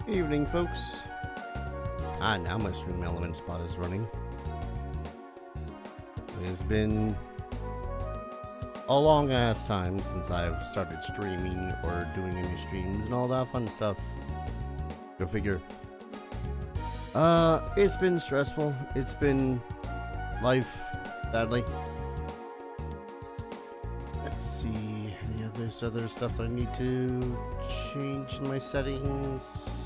Evening, folks. Now my stream element spot is running. It has been a long ass time since I've started streaming or doing any streams and all that fun stuff. Go figure. It's been stressful. It's been life, sadly. Let's see. There's other stuff I need to change in my settings.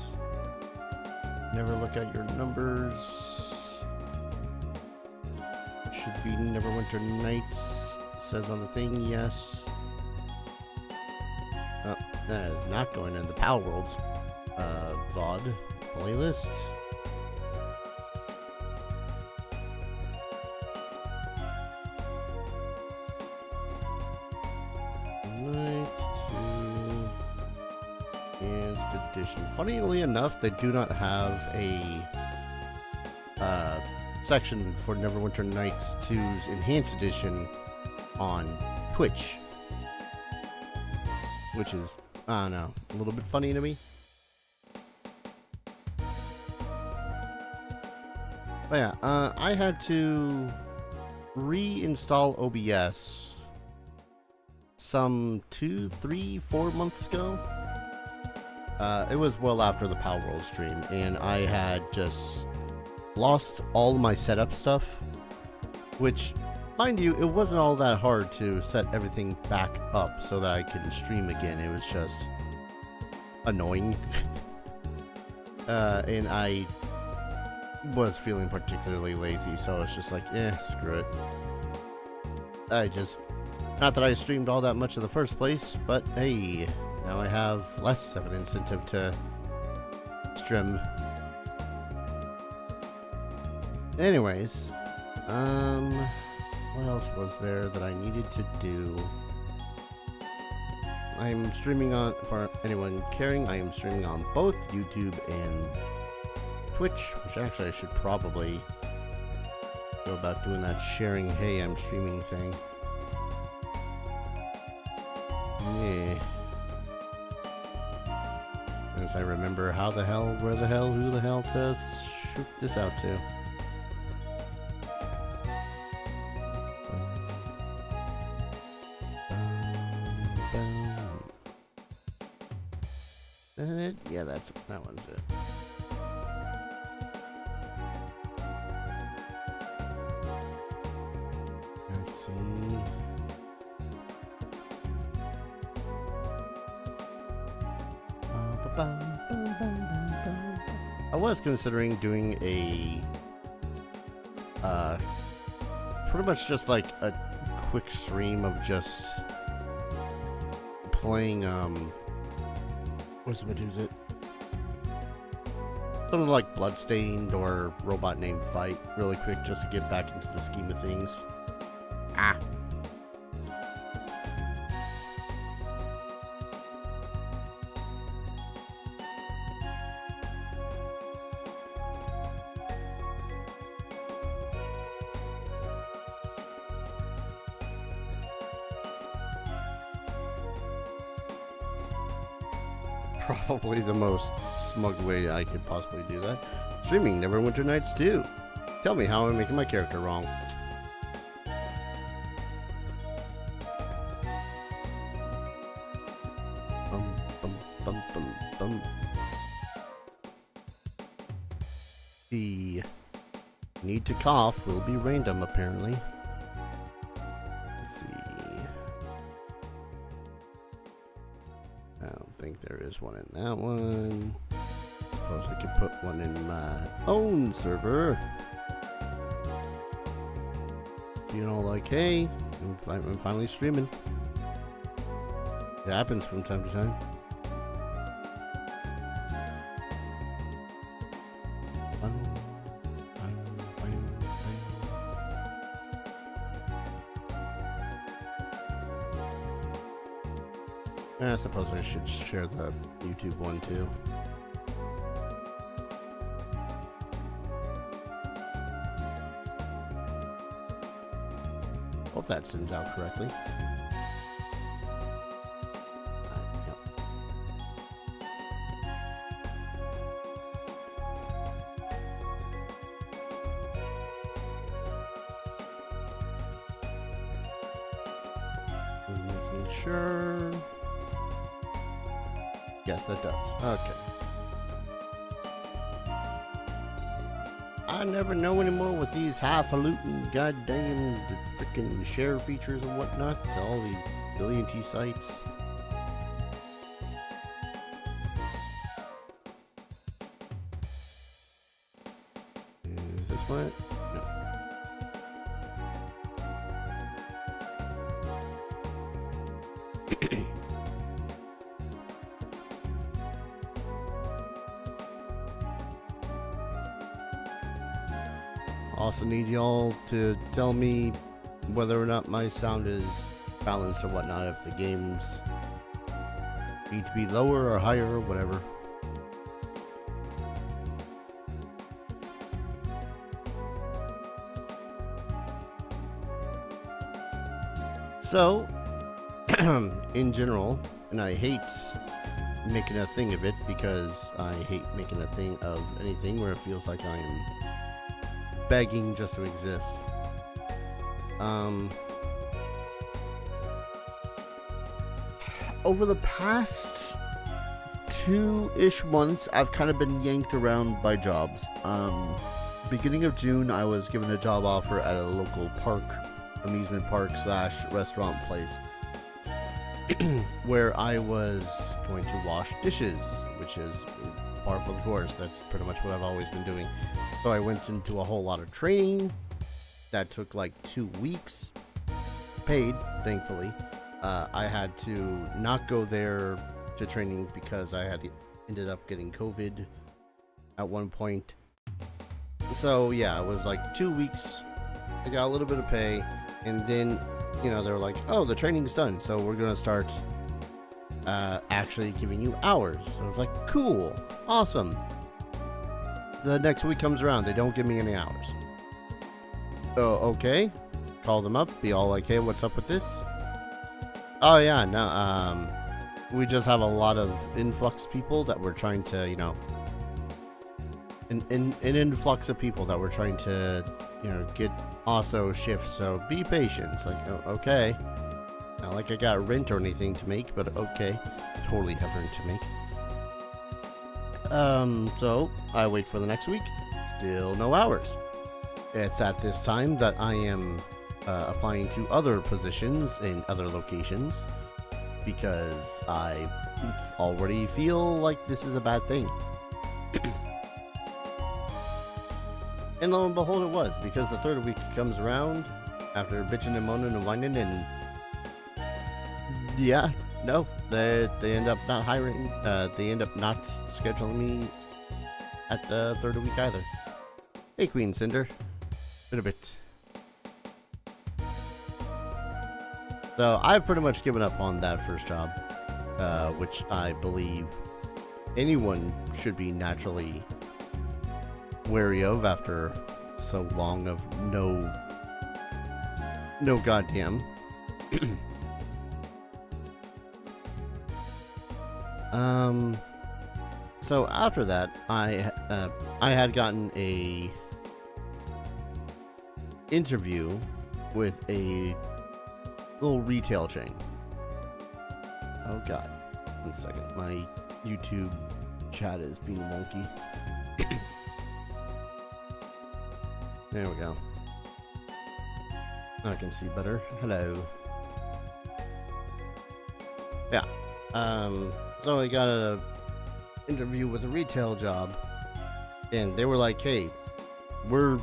Never look at your numbers. Should be Neverwinter Nights. It says on the thing, yes. Oh, that is not going in the Power Worlds VOD playlist. Edition. Funnily enough, they do not have a section for Neverwinter Nights 2's Enhanced Edition on Twitch, which is, I don't know, a little bit funny to me. But yeah, I had to reinstall OBS some 2, 3, 4 months ago. It was well after the Power World stream, and I had just lost all my setup stuff, which, mind you, it wasn't all that hard to set everything back up so that I could stream again. It was just annoying. And I was feeling particularly lazy, so I was just like, screw it. Not that I streamed all that much in the first place, but hey, now I have less of an incentive to stream. Anyways, what else was there that I needed to do? I'm streaming on, for anyone caring, I am streaming on both YouTube and Twitch, which actually I should probably go about doing that sharing, hey, I'm streaming thing. Yeah. As I remember how the hell, where the hell, who the hell to shoot this out to. Yeah, that one's it. Let's see. I was considering doing a pretty much just like a quick stream of just playing what's it? Something like Bloodstained or Robot Named Fight really quick just to get back into the scheme of things. Probably the most smug way I could possibly do that. Streaming Neverwinter Nights 2. Tell me how I'm making my character wrong. Bum, bum, bum, bum, bum. The need to cough will be random, apparently. Let's see. I don't think there is one in that one. Suppose I could put one in my own server. You know, like, hey, I'm finally streaming. It happens from time to time. I suppose I should share the YouTube one too. Hope that sends out correctly. sure. Yes, that does. Okay. I never know anymore with these highfalutin goddamn freaking share features and whatnot to all these billion T sites. Is this one? No. Also need y'all to tell me whether or not my sound is balanced or whatnot, if the games need to be lower or higher or whatever. So, in general, and I hate making a thing of it because I hate making a thing of anything where it feels like I am begging just to exist. Over the past 2-ish months, I've kind of been yanked around by jobs. Beginning of June, I was given a job offer at a local park, amusement park / restaurant place, where I was going to wash dishes, which is par for the course. That's pretty much what I've always been doing. So I went into a whole lot of training that took like 2 weeks, paid, thankfully. I had to not go there to training because I had ended up getting COVID at one point. So yeah, it was like 2 weeks. I got a little bit of pay, and then, you know, they were like, oh, the training's done, so we're gonna start actually giving you hours. So I was like, cool, awesome. The next week comes around, they don't give me any hours. Oh, okay. Call them up, be all like, hey, what's up with this? Oh yeah, no, we just have a lot of influx people that we're trying to, you know, an influx of people that we're trying to, you know, get also shifts, so be patient. It's like, oh, okay. Not like I got rent or anything to make, but okay. Totally have rent to make. So I wait for the next week. Still no hours. It's at this time that I am applying to other positions in other locations because I already feel like this is a bad thing. And lo and behold, it was, because the third week comes around after bitching and moaning and whining, and yeah, no, they end up not hiring. They end up not scheduling me at the third week either. Hey, Queen Cinder. Been a bit. So I've pretty much given up on that first job, which I believe anyone should be naturally wary of after so long of no goddamn. So after that, I had gotten a interview with a little retail chain. Oh god, 1 second, my YouTube chat is being wonky. There we go. I can see better. Hello. Yeah. So I got a interview with a retail job, and they were like, "Hey, we're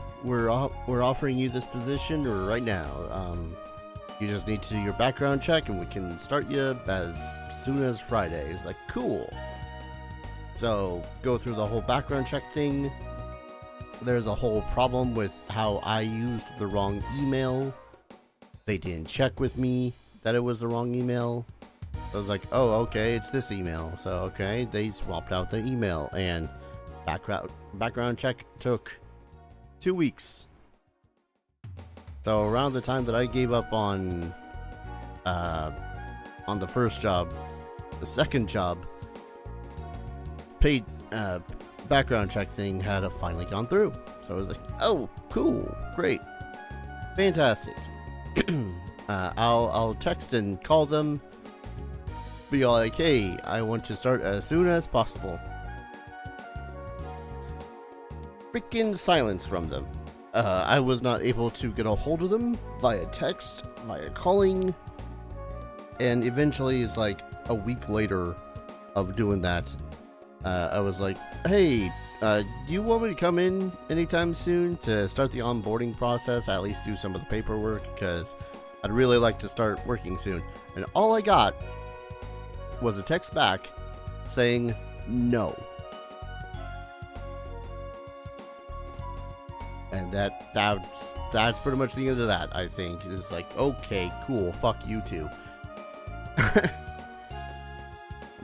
offering you this position right now. You just need to do your background check, and we can start you as soon as Friday." It's like, cool. So go through the whole background check thing. There's a whole problem with how I used the wrong email. They didn't check with me that it was the wrong email. I was like, oh, okay, it's this email. So, okay, they swapped out the email, and background check took 2 weeks. So around the time that I gave up on the first job, the second job, paid background check thing had finally gone through. So I was like, oh, cool, great, fantastic. I'll text and call them be all like, hey, I want to start as soon as possible. Freaking silence from them. I was not able to get a hold of them via text, via calling, and eventually it's like a week later of doing that. I was like, hey, do you want me to come in anytime soon to start the onboarding process? At least do some of the paperwork, because I'd really like to start working soon. And all I got was a text back saying no. And that's pretty much the end of that, I think. It's like, okay, cool, fuck you too.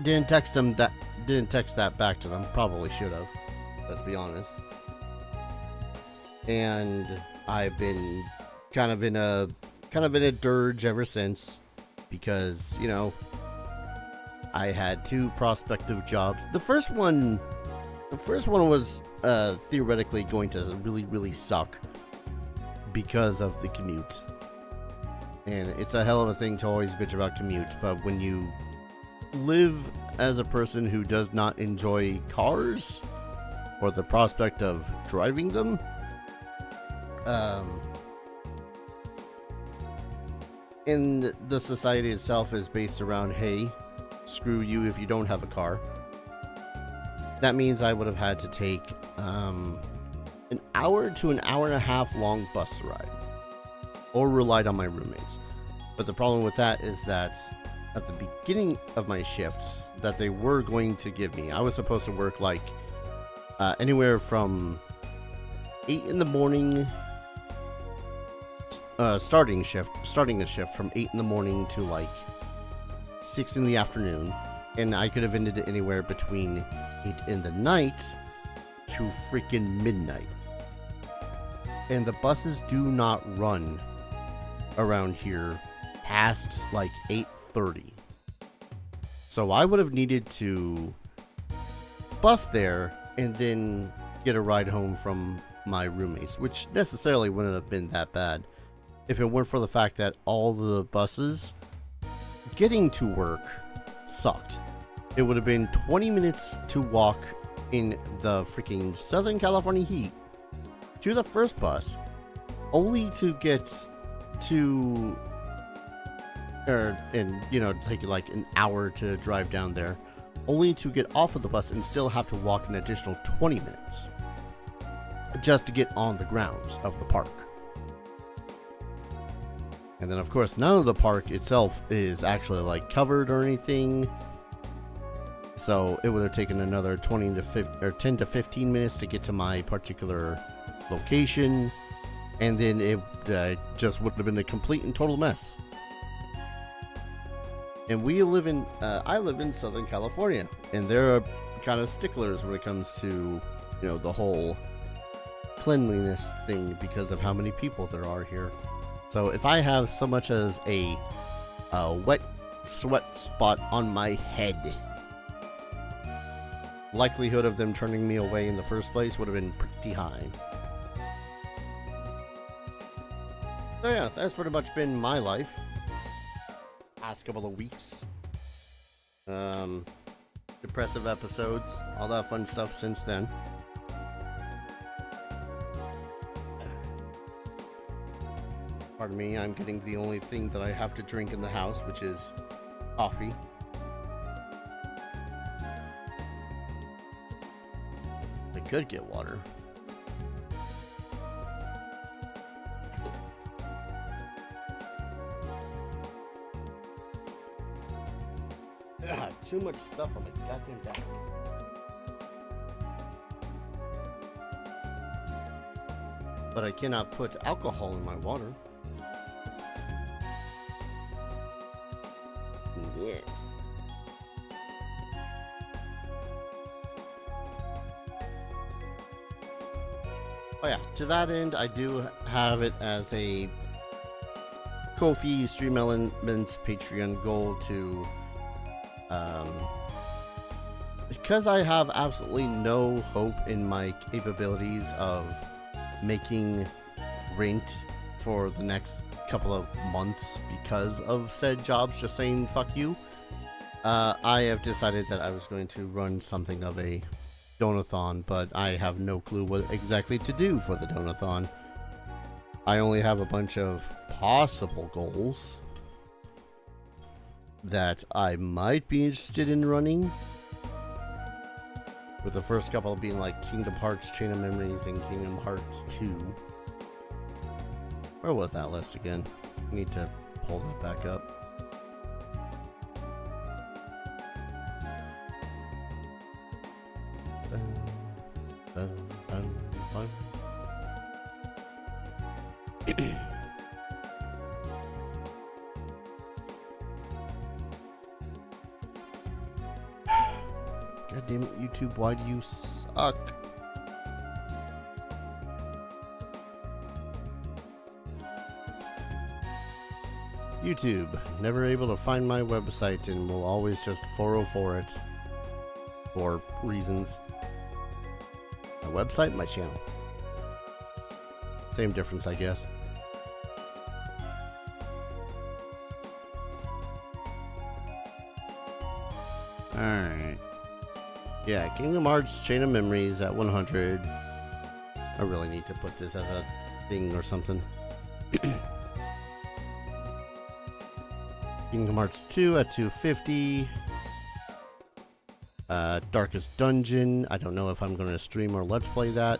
Didn't text that back to them. Probably should have. Let's be honest. And I've been kind of in a dirge ever since, because, you know, I had 2 prospective jobs. The first one was theoretically going to really suck because of the commute. And it's a hell of a thing to always bitch about commute, but when you live as a person who does not enjoy cars or the prospect of driving them, and the society itself is based around, hey, screw you if you don't have a car. That means I would have had to take an hour to an hour and a half long bus ride, or relied on my roommates. But the problem with that is that at the beginning of my shifts that they were going to give me, I was supposed to work like anywhere from 8 in the morning, starting a shift from 8 in the morning to like 6 in the afternoon, and I could have ended it anywhere between 8 in the night to freaking midnight. And the buses do not run around here past like 8:30. So I would have needed to bus there and then get a ride home from my roommates, which necessarily wouldn't have been that bad if it weren't for the fact that all the buses getting to work sucked. It would have been 20 minutes to walk in the freaking Southern California heat to the first bus, only to get to, and you know, take like an hour to drive down there, only to get off of the bus and still have to walk an additional 20 minutes just to get on the grounds of the park. And then of course none of the park itself is actually like covered or anything, so it would have taken another 10 to 15 minutes to get to my particular location, and then it just would have been a complete and total mess. And I live in Southern California, and they're kind of sticklers when it comes to, you know, the whole cleanliness thing because of how many people there are here. So if I have so much as a wet sweat spot on my head, likelihood of them turning me away in the first place would have been pretty high. So yeah, that's pretty much been my life past couple of weeks. Depressive episodes, all that fun stuff since then. Pardon me, I'm getting the only thing that I have to drink in the house, which is coffee. I could get water. Ugh, too much stuff on my goddamn desk. But I cannot put alcohol in my water. Yes. Oh yeah, to that end, I do have it as a Ko-fi Stream Elements Patreon goal to, because I have absolutely no hope in my capabilities of making rent for the next couple of months because of said jobs just saying fuck you. I have decided that I was going to run something of a donathon, but I have no clue what exactly to do for the donathon. I only have a bunch of possible goals that I might be interested in running. With the first couple being like Kingdom Hearts Chain of Memories and Kingdom Hearts 2. Where was that list again? I need to pull that back up. God damn it, YouTube, why do you suck? YouTube, never able to find my website and will always just 404 it. For reasons. My website, my channel. Same difference, I guess. Alright. Yeah, Kingdom Hearts Chain of Memories at 100. I really need to put this as a thing or something. Kingdom Hearts 2 at 250. Darkest Dungeon. I don't know if I'm going to stream or let's play that.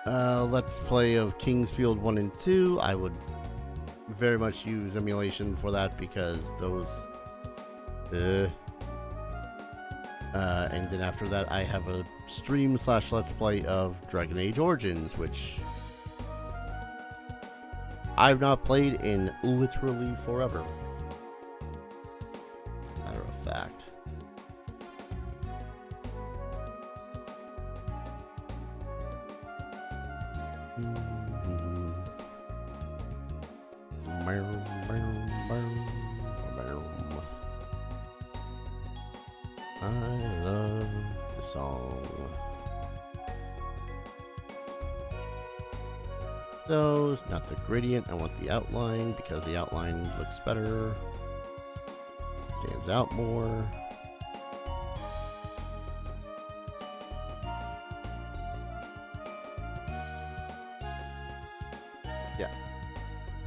Let's play of Kingsfield 1 and 2. I would very much use emulation for that because those... and then after that I have a stream / let's play of Dragon Age Origins, which I've not played in literally forever. Matter of fact. I love the song. Those, not the gradient. I want the outline because the outline looks better. Stands out more. Yeah.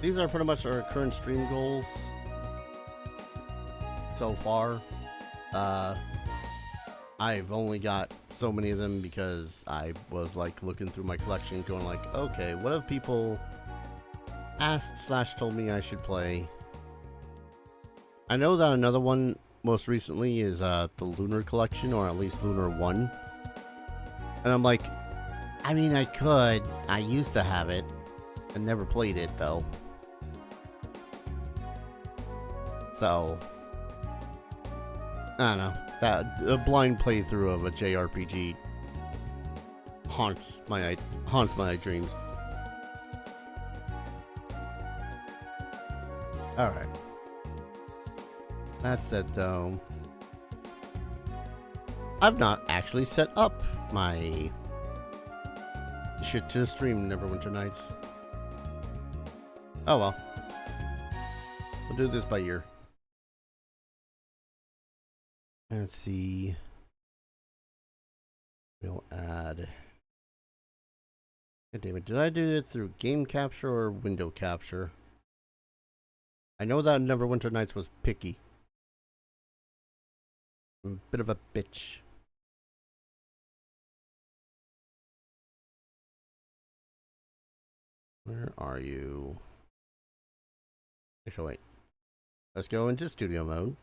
These are pretty much our current stream goals so far. I've only got so many of them because I was like looking through my collection going like, okay, what have people asked / told me I should play? I know that another one most recently is the Lunar Collection, or at least Lunar 1. And I'm like, I mean, I could. I used to have it. I never played it though. So I don't know. That a blind playthrough of a JRPG haunts my dreams. All right. That said, though, I've not actually set up my shit to stream Neverwinter Nights. Oh well. We'll do this by ear. Let's see. We'll add. God damn it. Did I do it through game capture or window capture? I know that Neverwinter Nights was picky. I'm a bit of a bitch. Where are you? Actually, wait. Let's go into studio mode.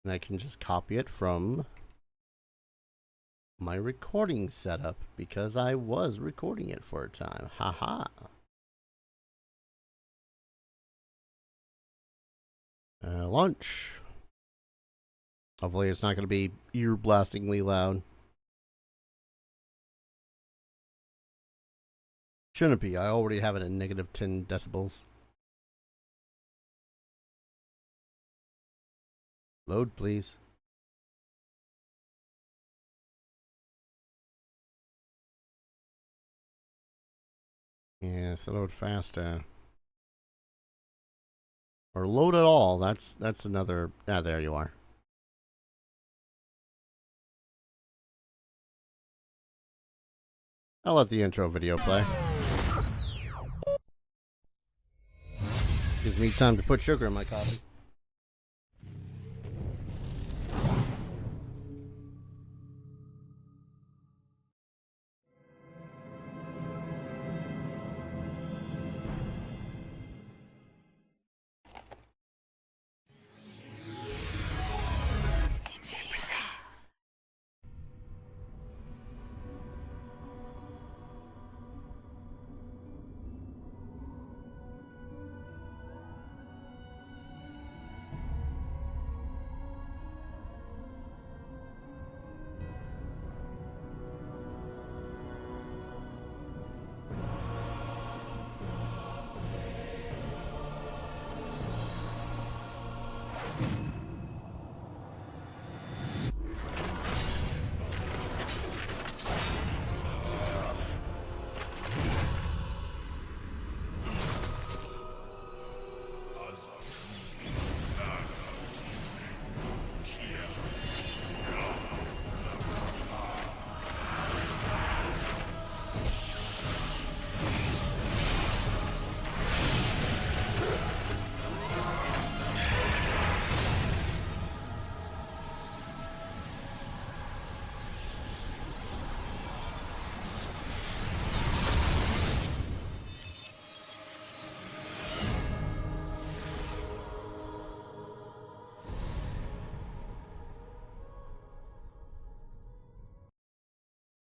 And I can just copy it from my recording setup because I was recording it for a time. Haha. Launch. Hopefully it's not going to be ear blastingly loud. Shouldn't be. I already have it at negative 10 decibels. Load, please. Yes, load faster. Or load it all. That's another. Yeah, there you are. I'll let the intro video play. Gives me time to put sugar in my coffee.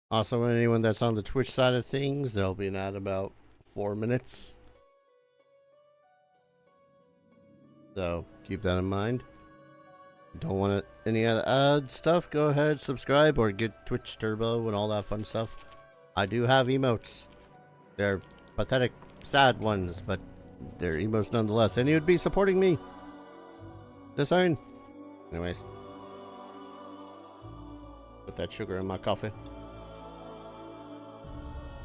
Also, anyone that's on the Twitch side of things, there'll be an ad about 4 minutes. So, keep that in mind. If you don't want any other ad stuff, go ahead, subscribe, or get Twitch Turbo and all that fun stuff. I do have emotes. They're pathetic, sad ones, but they're emotes nonetheless. And you'd be supporting me. Just saying. Anyways. Put that sugar in my coffee.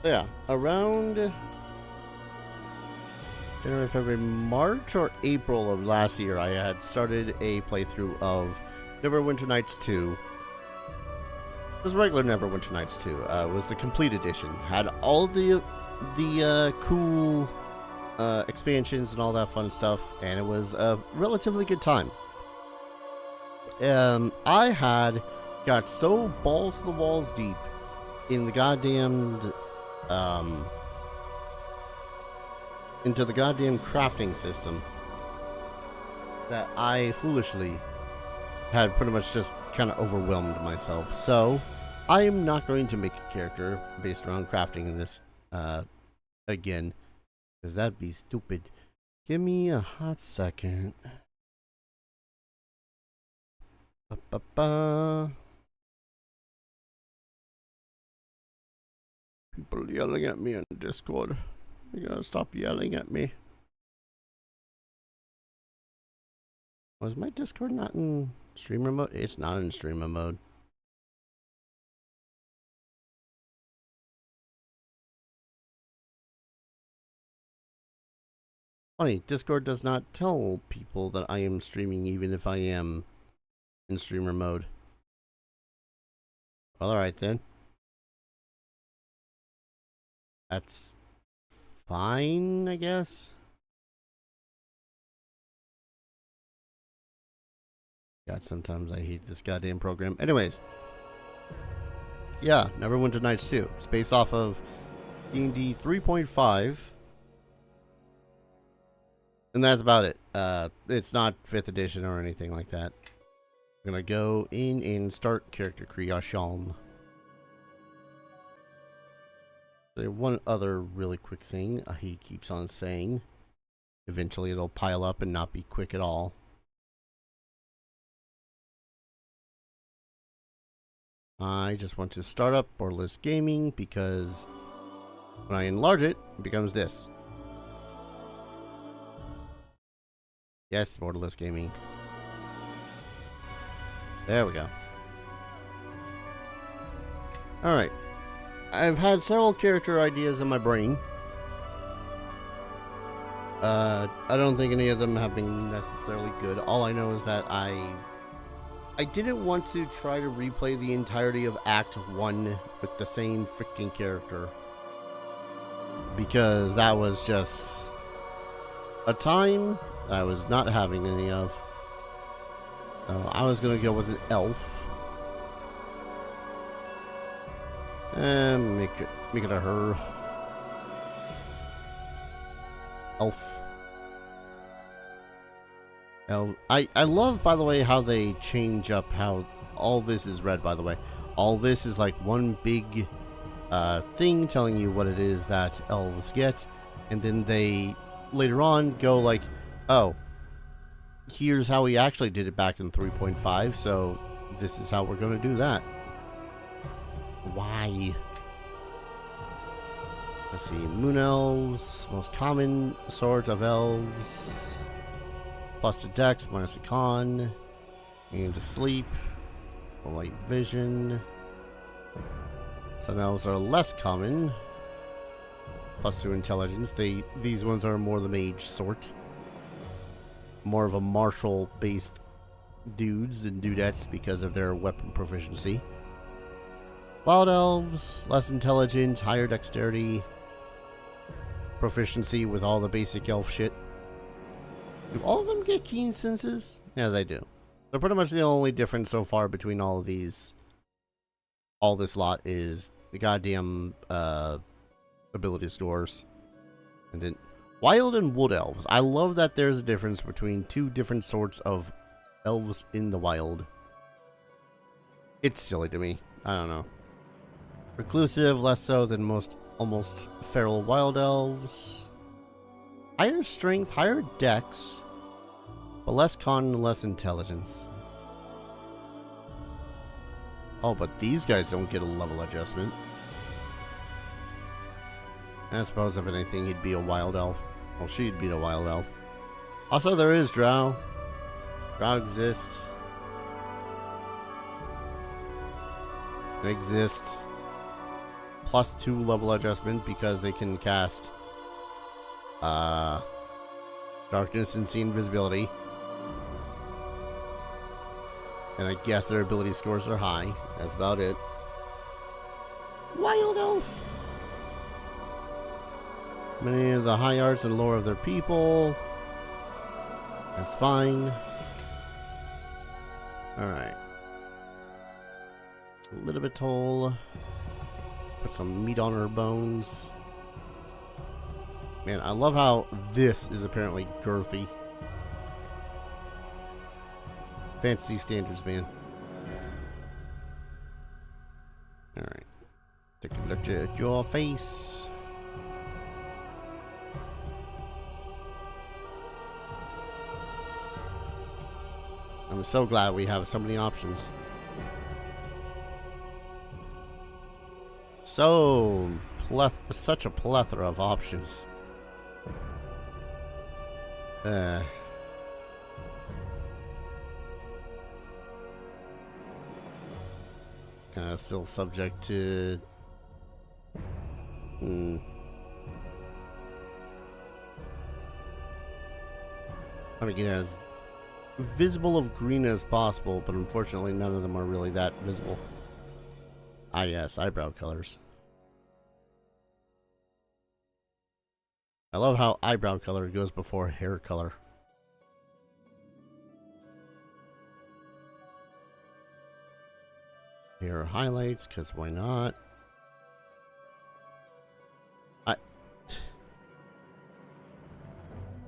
Yeah, around January, February, March, or April of last year, I had started a playthrough of Neverwinter Nights 2. It was regular Neverwinter Nights 2. It was the complete edition. Had all the cool expansions and all that fun stuff, and it was a relatively good time. I had got so balls to the walls deep in the goddamn into the goddamn crafting system that I foolishly had pretty much just kind of overwhelmed myself. So I am not going to make a character based around crafting in this again, because that'd be stupid. Give me a hot second. People yelling at me on Discord. You gotta stop yelling at me. Was my Discord not in streamer mode? It's not in streamer mode. Funny, Discord does not tell people that I am streaming even if I am in streamer mode. Well, alright then. That's fine, I guess. God, sometimes I hate this goddamn program. Anyways. Yeah, Neverwinter Nights 2. It's based off of D&D 3.5. And that's about it. It's not 5th edition or anything like that. I'm gonna go in and start character creation. One other really quick thing he keeps on saying. Eventually it'll pile up and not be quick at all. I just want to start up Borderless Gaming because when I enlarge it, it becomes this. Yes, Borderless Gaming. There we go. Alright. I've had several character ideas in my brain. I don't think any of them have been necessarily good. All I know is that I didn't want to try to replay the entirety of Act 1 with the same freaking character. Because that was just a time I was not having any of. I was going to go with an elf. And make it a her. Elf. I love, by the way, how they change up how all this is read, by the way. All this is like one big thing telling you what it is that elves get. And then they, later on, go like, oh, here's how we actually did it back in 3.5, so this is how we're going to do that. Why? Let's see, moon elves, most common swords of elves. Plus the dex, minus the con. Aim to sleep. Light vision. Sun elves are less common. Plus 2 intelligence. These ones are more the mage sort. More of a martial based dudes than dudettes because of their weapon proficiency. Wild elves, less intelligent, higher dexterity. Proficiency with all the basic elf shit. Do all of them get keen senses? Yeah, they do. They're pretty much the only difference so far between all of these. All this lot is the goddamn ability scores. And then wild and wood elves. I love that there's a difference between two different sorts of elves in the wild. It's silly to me. I don't know. Reclusive, less so than most almost feral wild elves. Higher strength, higher dex, but less con and less intelligence. Oh, but these guys don't get a level adjustment. I suppose if anything, he'd be a wild elf. Well, she'd be a wild elf. Also, there is drow. Drow exists. They exist. Plus 2 level adjustment because they can cast darkness and see invisibility. And I guess their ability scores are high. That's about it. Wild elf. Many of the high arts and lore of their people. That's fine. Alright. A little bit tall. Put some meat on her bones. Man, I love how this is apparently girthy. Fantasy standards, man. Alright. Take a look at your face. I'm so glad we have so many options. So, such a plethora of options. Kind of still subject to... Trying to get as visible of green as possible, but unfortunately none of them are really that visible. Ah yes, eyebrow colors. I love how eyebrow color goes before hair color. Hair highlights, because why not?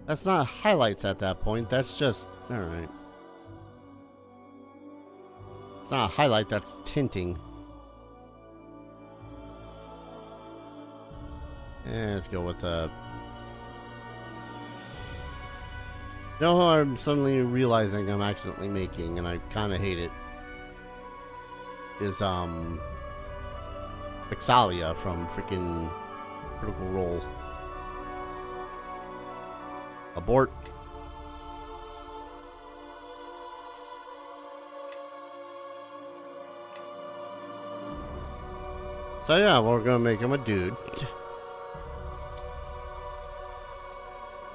That's not highlights at that point, that's just... Alright. It's not a highlight, that's tinting. Let's go with You know how I'm suddenly realizing I'm accidentally making, and I kind of hate it, is Ixalia from freaking Critical Role. Abort. So yeah, we're gonna make him a dude.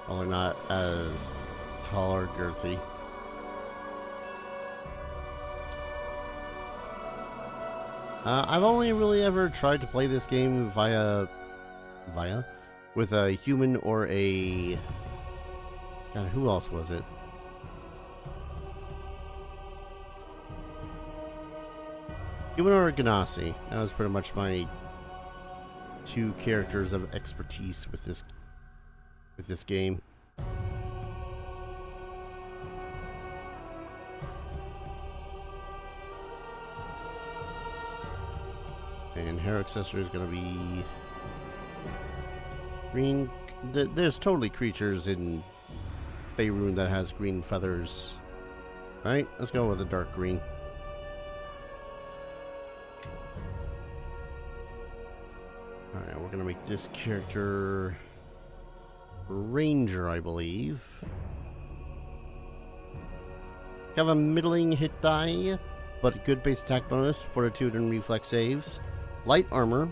Well, Probably not as tall or girthy. I've only really ever tried to play this game with a human or a... God, who else was it? Human or a Ganassi. That was pretty much my two characters of expertise with this game. And hair accessory is going to be green. There's totally creatures in Faerun that has green feathers. Alright, let's go with a dark green. Alright, we're going to make this character Ranger, I believe. Have a middling hit die, but a good base attack bonus, fortitude and reflex saves. Light armor.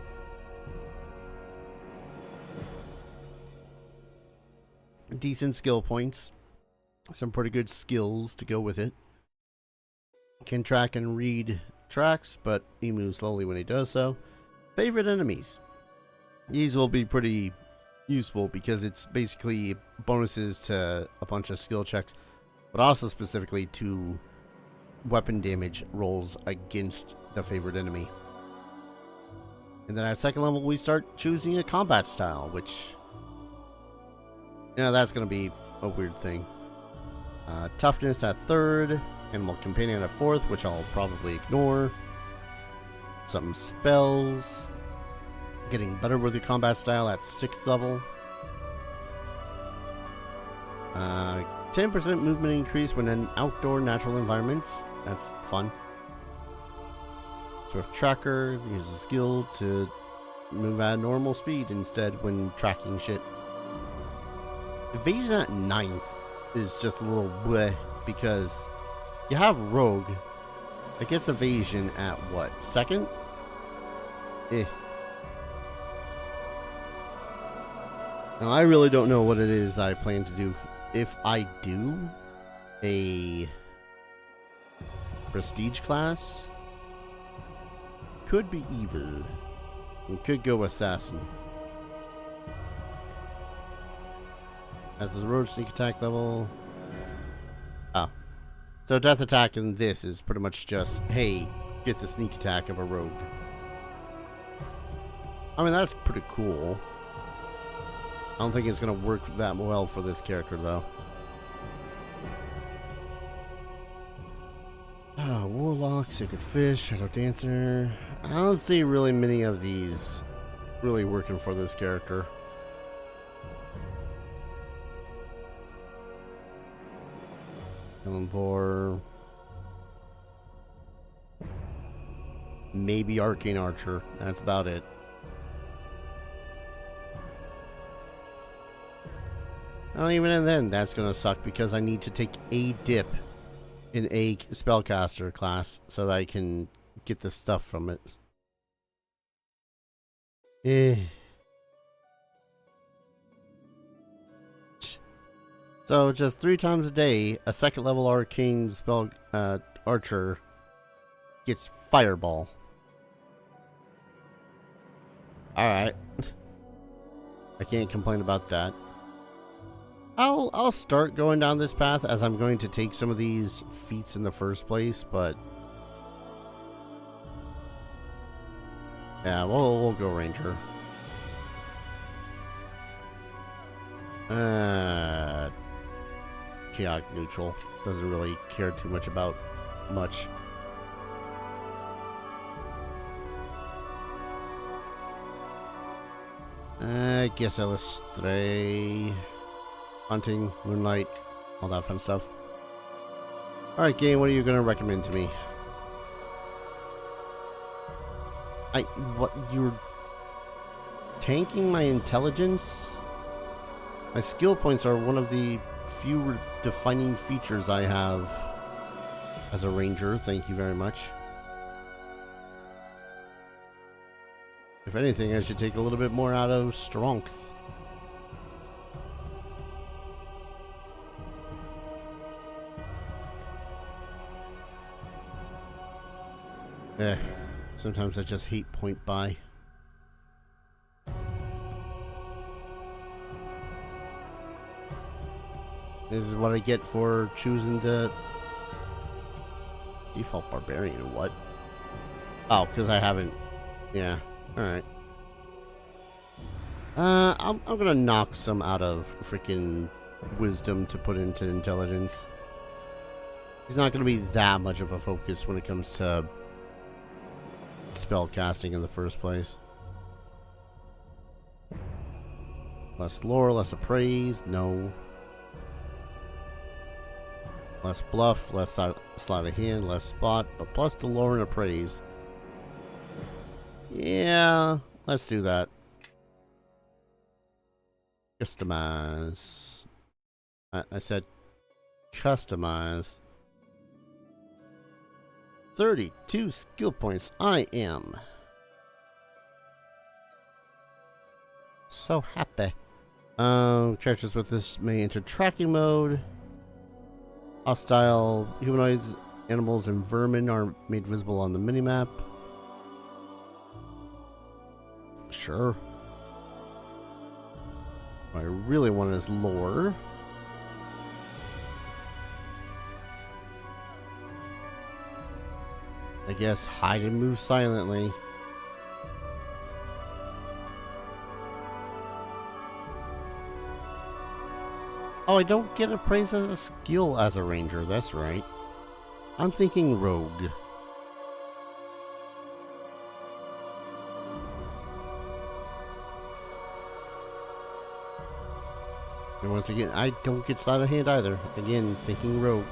Decent skill points. Some pretty good skills to go with it. Can track and read tracks, but he moves slowly when he does so. Favorite enemies. These will be pretty useful because it's basically bonuses to a bunch of skill checks, but also specifically to weapon damage rolls against the favorite enemy. And then at second level, we start choosing a combat style, which, that's going to be a weird thing. Toughness at third, Animal Companion at fourth, which I'll probably ignore. Some spells. Getting better with your combat style at sixth level. 10% movement increase when in outdoor natural environments. That's fun. Swift Tracker, use a skill to move at normal speed instead when tracking shit. Evasion at 9th is just a little bleh because you have Rogue. It gets evasion at what? 2nd? Now I really don't know what it is that I plan to do if I do a prestige class. Could be evil. And could go assassin. As the road sneak attack level. Oh. So death attack in this is pretty much just, hey, get the sneak attack of a rogue. I mean, that's pretty cool. I don't think it's going to work that well for this character, though. Warlock, Sacred Fish, Shadow Dancer. I don't see really many of these really working for this character. Vor. Maybe Arcane Archer. That's about it. Well, even then, that's going to suck because I need to take a dip in a spellcaster class so that I can get the stuff from it. So just 3 times a day, a 2nd level arcane spell archer gets Fireball. Alright. I can't complain about that. I'll start going down this path as I'm going to take some of these feats in the first place, but yeah, we'll go Ranger. Chaotic neutral. Doesn't really care too much about much. I guess I'll stray. Hunting, Moonlight, all that fun stuff. Alright, game, what are you going to recommend to me? What, you're tanking my intelligence? My skill points are one of the few defining features I have as a ranger, thank you very much. If anything, I should take a little bit more out of strength. Sometimes I just hate point buy. This is what I get for choosing the default barbarian. What? Oh, because I haven't. Yeah. All right. I'm gonna knock some out of freaking wisdom to put into intelligence. He's not gonna be that much of a focus when it comes to spell casting in the first place. Less lore, less appraise, no. Less bluff, less sleight of hand, less spot, but plus the lore and appraise. Yeah, let's do that. Customize. I said customize. 32 skill points. I am so happy. Characters with this may enter tracking mode. Hostile humanoids, animals, and vermin are made visible on the minimap. Sure. What I really want is lore. I guess hide and move silently. Oh, I don't get appraised as a skill as a ranger, that's right. I'm thinking rogue. And once again, I don't get sleight of hand either. Again, thinking rogue.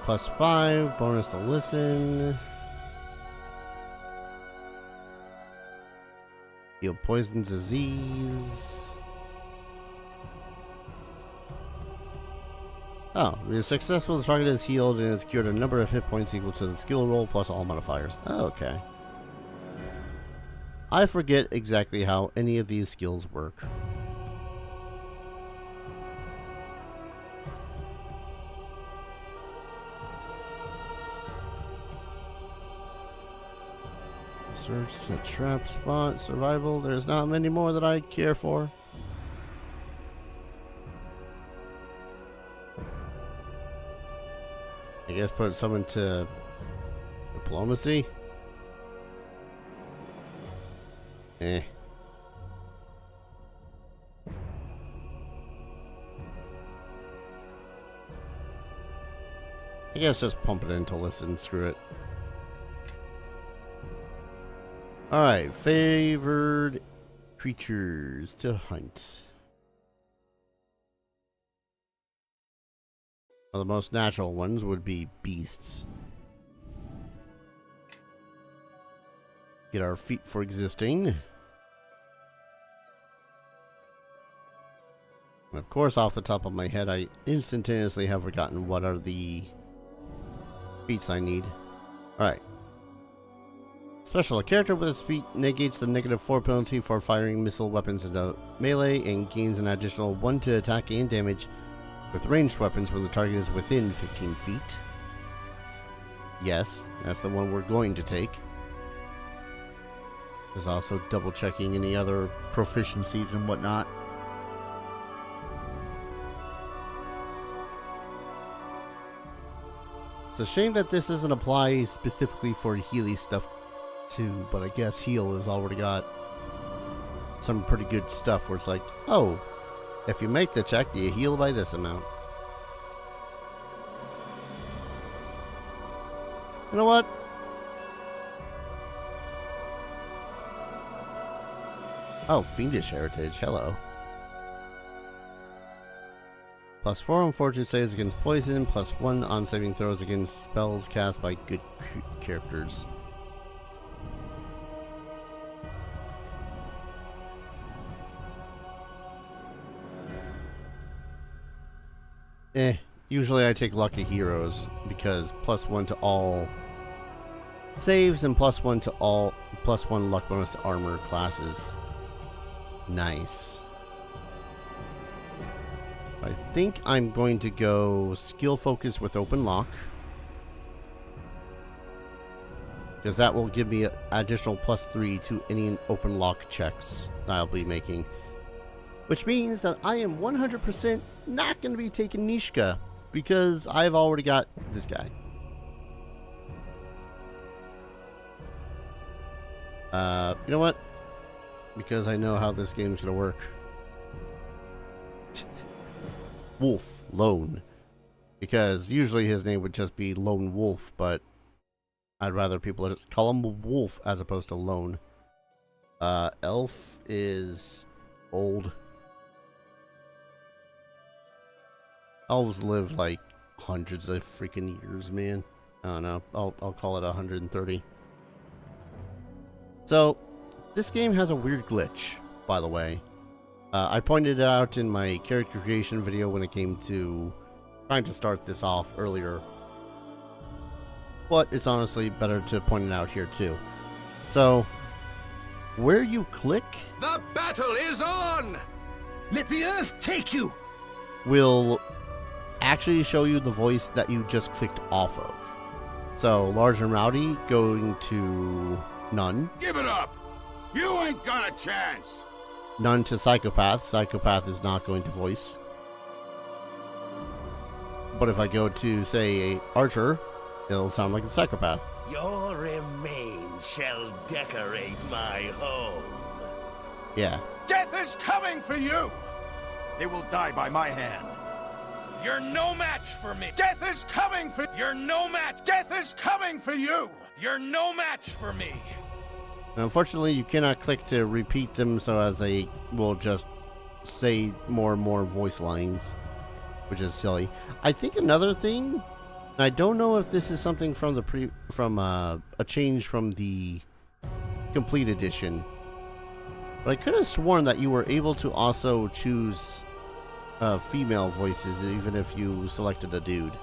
+5, bonus to listen. Heal poison disease. Oh, if it's successful, the target is healed and is cured a number of hit points equal to the skill roll plus all modifiers. Oh, okay. I forget exactly how any of these skills work. Search, set trap spot, survival. There's not many more that I care for. I guess put someone to diplomacy. I guess just pump it into listen, screw it. Alright, favored creatures to hunt. Well, the most natural ones would be beasts. Get our feet for existing. And of course, off the top of my head, I instantaneously have forgotten what are the feats I need. Alright. Special, a character with his feat negates the -4 penalty for firing missile weapons into melee and gains an additional 1 to attack and damage with ranged weapons when the target is within 15 feet. Yes, that's the one we're going to take. There's also double checking any other proficiencies and whatnot. It's a shame that this doesn't apply specifically for Healy stuff too, but I guess heal has already got some pretty good stuff where it's like, oh, if you make the check, you heal by this amount. You know what? Oh, Fiendish Heritage, hello. +4 on fortune saves against poison, +1 on saving throws against spells cast by good characters. Usually I take lucky heroes because +1 to all saves and +1 to all +1 luck bonus to armor classes. Nice. I think I'm going to go skill focus with open lock, because that will give me an additional +3 to any open lock checks that I'll be making. Which means that I am 100% not going to be taking Nishka, because I've already got this guy. You know what? Because I know how this game's going to work. Wolf, Lone. Because usually his name would just be Lone Wolf, but I'd rather people just call him Wolf as opposed to Lone. Elf is old. Elves live like hundreds of freaking years, man. I don't know. I'll call it 130. So, this game has a weird glitch, by the way. I pointed it out in my character creation video when it came to trying to start this off earlier. But it's honestly better to point it out here too. So, where you click... The battle is on! Let the earth take you! ...will actually show you the voice that you just clicked off of. So, Large and Rowdy going to None. Give it up! You ain't got a chance! None to Psychopath. Psychopath is not going to voice. But if I go to, say, Archer, it'll sound like a Psychopath. Your remains shall decorate my home. Yeah. Death is coming for you! They will die by my hand. You're no match for me! Death is coming for... You're no match! Death is coming for you! You're no match for me! Unfortunately, you cannot click to repeat them, so as they will just say more and more voice lines, which is silly. I think another thing, I don't know if this is something from the a change from the complete edition, but I could have sworn that you were able to also choose female voices even if you selected a dude.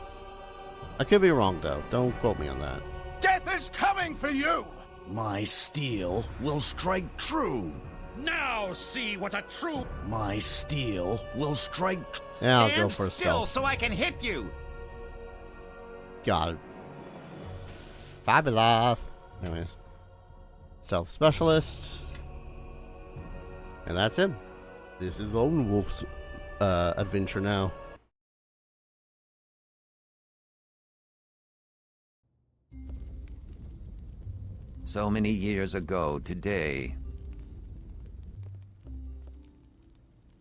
I could be wrong though. Don't quote me on that. Death is coming for you! My steel will strike true. Now see what a true... My steel will strike... Yeah, I'll go for a still stealth. so I can hit you! God. Fabulous. Anyways. Stealth Specialist. And that's him. This is Lone Wolf's adventure now. So many years ago today.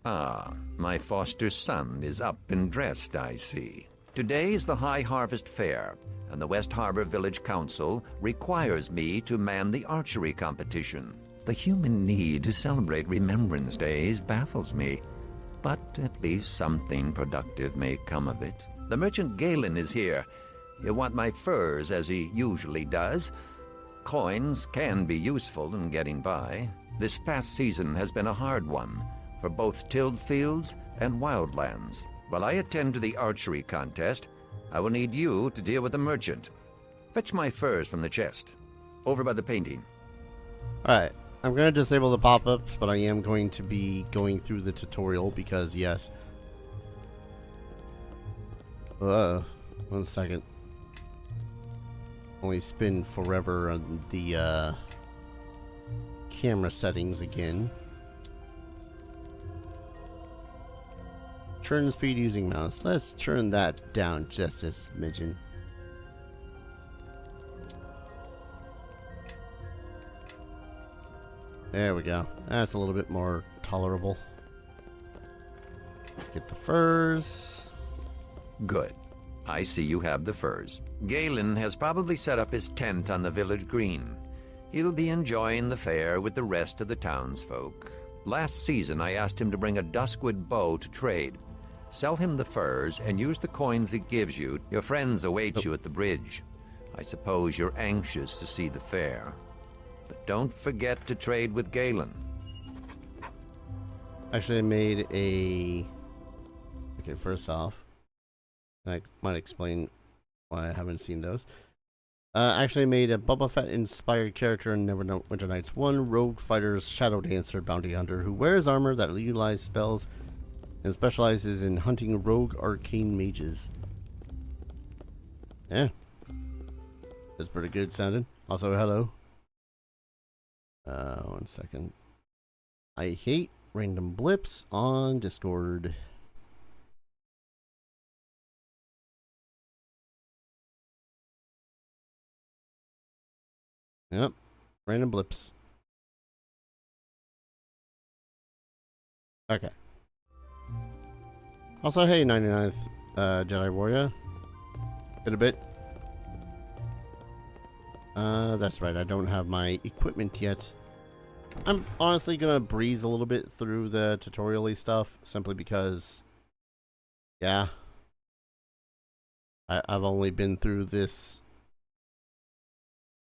Ah, my foster son is up and dressed, I see. Today is the High Harvest Fair, and the West Harbor Village Council requires me to man the archery competition. The human need to celebrate Remembrance Days baffles me, but at least something productive may come of it. The merchant Galen is here. He'll want my furs, as he usually does. Coins can be useful in getting by. This past season has been a hard one for both tilled fields and wildlands. While I attend to the archery contest, I will need you to deal with the merchant. Fetch my furs from the chest, over by the painting. Alright, I'm going to disable the pop-ups, but I am going to be going through the tutorial because, yes. One second. Only spin forever on the camera settings again. Turn speed using mouse. Let's turn that down just a smidgen. There we go. That's a little bit more tolerable. Get the furs. Good. I see you have the furs. Galen has probably set up his tent on the village green. He'll be enjoying the fair with the rest of the townsfolk. Last season, I asked him to bring a duskwood bow to trade. Sell him the furs and use the coins it gives you. Your friends await you at the bridge. I suppose you're anxious to see the fair. But don't forget to trade with Galen. Actually, I made a... Okay, first off, I might explain why I haven't seen those. Actually made a Boba Fett inspired character in Neverwinter Nights 1, Rogue Fighter's Shadow Dancer Bounty Hunter, who wears armor that utilizes spells and specializes in hunting rogue arcane mages. Yeah. That's pretty good sounding. Also, hello. 1 second. I hate random blips on Discord. Yep. Random blips. Okay. Also, hey, 99th Jedi Warrior. In a bit. That's right, I don't have my equipment yet. I'm honestly gonna breeze a little bit through the tutorial-y stuff, simply because, yeah, I've only been through this,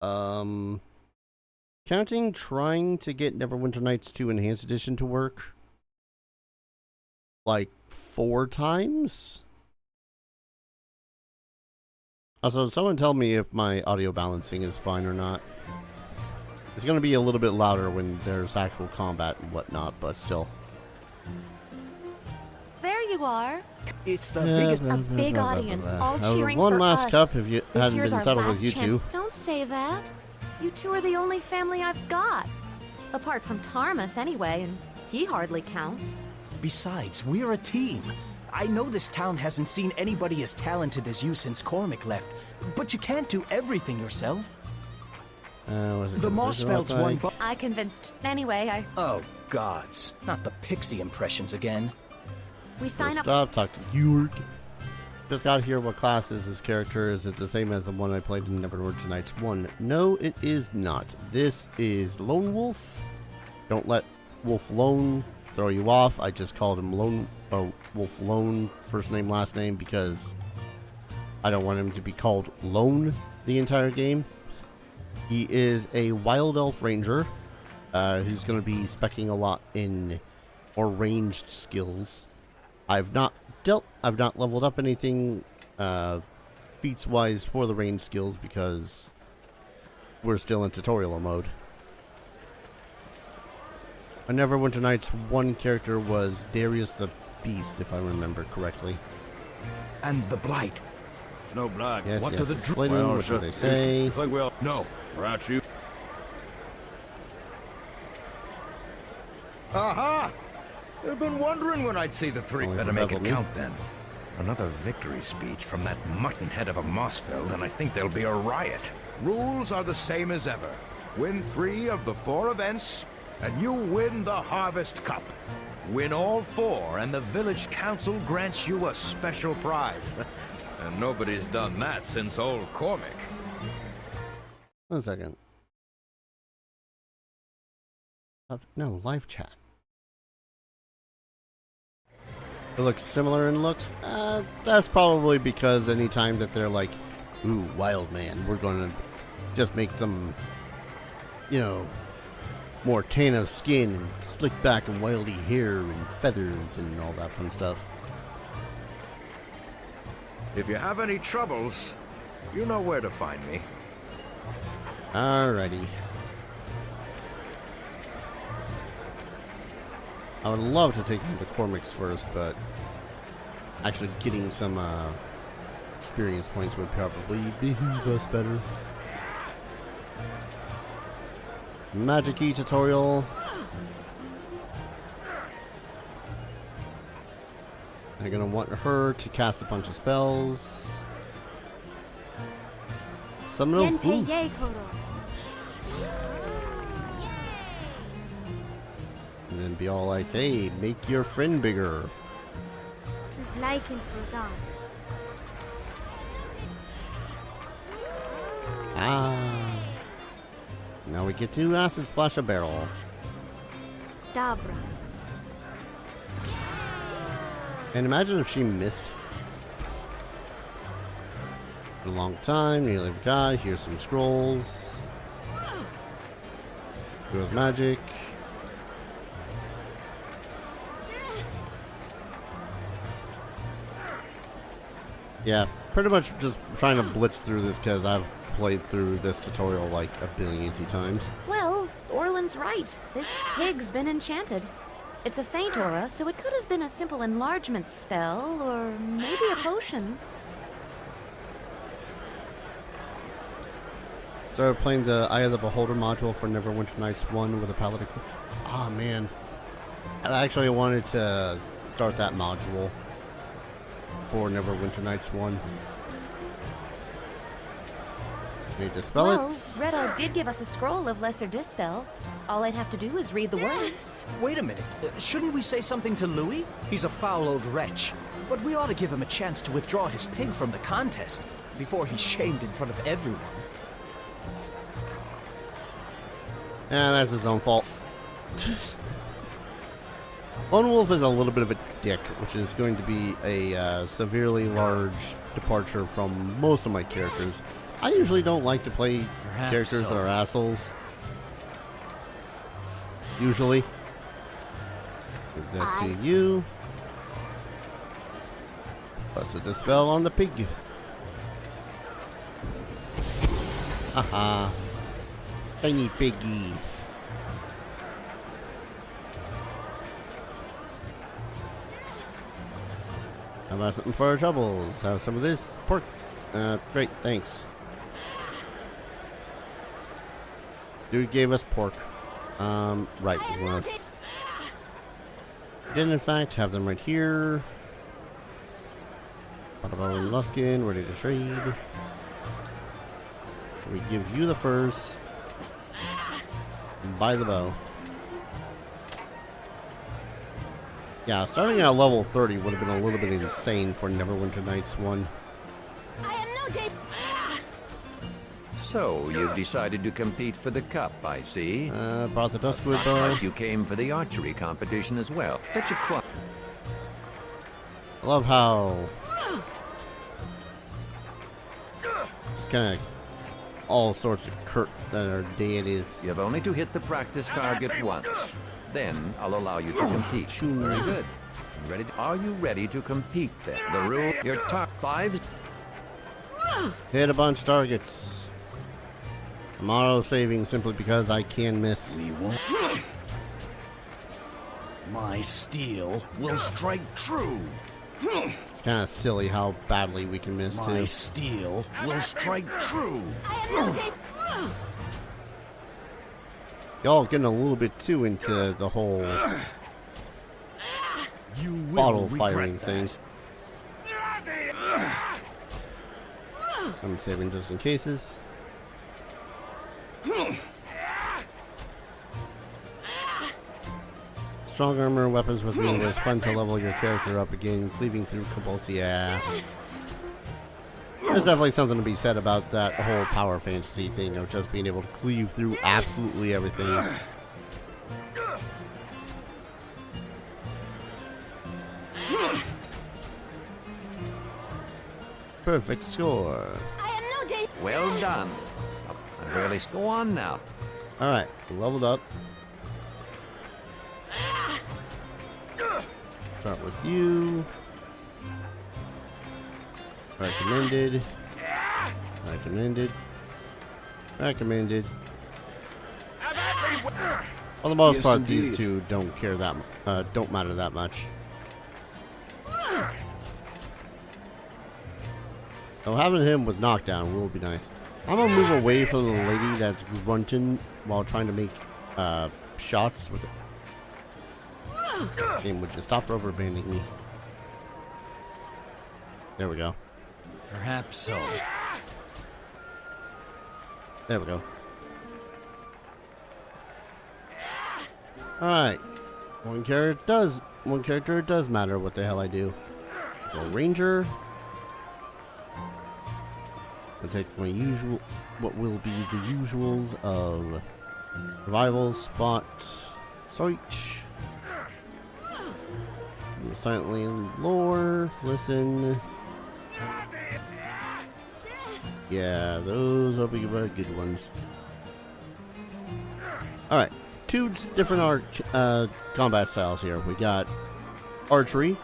counting trying to get Neverwinter Nights 2 Enhanced Edition to work, like 4 times? Also, someone tell me if my audio balancing is fine or not. It's going to be a little bit louder when there's actual combat and whatnot, but still. There you are. It's the biggest. A big audience, all cheering for us. One last cup if you This hadn't year's been our settled last with you chance. two. Don't say that. You two are the only family I've got. Apart from Tarmus, anyway, and he hardly counts. Besides, we're a team. I know this town hasn't seen anybody as talented as you since Cormac left, but you can't do everything yourself. The Mossfelds won. I convinced. Anyway, Oh, gods. Not the pixie impressions again. we sign up. Stop talking. York. Just got to hear what class is this character. Is it the same as the one I played in Neverwinter Nights 1? No, it is not. This is Lone Wolf. Don't let Wolf Lone throw you off. I just called him Wolf Lone, first name, last name, because I don't want him to be called Lone the entire game. He is a Wild Elf Ranger who's going to be speccing a lot in more ranged skills. I've not leveled up anything feats wise for the ranged skills because we're still in tutorial mode. On Neverwinter Nights, one character was Darius the Beast, if I remember correctly. And the Blight. No blood. Yes, What yes, does it explaining what do they say. Think we'll. No. We're out you. Aha! I've been wondering when I'd see the three. Only Better for make it Beverly. count then. Another victory speech from that muttonhead of a Mossfeld, and I think there'll be a riot. Rules are the same as ever. Win 3 of the 4 events, and you win the Harvest Cup. Win all 4, and the village council grants you a special prize. And nobody's done that since old Cormac. 1 second. No, live chat. It looks similar in looks. That's probably because anytime that they're like, ooh, wild man, we're going to just make them, you know, more tan of skin and slick back and wildy hair and feathers and all that fun stuff. If you have any troubles, you know where to find me. Alrighty. I would love to take the Cormacs first, but actually getting some experience points would probably behoove us better. Magic key tutorial. I'm gonna want her to cast a bunch of spells. Summon a hoof. And then be all like, hey, make your friend bigger. Ah. Now we get to acid splash a barrel. Dabra. And imagine if she missed. A long time, nearly forgot. Here's some scrolls. Goes magic. Yeah, pretty much just trying to blitz through this because I've played through this tutorial like a billion times. Well, Orland's right. This pig's been enchanted. It's a faint aura, so it could have been a simple enlargement spell, or maybe a potion. Started playing the Eye of the Beholder module for Neverwinter Nights 1 with a paladin. Oh man. I actually wanted to start that module for Neverwinter Nights 1. Need to spell Well, it. Redo did give us a scroll of Lesser Dispel. All I'd have to do is read the words. Wait a minute. Shouldn't we say something to Louis? He's a foul old wretch. But we ought to give him a chance to withdraw his pig from the contest before he's shamed in front of everyone. Yeah, that's his own fault. Lone Wolf is a little bit of a dick, which is going to be a severely large departure from most of my characters. I usually don't like to play characters that are assholes. Usually. Give that to you. Busted the spell on the pig. Haha. Tiny piggy. How about something for our troubles? Have some of this pork. Great, thanks. Dude gave us pork. Right, let's... Did in fact have them right here. Bada and Luskin, ready to trade. We give you the furs. And buy the bow. Yeah, starting at level 30 would have been a little bit insane for Neverwinter Nights 1. I am no day. So, you've decided to compete for the cup, I see. Brought the Duskwood bow. But you came for the archery competition as well. Fetch a crop. I love how... just kind of all sorts of curt that are deities. You have only to hit the practice target once. Then I'll allow you to compete. Very good. Ready? Are you ready to compete then? The rule, your top 5. Hit a bunch of targets. I'm auto-saving simply because I can miss. We won't. My steel will strike true. It's kind of silly how badly we can miss, My too. steel will strike true. Y'all getting a little bit too into the whole You will bottle regret firing that. thing. I'm saving just in cases. Strong armor and weapons with me was fun to level your character up again, cleaving through compulsion. Yeah. There's definitely something to be said about that whole power fantasy thing of just being able to cleave through absolutely everything. Perfect score. I am no day. Well done. I really go on now. Alright, leveled up. Start with you. Recommended. Recommended. Recommended. For the most Yes, part, indeed. these two don't care that don't matter that much. So having him with knockdown will be nice. I'm gonna move away from the lady that's grunting while trying to make shots with it. Game would just stop rubber banding me. There we go. Perhaps so. There we go. Alright. One character it does matter what the hell I do. Go Ranger. I'll take my usual, what will be the usuals of Revival, Spot, Search. Move silently in lore, listen. Yeah, those will be good ones. Alright, two different combat styles here. We got Archery,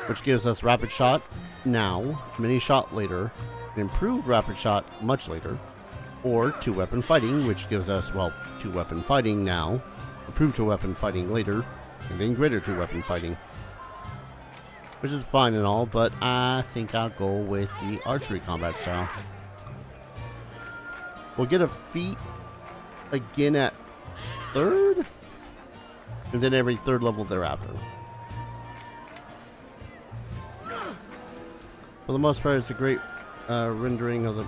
which gives us Rapid Shot now, Mini Shot later, Improved Rapid Shot much later, or Two-Weapon Fighting, which gives us, well, Two-Weapon Fighting now, Improved Two-Weapon Fighting later, And then greater two-weapon fighting. Which is fine and all, but I think I'll go with the archery combat style. We'll get a feat again at 3rd, and then every 3rd level thereafter. For the most part, it's a great rendering of the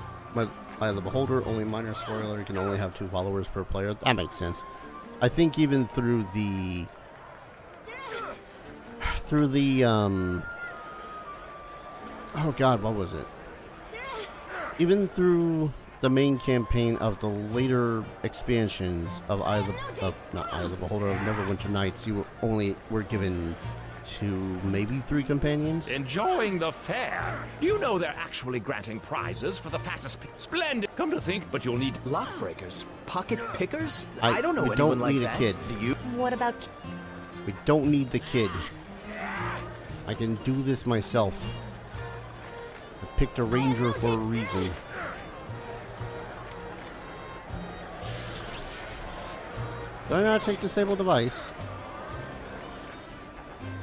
Eye of the Beholder. Only minor spoiler, you can only have 2 followers per player. That makes sense. I think even through the oh god, what was it? Even through the main campaign of the later expansions of not Eye of the Beholder, of Neverwinter Nights, you were given 2, maybe 3 companions. Enjoying the fair. You know they're actually granting prizes for the fattest. Splendid. Come to think, but you'll need Lock breakers? Pocket pickers? I don't know we anyone don't like need that. a kid. Do you? What about... We don't need the kid. I can do this myself. I picked a ranger for a reason. Do I not take disable device?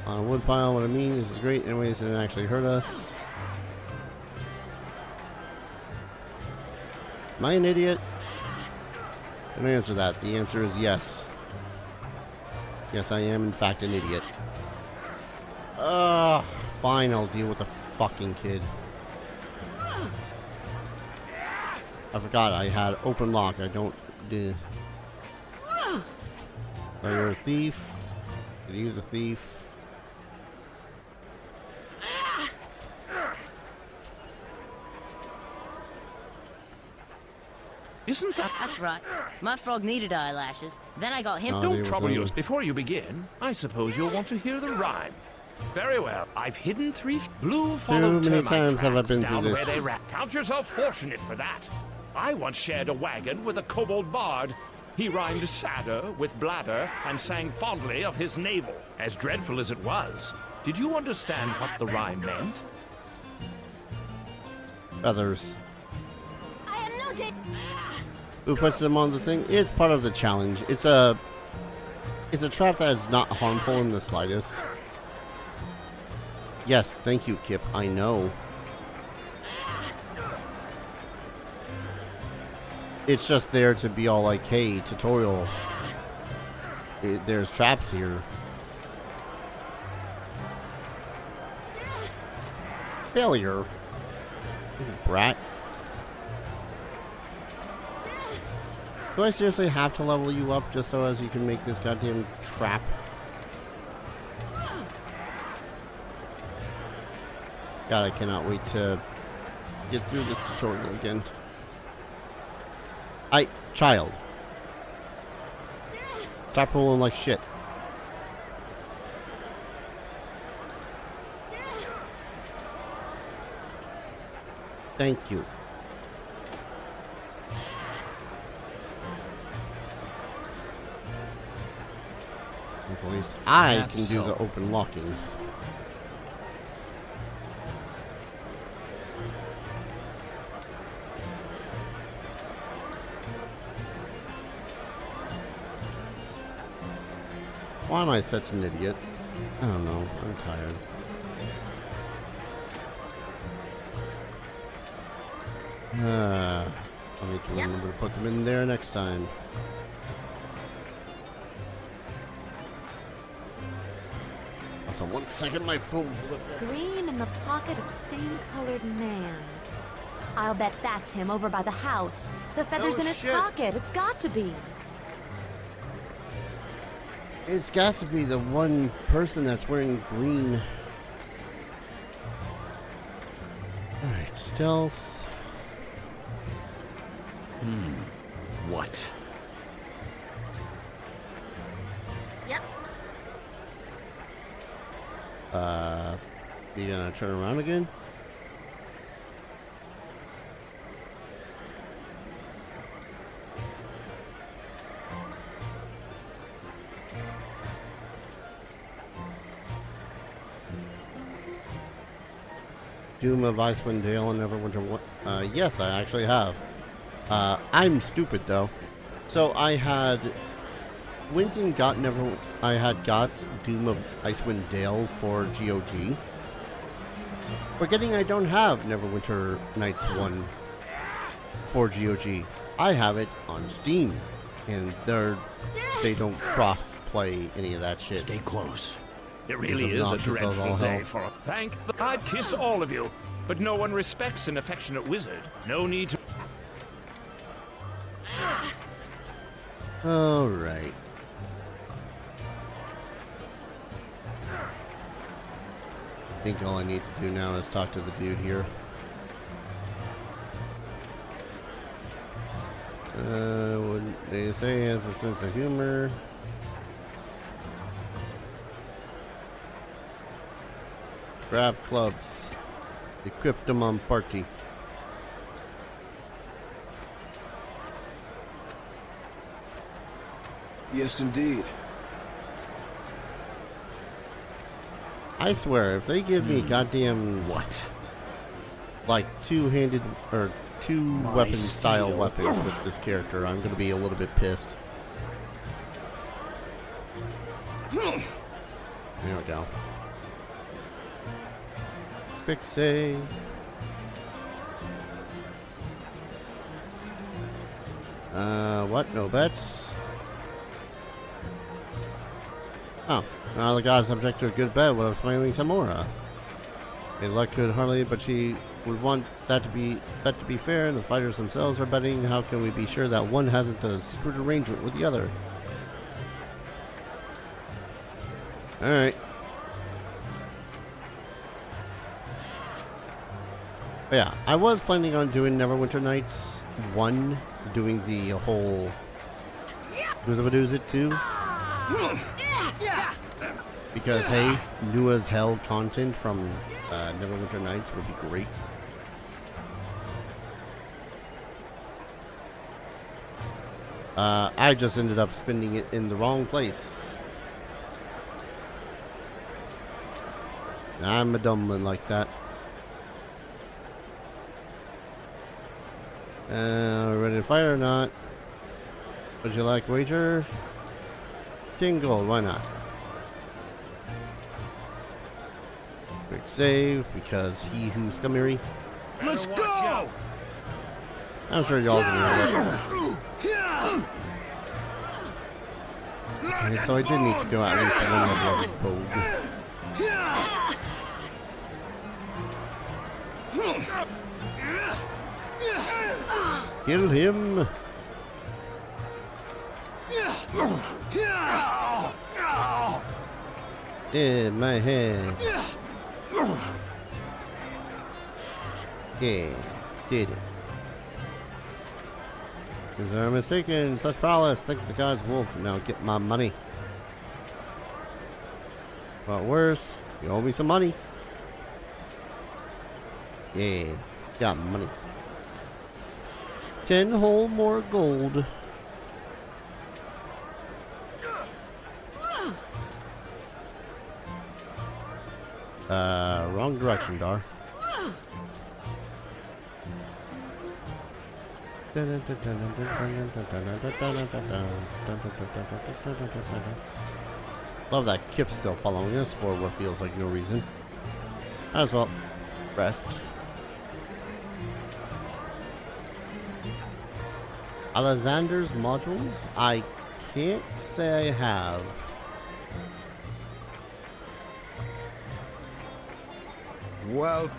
On a wood pile, what I mean, this is great. Anyways, it didn't actually hurt us. Am I an idiot? Can I answer that? The answer is yes. Yes, I am in fact an idiot. Fine, I'll deal with the fucking kid. I forgot I had open lock. I don't... Oh, you're a thief. Did you use a thief? Isn't that... That's right. My frog needed eyelashes. Then I got him... Oh, Don't trouble yourself. Before you begin, I suppose you'll want to hear the rhyme. Very well. I've hidden 3 blue followed Too many termite times have I tracks been down through where this. they count yourself fortunate for that. I once shared a wagon with a kobold bard. He rhymed sadder with bladder and sang fondly of his navel. As dreadful as it was, did you understand what the rhyme meant? Feathers. I am no dead. Who puts them on the thing? It's part of the challenge. It's a trap that is not harmful in the slightest. Yes, thank you, Kip. I know. It's just there to be all like, hey, tutorial. There's traps here. Failure. You brat. Do I seriously have to level you up just so as you can make this goddamn trap? God, I cannot wait to get through this tutorial again. Child. Stop rolling like shit. Thank you. At least I can do the open locking. Why am I such an idiot? I don't know. I'm tired. I'll need to remember to put them in there next time. Also, 1 second, my phone flipped. Green in the pocket of same-colored man. I'll bet that's him over by the house. The feather's Oh, in his shit. pocket. It's got to be. It's got to be the one person that's wearing green. Alright, stealth. What? Yep. You gonna turn around again? Doom of Icewind Dale and Neverwinter. Yes, I actually have. I'm stupid though. So I had went and got I had got Doom of Icewind Dale for GOG. Forgetting I don't have Neverwinter Nights 1 for GOG. I have it on Steam, and they don't cross-play any of that shit. Stay close. It really is a dreadful day for a... Thank the... I'd kiss all of you, but no one respects an affectionate wizard. No need to... Alright. I think all I need to do now is talk to the dude here. What they say he has a sense of humor. Grab clubs. Equip them on party. Yes, indeed. I swear, if they give me goddamn What? like two-handed or two-weapon style weapons with this character, I'm gonna be a little bit pissed. There we go. Quick save. What? No bets? Oh, now the gods subject to a good bet. What of smiling Tamora? In luck could hardly, but she would want that to be fair. And the fighters themselves are betting. How can we be sure that one hasn't a secret arrangement with the other? All right. But yeah, I was planning on doing Neverwinter Nights 1, doing the whole Who's It 2. Because, hey, new as hell content from Neverwinter Nights would be great. I just ended up spending it in the wrong place. I'm a dumb one like that. Ready to fire or not? Would you like wager? 10 gold, why not? Quick save, because he who scummery. Let's go! I'm sure y'all can hear that. Okay, so I did need to go at least one level of bold. Kill him! In my head. Yeah, did it. If I'm mistaken, such prowess, thank the god's wolf. Now get my money. But worse, you owe me some money. Yeah, got money. 10 whole more gold. Wrong direction, Dar. Love that Kip's still following us for what feels like no reason. Might as well rest. Alexander's modules? I can't say I have. Well,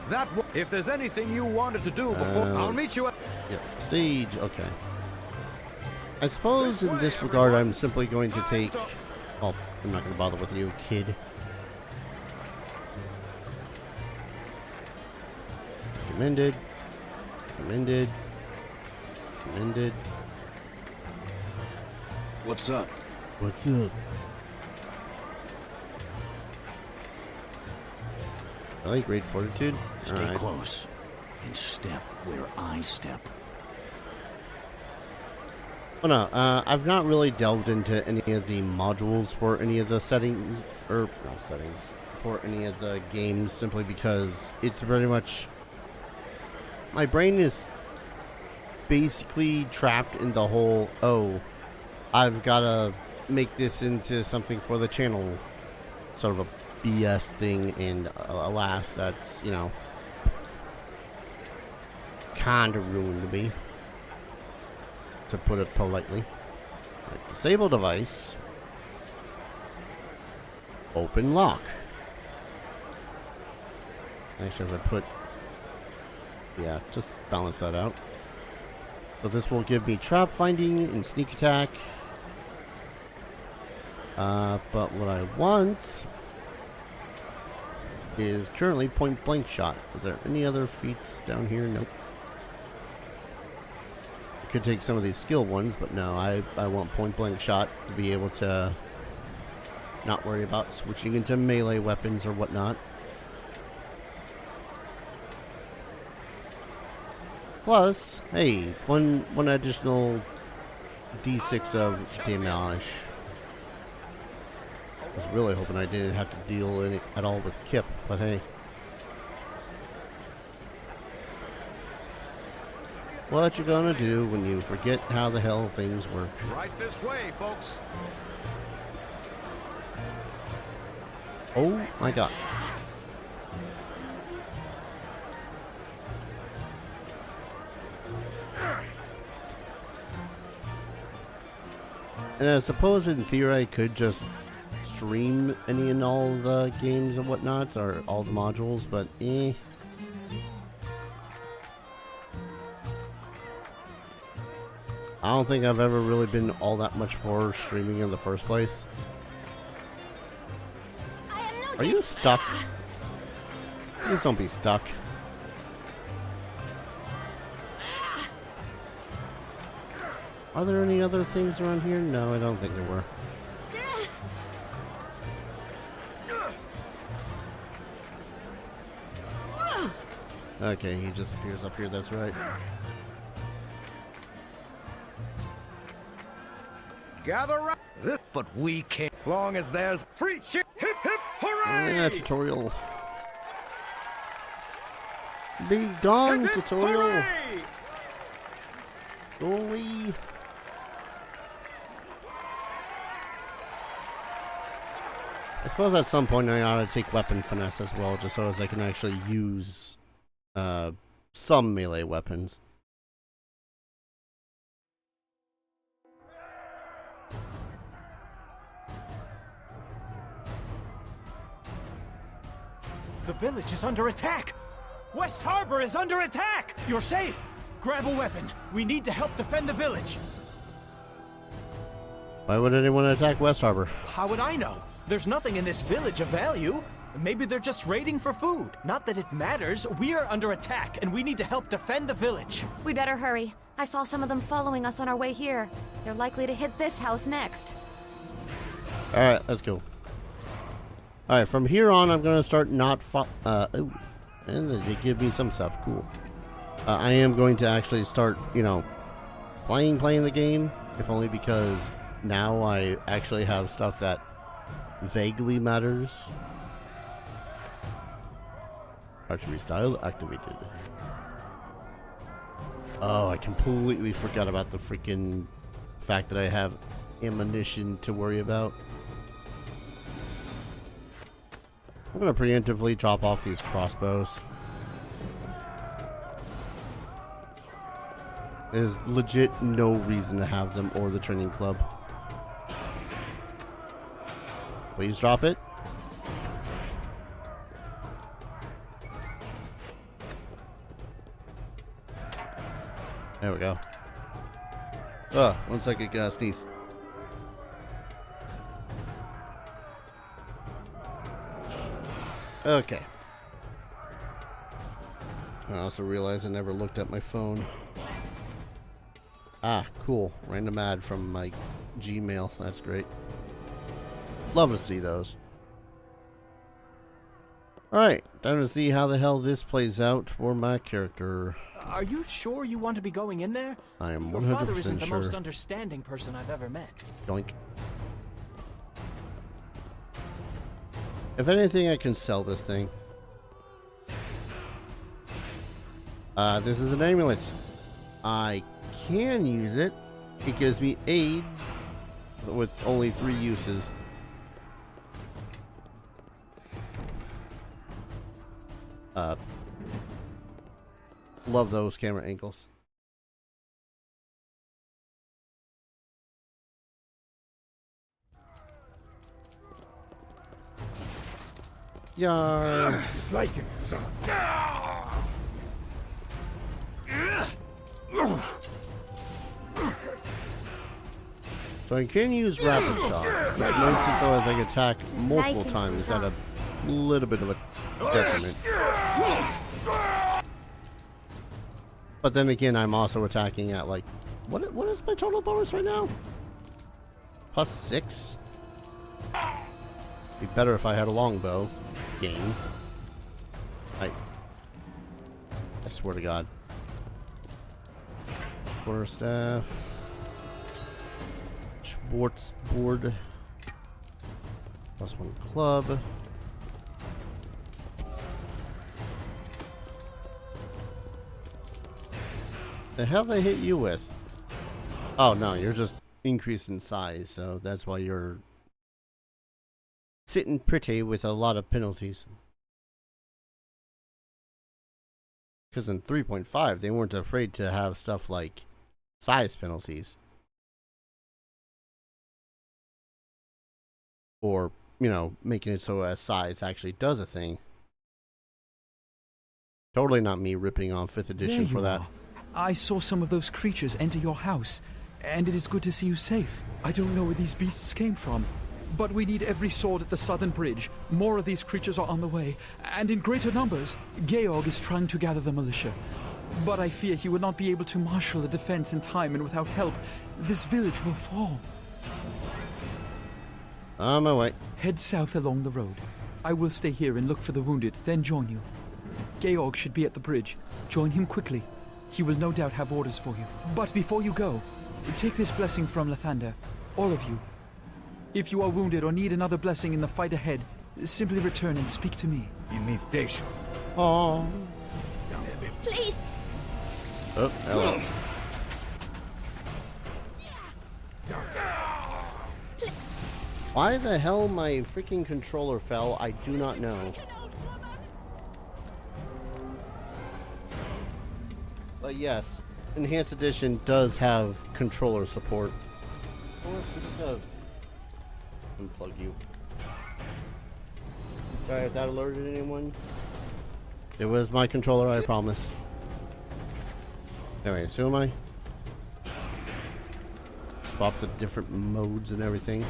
if there's anything you wanted to do before, I'll meet you at... Yep, stage, okay. I suppose in this regard I'm simply going to take... Oh, I'm not going to bother with you, kid. Commended. Commended. Commended. What's up? What's up? Really? Great fortitude? Stay Alright. close and step where I step. Oh no, I've not really delved into any of the modules for any of the settings, or not settings, for any of the games, simply because it's pretty much... My brain is basically trapped in the whole, oh, I've got to make this into something for the channel, sort of a BS thing, and alas, that's, you know, kind of ruined me, to put it politely. Right, disable device. Open lock. Actually, if I put... Yeah, just balance that out. So this will give me trap finding and sneak attack. But what I want is currently point blank shot. Are there any other feats down here? Nope. I could take some of these skill ones, but no, I want point blank shot to be able to not worry about switching into melee weapons or whatnot. Plus, hey, one additional D6 of damage. I was really hoping I didn't have to deal any at all with Kip, but hey. What you gonna do when you forget how the hell things work? Right this way, folks. Oh my god. And I suppose in theory I could just stream any and all the games and whatnot, or all the modules, but eh. I don't think I've ever really been all that much for streaming in the first place. Are you stuck? Please don't be stuck. Are there any other things around here? No, I don't think there were. Okay, he just appears up here, that's right. Gather round this, but we can't. Long as there's free shit. Hip hip hooray! Yeah, tutorial. Be gone, Hip, hip, tutorial. hooray! Go away. I suppose at some point I ought to take weapon finesse as well, just so as I can actually use some melee weapons. The village is under attack! West Harbor is under attack! You're safe! Grab a weapon. We need to help defend the village. Why would anyone attack West Harbor? How would I know? There's nothing in this village of value. Maybe they're just raiding for food. Not that it matters. We are under attack, and we need to help defend the village. We'd better hurry. I saw some of them following us on our way here. They're likely to hit this house next. Alright, let's go. Alright, from here on, I'm going to start not ooh, and they give me some stuff. Cool. I am going to actually start, you know, playing the game, if only because now I actually have stuff that vaguely matters. Archery style activated. Oh, I completely forgot about the freaking fact that I have ammunition to worry about. I'm gonna preemptively drop off these crossbows. There's legit no reason to have them or the training club. Please drop it. There we go. Oh, 1 second, gotta sneeze. Okay. I also realized I never looked at my phone. Ah, cool. Random ad from my Gmail. That's great. Love to see those. Alright, time to see how the hell this plays out for my character. Are you sure you want to be going in there? I am 100% Your father isn't the sure. most understanding person I've ever met. Doink. If anything, I can sell this thing. This is an amulet. I can use it. It gives me aid with only 3 uses. Love those camera angles. Yeah. Like it, son. So I can use rapid shot, which makes it so as I can attack multiple times at a little bit of a detriment. But then again, I'm also attacking at like, what is my total bonus right now? +6? Be better if I had a longbow. Game. I swear to God. Quarterstaff. Schwartz board. +1 club. The hell they hit you with? Oh no, you're just increased in size, so that's why you're sitting pretty with a lot of penalties. Because in 3.5, they weren't afraid to have stuff like size penalties. Or, you know, making it so as size actually does a thing. Totally not me ripping on 5th edition for that. I saw some of those creatures enter your house, and it is good to see you safe. I don't know where these beasts came from, but we need every sword at the southern bridge. More of these creatures are on the way, and in greater numbers. Georg is trying to gather the militia, but I fear he would not be able to marshal a defense in time, and without help, this village will fall. On my way. Head south along the road. I will stay here and look for the wounded, then join you. Georg should be at the bridge. Join him quickly. He will no doubt have orders for you. But before you go, take this blessing from Lathander, all of you. If you are wounded or need another blessing in the fight ahead, simply return and speak to me. In this station. Oh. Please. Oh, hello. Why the hell my freaking controller fell, I do not know. But yes, Enhanced Edition does have controller support. Unplug you. Sorry if that alerted anyone. It was my controller, I promise. Anyway, so am I? Swap the different modes and everything.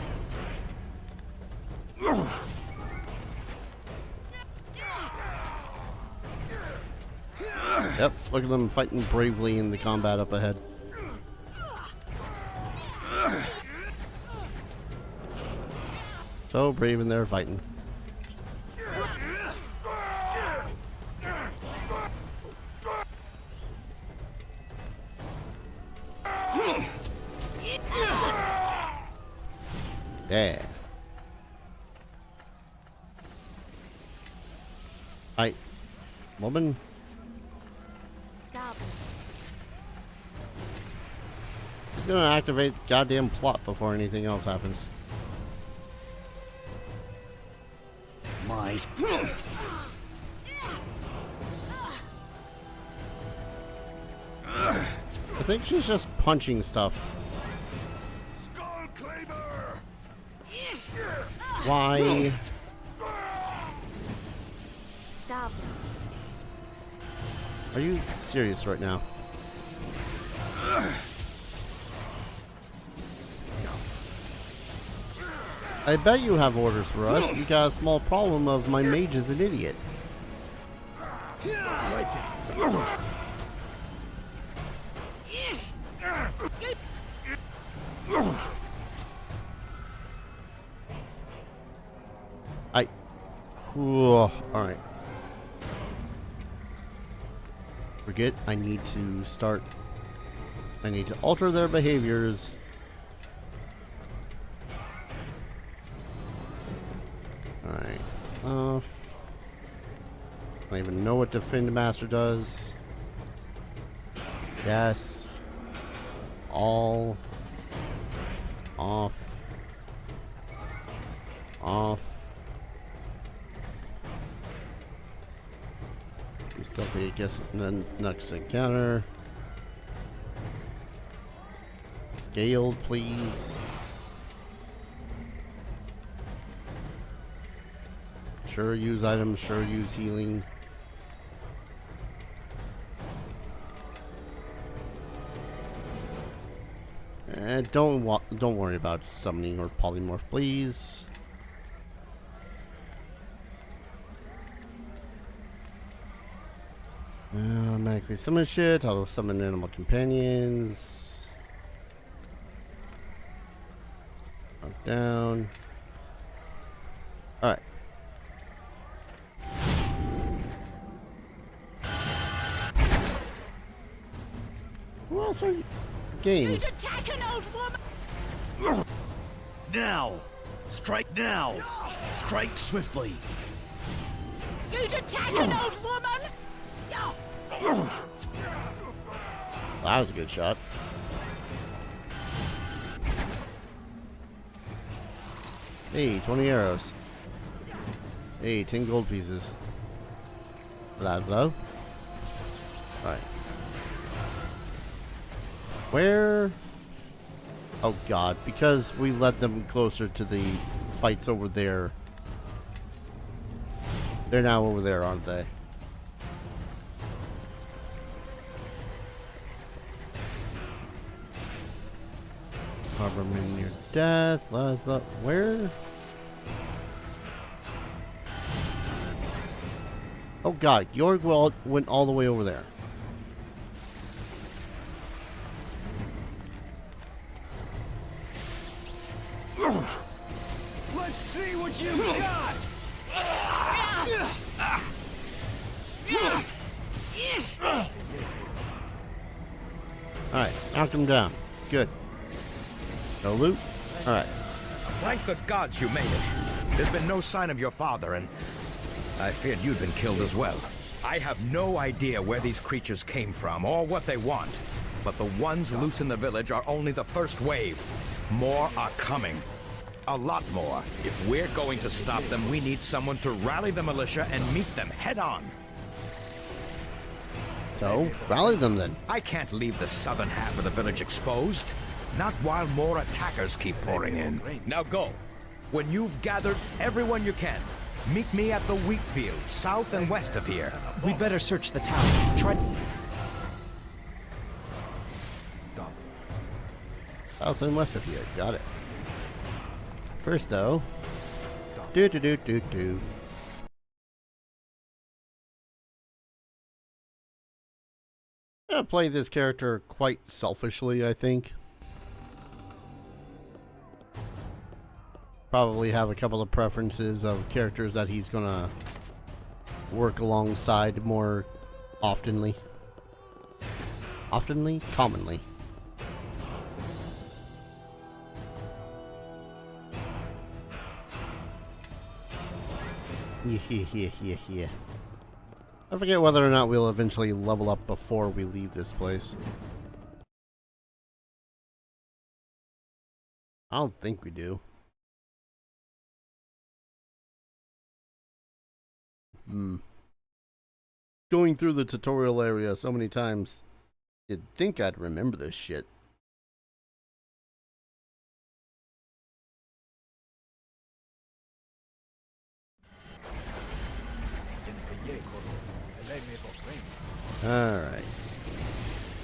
Yep, look at them fighting bravely in the combat up ahead. So brave and they're fighting. Yeah. Hi, woman. He's gonna activate goddamn plot before anything else happens. My. I think she's just punching stuff. Why? Are you serious right now? I bet you have orders for us. You got a small problem of my mage is an idiot. Alright. Forget, I need to start. I need to alter their behaviors. Alright. I don't even know what Defend Master does. Yes. All. Off. off. He's stealthy, I guess, next encounter. Scaled, please. Sure, use items. Sure, use healing. And don't worry about summoning or polymorph, please. Automatically summon shit. Auto summon animal companions. Knock down. All right. Who else are you? Game. You'd attack an old woman! Now! Strike now! Strike swiftly! You'd attack an old woman! That was a good shot. Hey, 20 arrows. Hey, 10 gold pieces. Laszlo. Alright. Where? Oh god, because we led them closer to the fights over there. They're now over there, aren't they? Harborman near death. Laszlo. Where? Oh god, Yorgwell went all the way over there. Let's see what you got! Alright, knock him down. Good. No loot? Alright. Thank the gods you made it. There's been no sign of your father, and I feared you'd been killed as well. I have no idea where these creatures came from or what they want, but the ones loose in the village are only the first wave. More are coming. A lot more. If we're going to stop them, we need someone to rally the militia and meet them head on. So, rally them then. I can't leave the southern half of the village exposed. Not while more attackers keep pouring in. Now go. When you've gathered everyone you can, meet me at the wheat field, south and west of here. We'd better search the town. Try... South and west of here. Got it. First, though... I'm gonna play this character quite selfishly, I think. Probably have a couple of preferences of characters that he's gonna work alongside more oftenly. Commonly. Yeah. I forget whether or not we'll eventually level up before we leave this place. I don't think we do. Going through the tutorial area so many times, you'd think I'd remember this shit. Alright.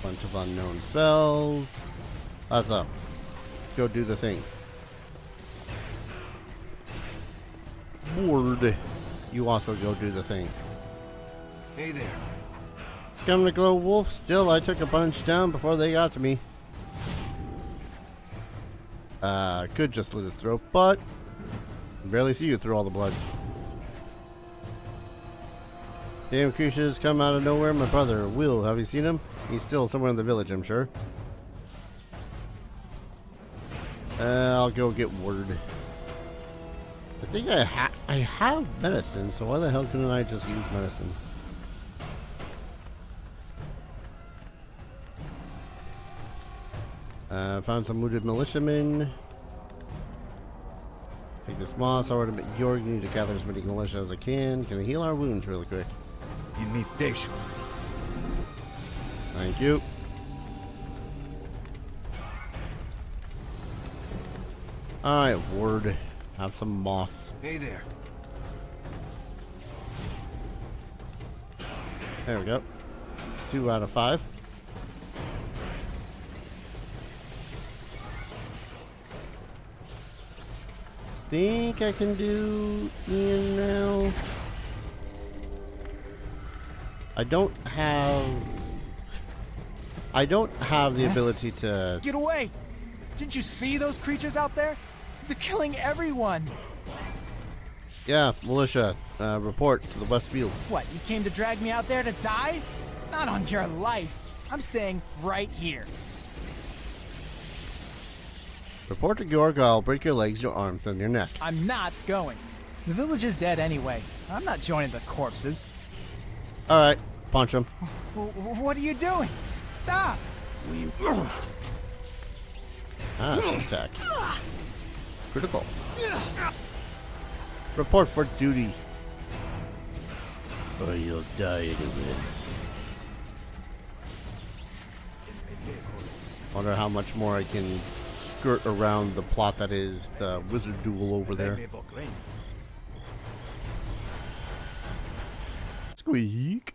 Bunch of unknown spells. Us up. Go do the thing. Ward. You also go do the thing. Hey there. Come to Glow Wolf. Still, I took a bunch down before they got to me. Could just slit his throat, but I barely see you through all the blood. Damn creatures come out of nowhere. My brother, Will, have you seen him? He's still somewhere in the village, I'm sure. I'll go get word. I think I have medicine, so why the hell couldn't I just use medicine? Found some wounded militiamen. Take this moss over to Georg. You need to gather as many militia as I can. Can I heal our wounds really quick? In me station. Thank you. Alright, Ward. Have some moss. Hey there. There we go. 2 out of 5. Think I can do Ian now. I don't have the ability to... Get away! Didn't you see those creatures out there? They're killing everyone! Yeah, militia, report to the west field. What, you came to drag me out there to die? Not on your life. I'm staying right here. Report to Georg, I'll break your legs, your arms, and your neck. I'm not going. The village is dead anyway. I'm not joining the corpses. Alright, punch him. What are you doing? Stop! Some attack. Critical. Report for duty. Or you'll die anyways. Wonder how much more I can skirt around the plot that is the wizard duel over there. Squeak.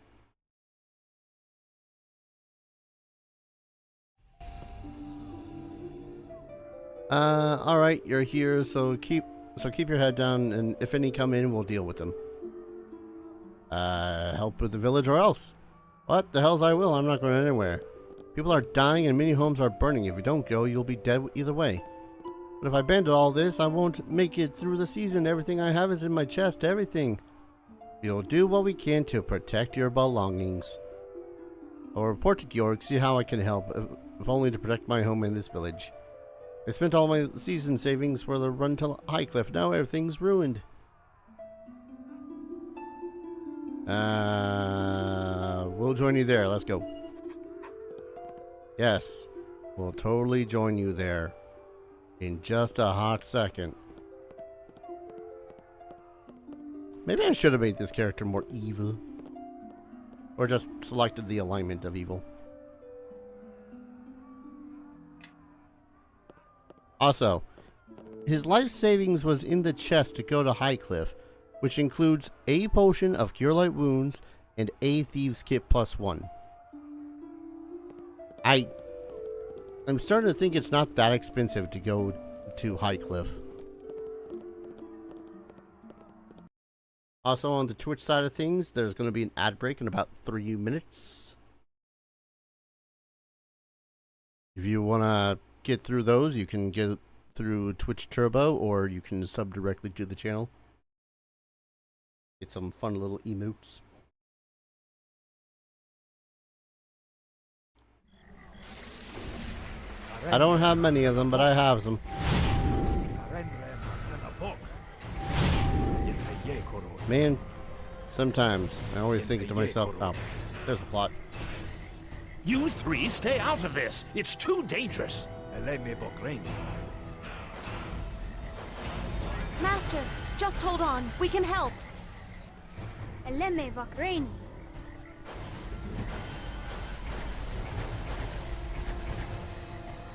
Alright, you're here, so keep your head down, and if any come in, we'll deal with them. Help with the village or else? What the hell's I will? I'm not going anywhere. People are dying and many homes are burning. If you don't go, you'll be dead either way. But if I abandon all this, I won't make it through the season. Everything I have is in my chest, everything. We'll do what we can to protect your belongings. I'll report to Georg, see how I can help, if only to protect my home in this village. I spent all my season savings for the run to Highcliff. Now everything's ruined. We'll join you there. Let's go. Yes, we'll totally join you there. In just a hot second. Maybe I should have made this character more evil. Or just selected the alignment of evil. Also, his life savings was in the chest to go to Highcliff, which includes a potion of Cure Light Wounds and a Thieves Kit +1. I'm starting to think it's not that expensive to go to Highcliff. Also, on the Twitch side of things, there's going to be an ad break in about 3 minutes. If you want to get through those, you can get through Twitch Turbo, or you can sub directly to the channel. Get some fun little emotes. I don't have many of them, but I have some. Man, sometimes I always think to myself, oh, there's a plot. You three stay out of this. It's too dangerous. Master, just hold on. We can help.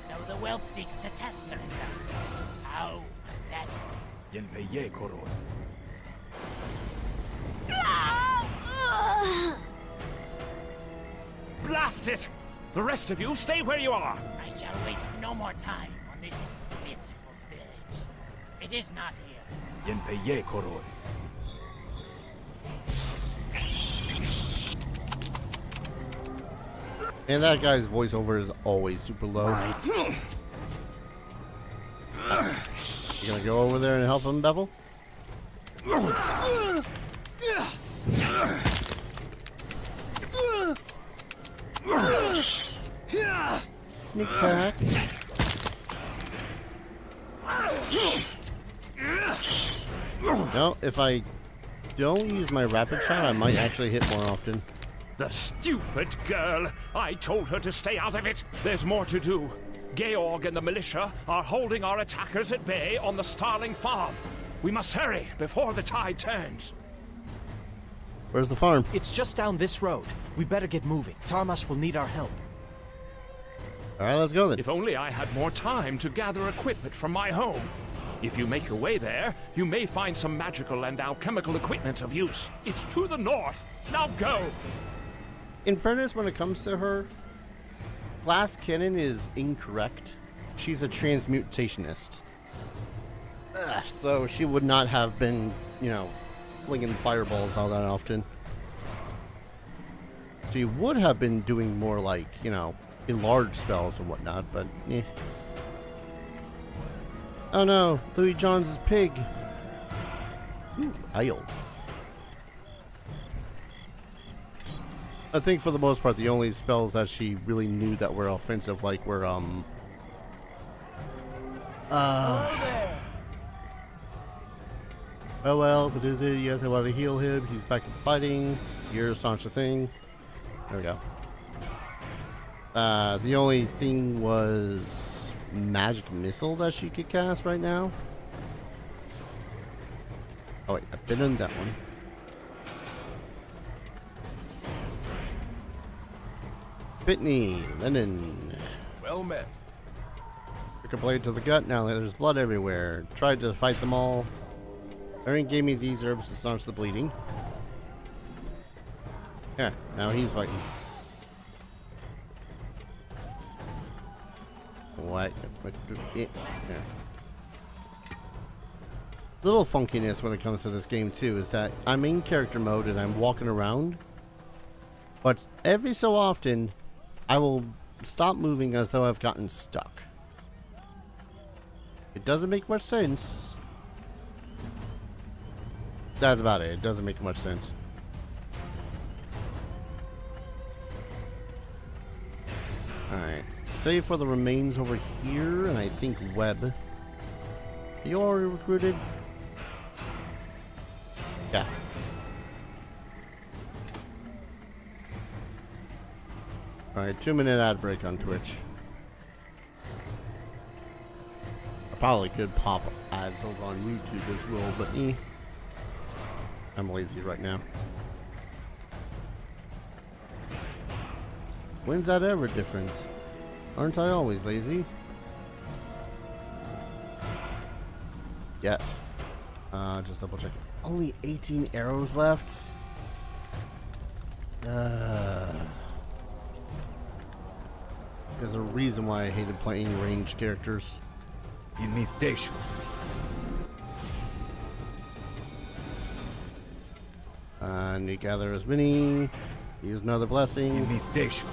So the whelp seeks to test herself. How pathetic. Blast it! The rest of you stay where you are. I shall waste no more time on this beautiful village. It is not here. And that guy's voiceover is always super low. You gonna go over there and help him, Bevel? Sneak attack. No, if I don't use my rapid shot, I might actually hit more often. The stupid girl! I told her to stay out of it. There's more to do. Georg and the militia are holding our attackers at bay on the Starling farm. We must hurry before the tide turns. Where's the farm? It's just down this road. We better get moving. Tarmas will need our help. Alright, let's go then. If only I had more time to gather equipment from my home. If you make your way there, you may find some magical and alchemical equipment of use. It's to the north. Now go! In fairness, when it comes to her, Glass Cannon is incorrect. She's a transmutationist. So she would not have been, you know, flinging fireballs all that often. She would have been doing more like, you know, enlarged spells and whatnot, but eh. Oh no, Louis John's pig. Ooh, ale. I think for the most part, the only spells that she really knew that were offensive, like, were, oh well, if it is it, yes, I want to heal him. He's back in fighting. Here's such a thing. There we go. The only thing was magic missile that she could cast right now. Oh wait, I've been in that one. Pitney, Lennon. Well met. Took a blade to the gut, now there's blood everywhere. Tried to fight them all. Aaron gave me these herbs to staunch the bleeding. Yeah, now he's fighting. What? Yeah. Little funkiness when it comes to this game too is that I'm in character mode and I'm walking around, but every so often I will stop moving as though I've gotten stuck. It doesn't make much sense. That's about it. It doesn't make much sense. Alright. Save for the remains over here, and I think Webb. You already recruited? Yeah. Alright, 2-minute ad break on Twitch. I probably could pop ads over on YouTube as well, but I'm lazy right now. When's that ever different? Aren't I always lazy? Yes. Just double check. Only 18 arrows left? There's a reason why I hated playing ranged characters. You mean station. And you gather as many. Use another blessing. You mean station.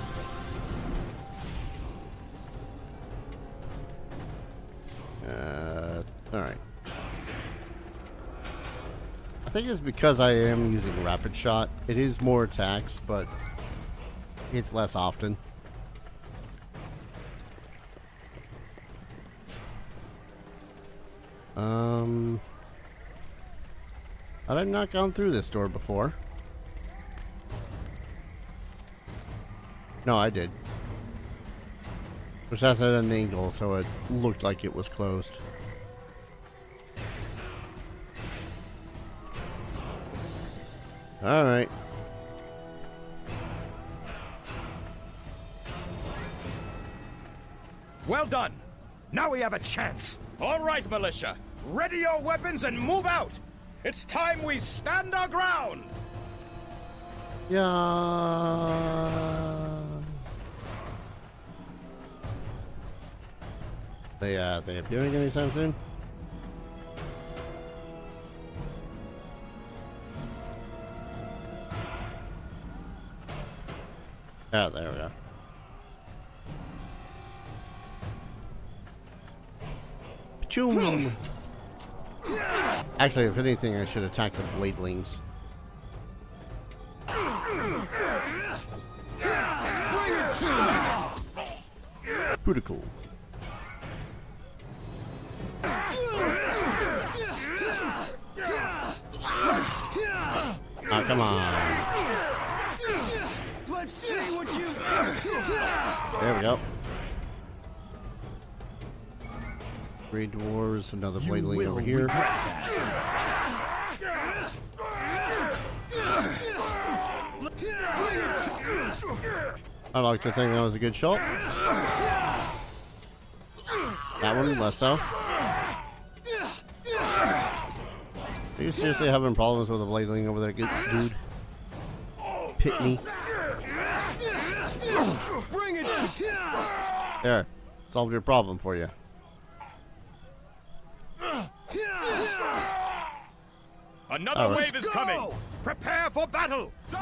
Alright. I think it's because I am using rapid shot. It is more attacks, but it's less often. Had I not gone through this door before? No, I did. Which that's at an angle, so it looked like it was closed. Alright. Well done. Now we have a chance. All right, militia. Ready your weapons and move out. It's time we stand our ground. Yeah. They appearing anytime soon? Oh, there we go. Choom. Actually, if anything, I should attack the bladelings. Pretty cool. Oh, come on. Let's see what you've There we go. Three dwarves, another bladeling over here. I like to think that was a good shot. That one, less so. Are you seriously having problems with the bladeling over there, dude? Pit me. There. Solved your problem for you. Another wave is coming! Prepare for battle! Go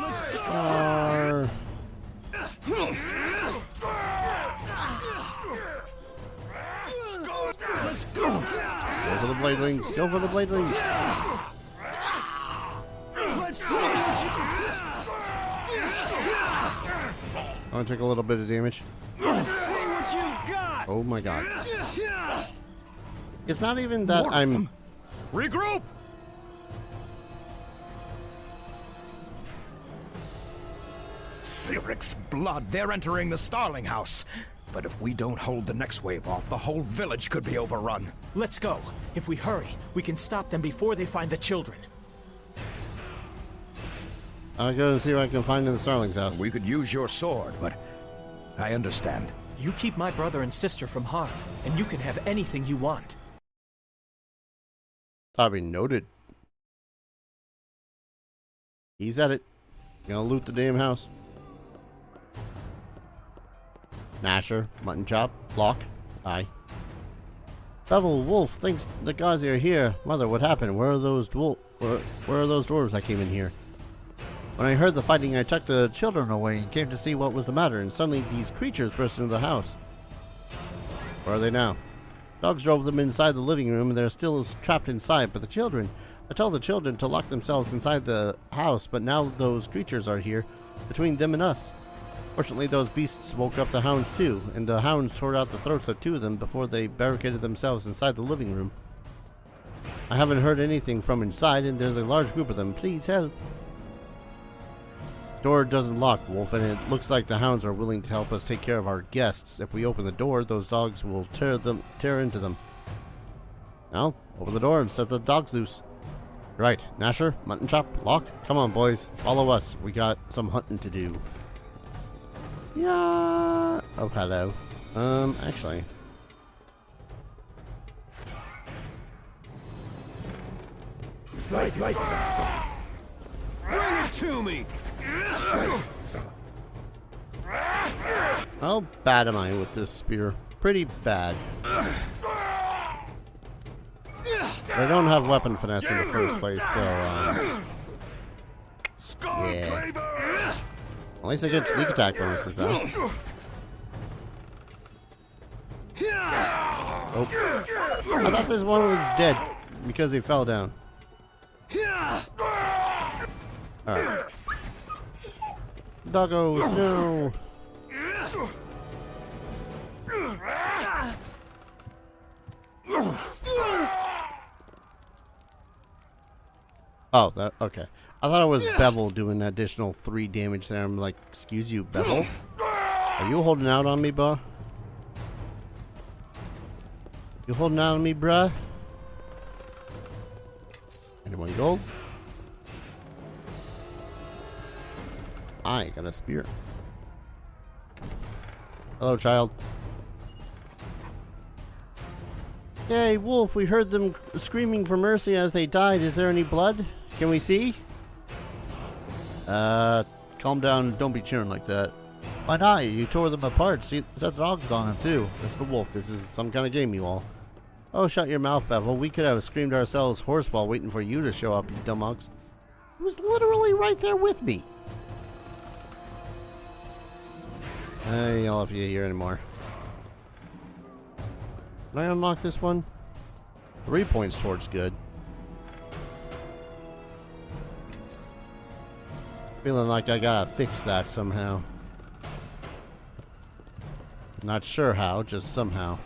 for the bladelings! Go for the bladelings! I'm gonna take a little bit of damage. Oh my god. It's not even that I'm... Regroup! Cyric's blood, they're entering the Starling House. But if we don't hold the next wave off, the whole village could be overrun. Let's go. If we hurry, we can stop them before they find the children. I'll go and see what I can find in the Starling's house. We could use your sword, but I understand. You keep my brother and sister from harm, and you can have anything you want. Probably noted. He's at it. Gonna loot the damn house. Nasher, mutton chop, block. Aye. Bevel, Wolf thinks the guys are here. Mother, what happened? Where are those where are those dwarves that came in here? When I heard the fighting, I took the children away and came to see what was the matter, and suddenly these creatures burst into the house. Where are they now? Dogs drove them inside the living room, and they're still trapped inside, but the children... I told the children to lock themselves inside the house, but now those creatures are here, between them and us. Fortunately, those beasts woke up the hounds too, and the hounds tore out the throats of two of them before they barricaded themselves inside the living room. I haven't heard anything from inside, and there's a large group of them. Please help. Door doesn't lock, Wolf, and it looks like the hounds are willing to help us take care of our guests. If we open the door, those dogs will tear into them. Now, open the door and set the dogs loose. Right, Nasher, mutton chop, lock. Come on, boys, follow us. We got some hunting to do. Yeah. Oh, hello. Actually. Fight. Bring it to me! How bad am I with this spear? Pretty bad. I don't have weapon finesse in the first place, so, yeah. At least I get sneak attack bonuses, though. Oh. I thought this one was dead because he fell down. Alright. Doggos, no! Oh, that, okay. I thought it was Bevel doing additional 3 damage there. I'm like, excuse you, Bevel? Are you holding out on me, bruh? You holding out on me, bruh? Anyone gold? I got a spear. Hello, child. Hey, Wolf, we heard them screaming for mercy as they died. Is there any blood? Can we see? Calm down. Don't be cheering like that. Why not? You tore them apart. See, that dog's on him, too. That's the wolf. This is some kind of game, you all. Oh, shut your mouth, Bevel. We could have screamed ourselves hoarse while waiting for you to show up, you dumb He was literally right there with me. I don't know if you're here anymore. Can I unlock this one? 3 points towards good. Feeling like I gotta fix that somehow. Not sure how, just somehow.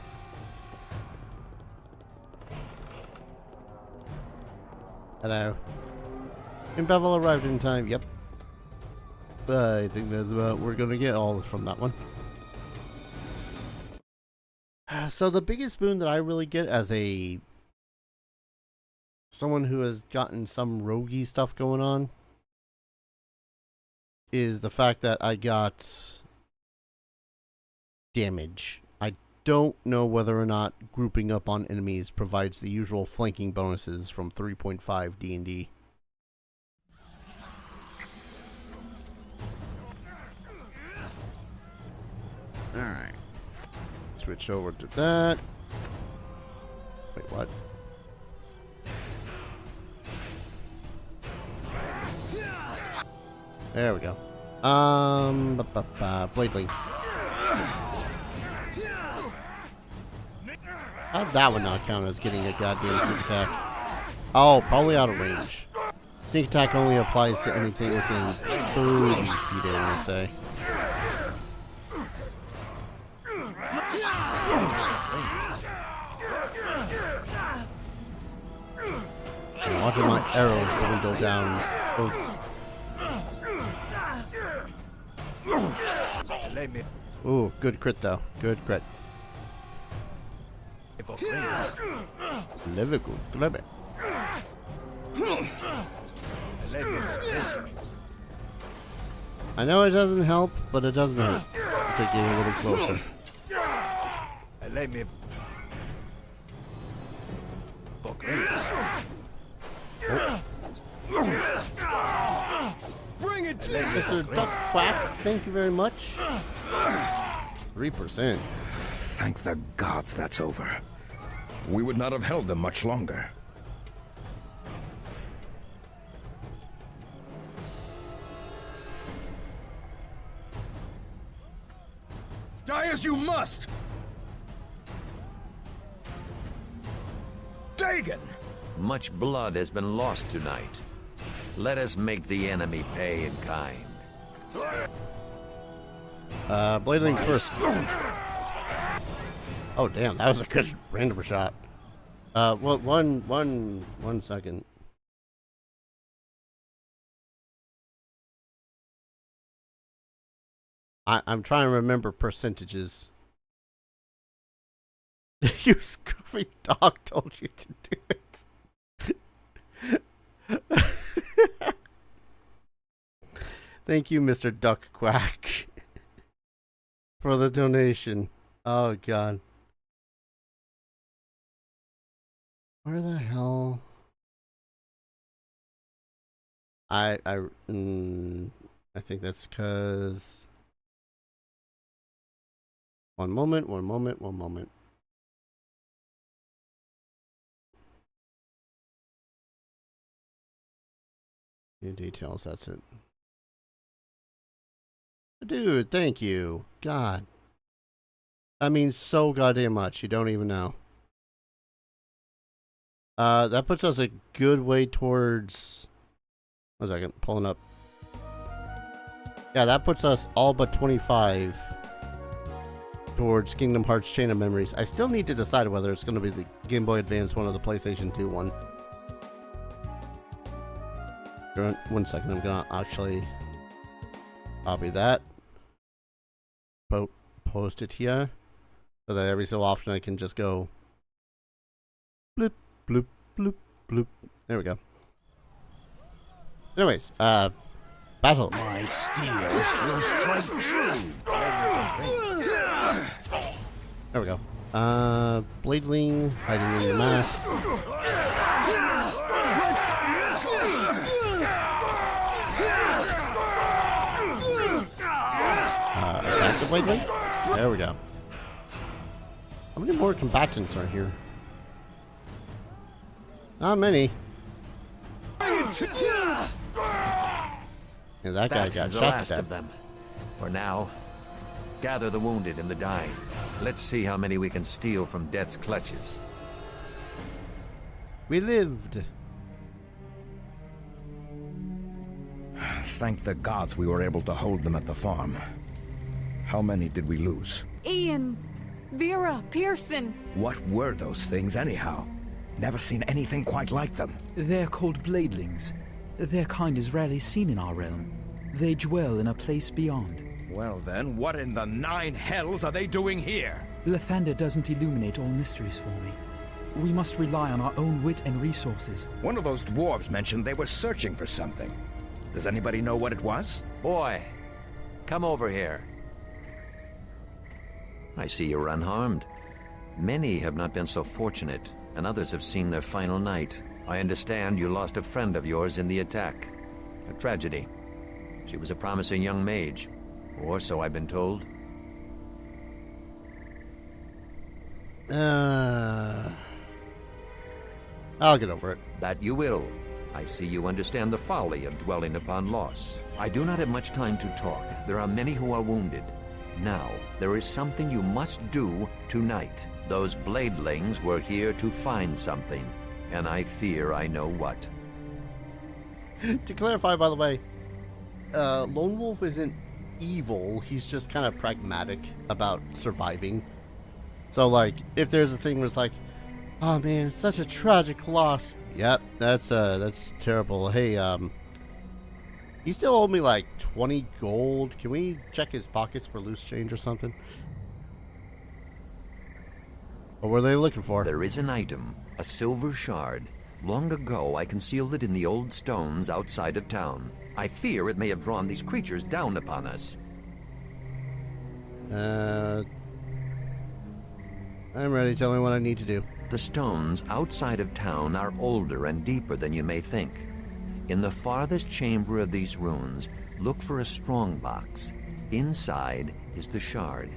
Hello. And Bevel arrived in time, yep. I think that's what we're gonna get all from that one. So the biggest boon that I really get as someone who has gotten some roguey stuff going on is the fact that I got damage. I don't know whether or not grouping up on enemies provides the usual flanking bonuses from 3.5 D&D. Alright. Switch over to that. Wait, what? There we go. Bladely. How'd that one not count as getting a goddamn sneak attack? Oh, probably out of range. Sneak attack only applies to anything within 30 feet, I want to say. I'm watching my arrows dwindle down, folks. Ooh, good crit though. Good crit. I know it doesn't help, but it doesn't hurt to get a little closer. Bring it to Mr. Duck Quack, thank you very much. 3%. Thank the gods that's over. We would not have held them much longer. Die as you must! Dagon! Much blood has been lost tonight. Let us make the enemy pay in kind. Bladelings first. Oh damn, that was a good random shot. Well, one second. I'm trying to remember percentages. Your scruffy dog told you to do it. Thank you, Mr. Duck Quack, for the donation. Oh god. Where the hell? I think that's because. One moment. New details, that's it. Dude, thank you. God. That means so goddamn much. You don't even know. That puts us a good way towards... One second, pulling up. Yeah, that puts us all but 25 towards Kingdom Hearts Chain of Memories. I still need to decide whether it's going to be the Game Boy Advance one or the PlayStation 2 one. 1 second, I'm going to actually copy that. Post it here. So that every so often I can just go bloop, bloop, bloop, bloop. There we go. Anyways, battle. My steel will strike true. There we go. Bladeling hiding in the mass. Attack the Bladeling. There we go. How many more combatants are here? Not many. Yeah, that guy got the shot last to death. of them. For now, gather the wounded and the dying. Let's see how many we can steal from death's clutches. We lived. Thank the gods we were able to hold them at the farm. How many did we lose? Ian, Vera, Pearson. What were those things anyhow? Never seen anything quite like them. They're called bladelings. Their kind is rarely seen in our realm. They dwell in a place beyond. Well then, what in the 9 hells are they doing here? Lathander doesn't illuminate all mysteries for me. We must rely on our own wit and resources. One of those dwarves mentioned they were searching for something. Does anybody know what it was? Boy, come over here. I see you're unharmed. Many have not been so fortunate, and others have seen their final night. I understand you lost a friend of yours in the attack. A tragedy. She was a promising young mage, or so I've been told. I'll get over it. That you will. I see you understand the folly of dwelling upon loss. I do not have much time to talk. There are many who are wounded. Now, there is something you must do tonight. Those bladelings were here to find something, and I fear I know what. To clarify, by the way, Lone Wolf isn't evil. He's just kind of pragmatic about surviving. So, like, if there's a thing where it's like, oh man, it's such a tragic loss. Yep, that's terrible. Hey, he still owed me like 20 gold. Can we check his pockets for loose change or something? What were they looking for? There is an item, a silver shard. Long ago, I concealed it in the old stones outside of town. I fear it may have drawn these creatures down upon us. I'm ready. Tell me what I need to do. The stones outside of town are older and deeper than you may think. In the farthest chamber of these ruins, look for a strong box. Inside is the shard.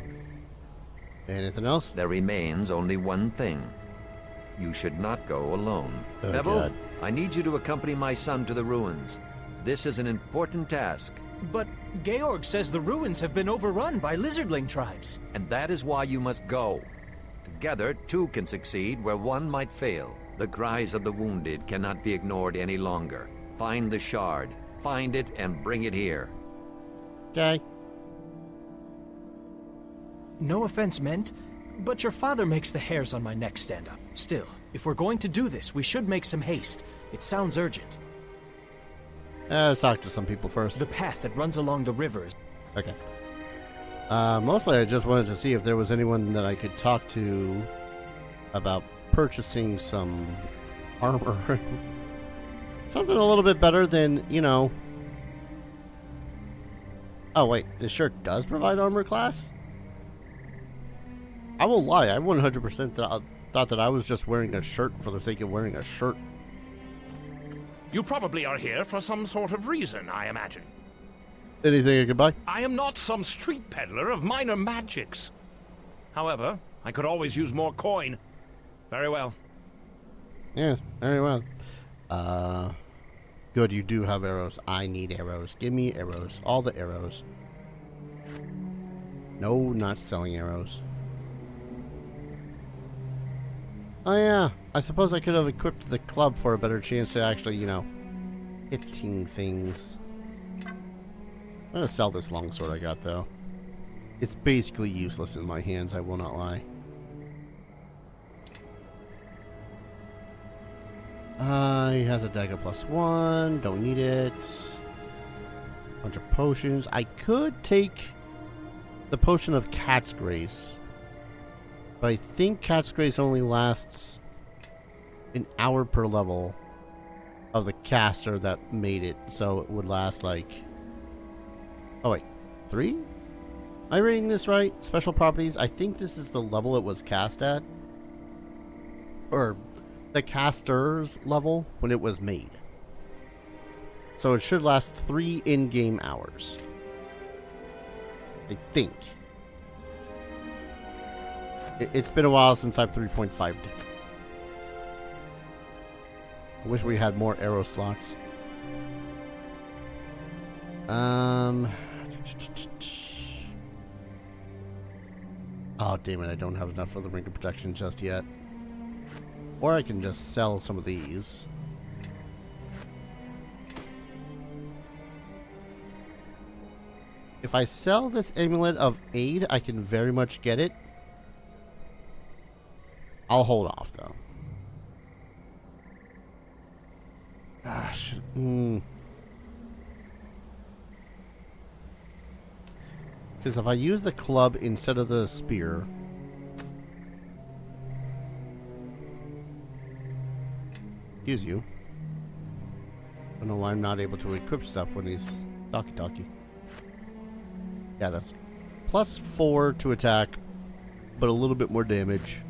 Anything else? There remains only one thing. You should not go alone. Oh, Neville, God. I need you to accompany my son to the ruins. This is an important task. But Georg says the ruins have been overrun by lizardling tribes. And that is why you must go. Together, two can succeed where one might fail. The cries of the wounded cannot be ignored any longer. Find the shard. Find it and bring it here. Okay. No offense meant, but your father makes the hairs on my neck stand up. Still, if we're going to do this, we should make some haste. It sounds urgent. Let's talk to some people first. The path that runs along the river is... Okay. Mostly I just wanted to see if there was anyone that I could talk to about purchasing some armor. Something a little bit better than, you know... Oh, wait. This shirt does provide armor class? I won't lie. I 100% thought that I was just wearing a shirt for the sake of wearing a shirt. You probably are here for some sort of reason, I imagine. Anything I could buy? I am not some street peddler of minor magics. However, I could always use more coin. Very well. Yes, very well. Good, you do have arrows. I need arrows. Give me arrows. All the arrows. No, not selling arrows. Oh yeah, I suppose I could have equipped the club for a better chance to actually, you know, hitting things. I'm gonna sell this longsword I got, though. It's basically useless in my hands, I will not lie. He has a dagger +1. Don't need it. Bunch of potions. I could take the potion of Cat's Grace. But I think Cat's Grace only lasts an hour per level of the caster that made it. So it would last like... Oh wait, 3? Am I reading this right? Special properties. I think this is the level it was cast at. Or the caster's level when it was made. So it should last 3 in-game hours. I think. It's been a while since I've 3.5'd. I wish we had more arrow slots. Oh, damn it. I don't have enough for the ring of protection just yet. Or I can just sell some of these. If I sell this amulet of aid, I can very much get it. I'll hold off, though. Gosh. Because if I use the club instead of the spear, Excuse you. I don't know why I'm not able to equip stuff when he's talkie-talkie. Yeah, that's +4 to attack, but a little bit more damage.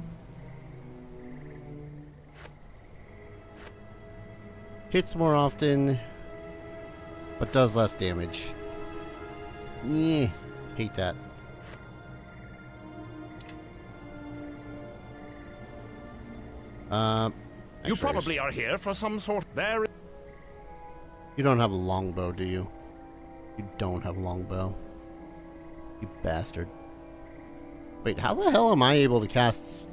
Hits more often, but does less damage. Yeah, hate that. You probably are here for some sort there. You don't have a longbow, do you? You don't have a longbow. You bastard. Wait, how the hell am I able to cast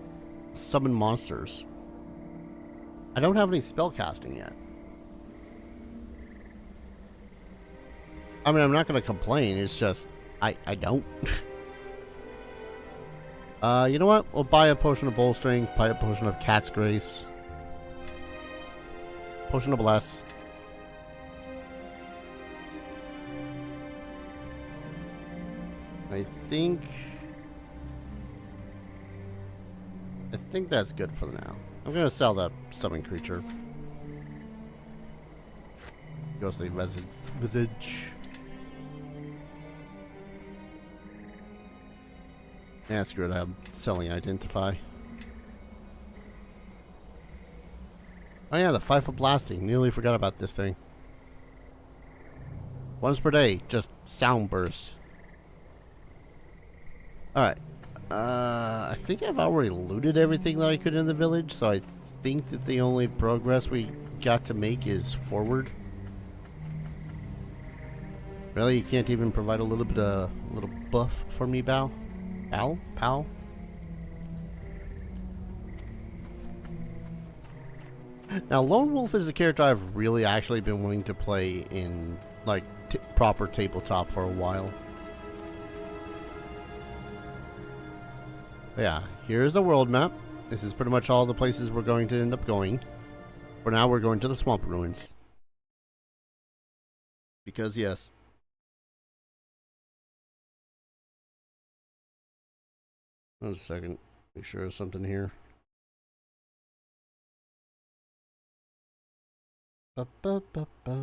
summon monsters? I don't have any spell casting yet. I mean, I'm not going to complain. It's just, I don't. You know what? We'll buy a potion of bowl strength, buy a potion of cat's grace, potion of bless. I think that's good for now. I'm going to sell the summon creature. Ghostly visage. Yeah, screw it. I'm selling identify. Oh yeah, the 5-foot blasting. Nearly forgot about this thing. Once per day, just sound burst. Alright. I think I've already looted everything that I could in the village, so I think that the only progress we got to make is forward. Really? You can't even provide a little bit of little buff for me, Pal? Pal? Now, Lone Wolf is a character I've really actually been wanting to play in, like, proper tabletop for a while. But yeah, here's the world map. This is pretty much all the places we're going to end up going. For now, we're going to the Swamp Ruins. Because, yes. One second. Make sure there's something here. Ba-ba-ba-ba.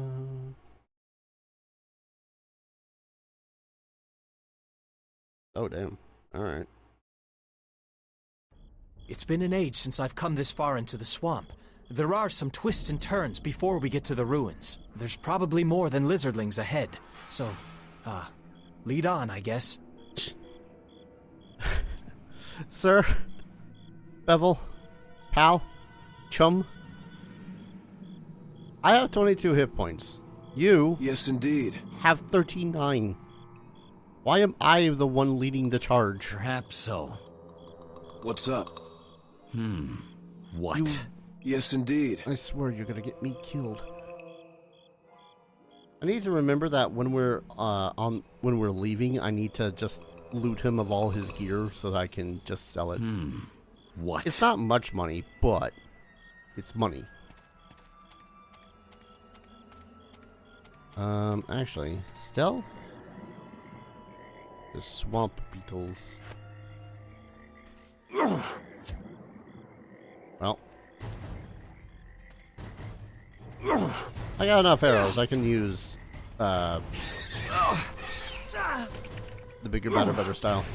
Oh, damn. Alright. It's been an age since I've come this far into the swamp. There are some twists and turns before we get to the ruins. There's probably more than lizardlings ahead. So, lead on, I guess. Sir, Bevel, Pal, Chum, I have 22 hit points. You, yes, indeed, have 39. Why am I the one leading the charge? Perhaps so. What's up? What? Yes, indeed. I swear you're gonna get me killed. I need to remember that when we're leaving, I need to just loot him of all his gear so that I can just sell it. What? It's not much money, but it's money. Actually, stealth? The swamp beetles. Well. I got enough arrows. I can use, the bigger, better style.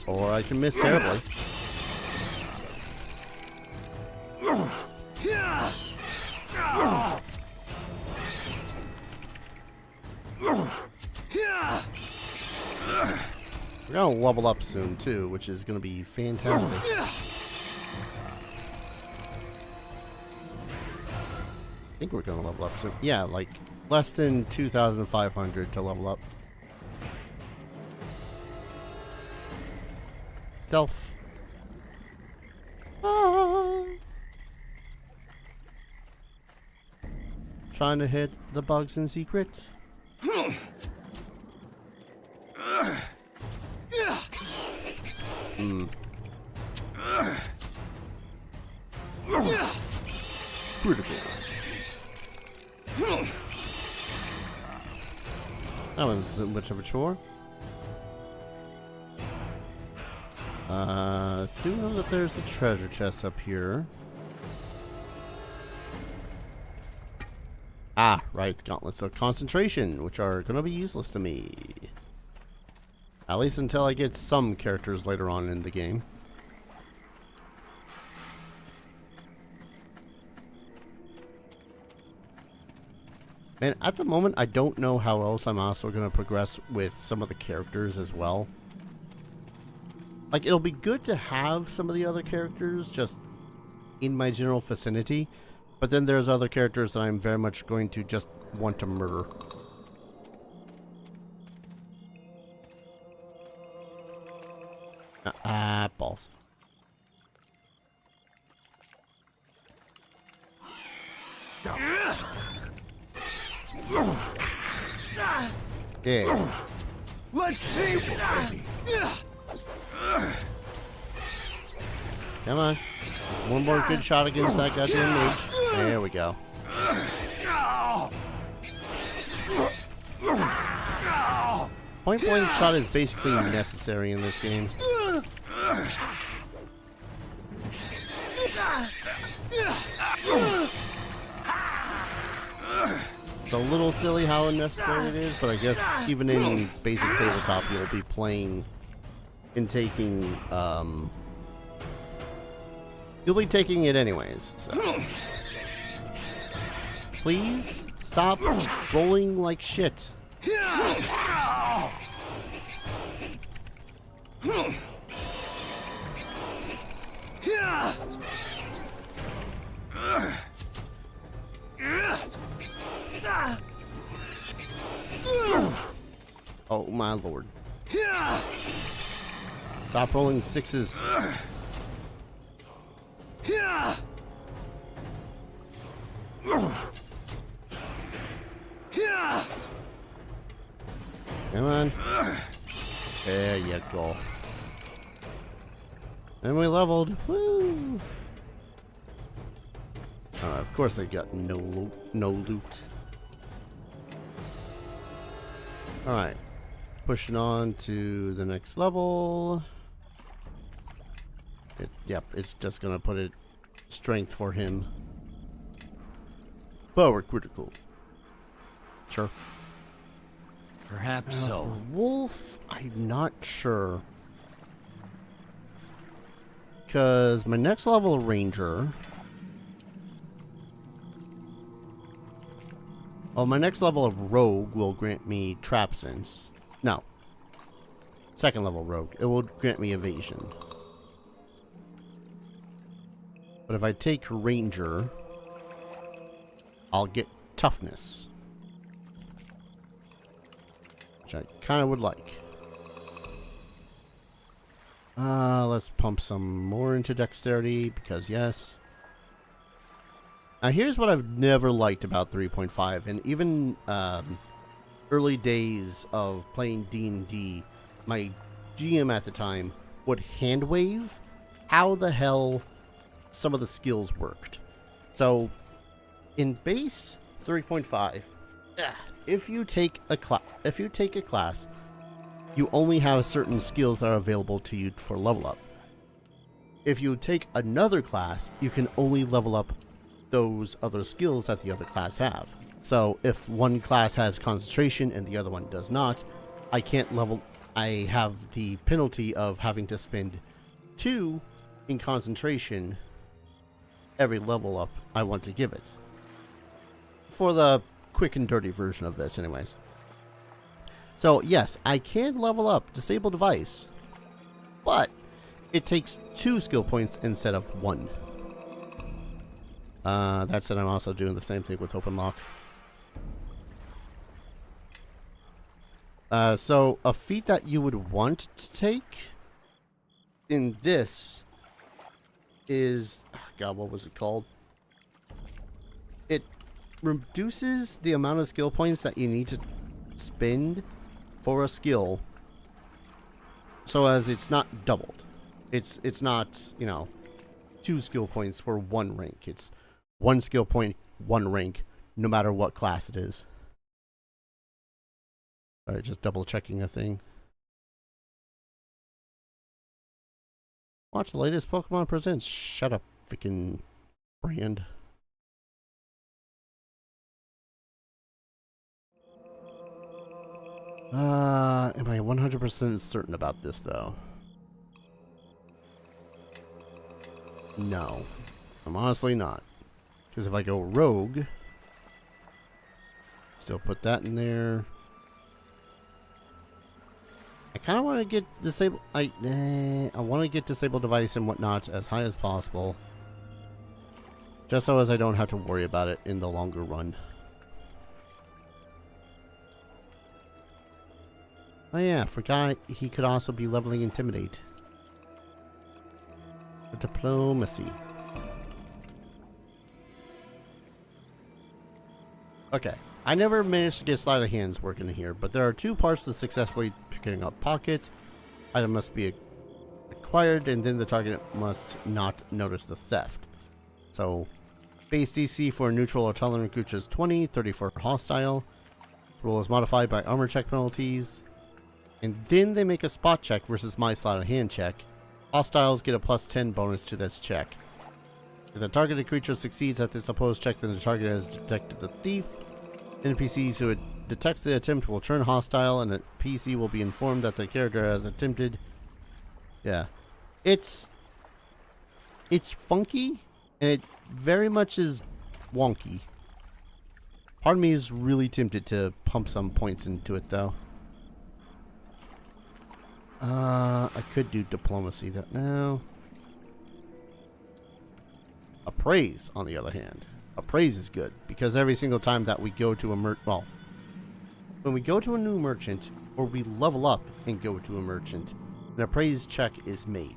Or I can miss terribly. We're gonna level up soon too, which is gonna be fantastic. I think we're gonna level up soon. Yeah, like less than 2,500 to level up. Stealth. Trying to hit the bugs in secret. Critical. That wasn't much of a chore. Do know that there's a treasure chest up here. Ah, right, gauntlets of concentration, which are going to be useless to me. At least until I get some characters later on in the game. And at the moment, I don't know how else I'm also going to progress with some of the characters as well. Like, it'll be good to have some of the other characters just in my general vicinity. But then there's other characters that I'm very much going to just want to murder. Balls. Yeah. Let's see. Come on. One more good shot against that goddamn mage. There we go. Point blank shot is basically necessary in this game. It's a little silly how unnecessary it is, but I guess even in basic tabletop you'll be playing and taking you'll be taking it anyways, so please stop rolling like shit. Oh my lord. Stop rolling sixes. Come on. There you go. And we leveled. Woo! Of course they got no loot. Alright. Pushing on to the next level. Yep, it's just gonna put it strength for him. Power critical. Sure. Perhaps so. Wolf, I'm not sure. Because my next level of ranger. Oh, my next level of rogue will grant me trap sense. No. Second level rogue. It will grant me evasion. But if I take ranger, I'll get toughness. Which I kind of would like. Let's pump some more into dexterity, because yes. Now here's what I've never liked about 3.5, and even early days of playing D&D, my GM at the time would hand wave how the hell some of the skills worked. So in base 3.5, if you take a class, you only have certain skills that are available to you for level up. If you take another class, you can only level up those other skills that the other class have. So if one class has concentration and the other one does not, I can't level. I have the penalty of having to spend 2 in concentration every level up I want to give it. For the quick and dirty version of this anyways. So yes, I can level up Disable Device, but it takes 2 skill points instead of 1. That said, I'm also doing the same thing with Open Lock. So a feat that you would want to take in this is, God, what was it called? It reduces the amount of skill points that you need to spend for a skill, so as it's not doubled. It's not, you know, 2 skill points for 1 rank. It's 1 skill point, 1 rank, no matter what class it is. Alright, just double checking a thing. Watch the latest Pokemon Presents. Shut up, freaking brand. Am I 100% certain about this, though? No. I'm honestly not. Because if I go rogue, still put that in there. I kind of want to get disable. I want to get disable device and whatnot as high as possible, just so as I don't have to worry about it in the longer run. Oh yeah, forgot he could also be leveling intimidate. The diplomacy. Okay, I never managed to get sleight of hands working here, but there are two parts to successfully picking up pocket. Item must be acquired, and then the target must not notice the theft. So, base DC for neutral or tolerant creatures 20, 30 for hostile. This rule is modified by armor check penalties. And then they make a spot check versus my sleight of hand check. Hostiles get a +10 bonus to this check. If the targeted creature succeeds at this opposed check, then the target has detected the thief. NPCs who detects the attempt will turn hostile, and the PC will be informed that the character has attempted. Yeah. It's funky, and it very much is wonky. Part of me is really tempted to pump some points into it, though. I could do diplomacy that now. Appraise, on the other hand. Appraise is good, because every single time that we go to a when we go to a new merchant, or we level up and go to a merchant, an appraise check is made.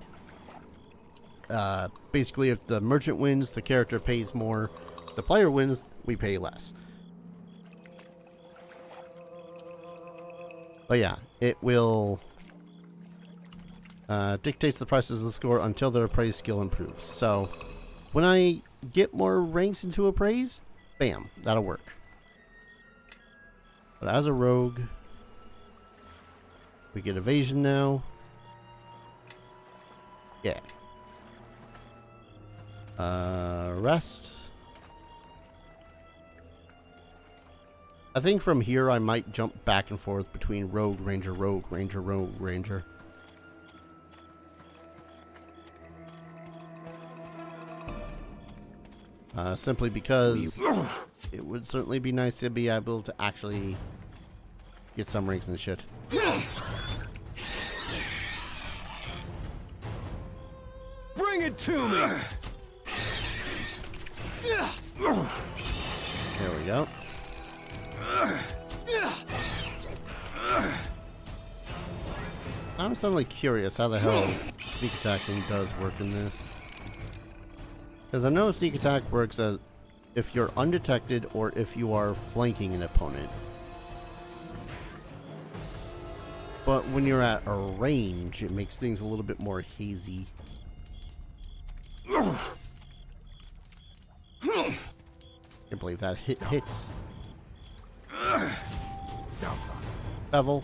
Basically, if the merchant wins, the character pays more. If the player wins, we pay less. But yeah, it will dictates the prices of the score until their appraise skill improves. So, when I get more ranks into appraise, bam, that'll work. But as a rogue, we get evasion now. Yeah. Rest. I think from here I might jump back and forth between rogue, ranger, rogue, ranger, rogue, ranger. Simply because it would certainly be nice to be able to actually get some ranks and shit. Bring it to me! There we go. I'm suddenly curious how the hell sneak attacking does work in this. Because I know sneak attack works as if you're undetected or if you are flanking an opponent. But when you're at a range, it makes things a little bit more hazy. Can't believe that hits. Bevel.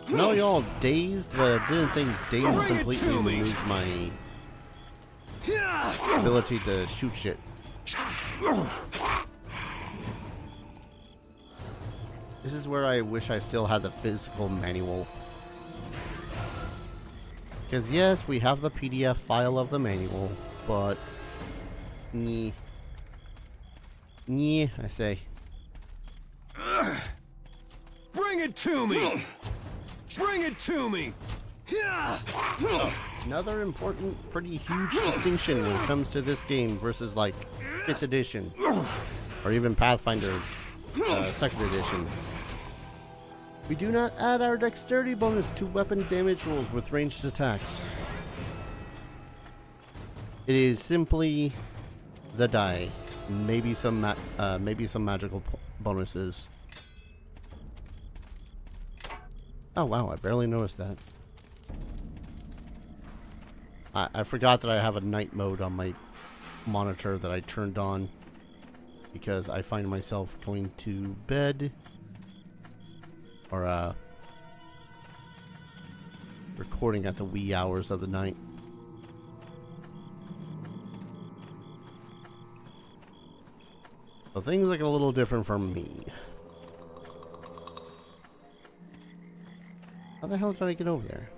I know y'all dazed, but I didn't think dazed completely removed my ability to shoot shit. This is where I wish I still had the physical manual. Because yes, we have the PDF file of the manual, but I say. Bring it to me! Bring it to me! Oh, another important, pretty huge distinction when it comes to this game versus like 5th edition or even Pathfinder's 2nd edition. We do not add our dexterity bonus to weapon damage rolls with ranged attacks. It is simply the die, maybe some magical bonuses. Oh wow, I barely noticed that. I forgot that I have a night mode on my monitor that I turned on because I find myself going to bed or recording at the wee hours of the night. So things look a little different from me. How the hell did I get over there?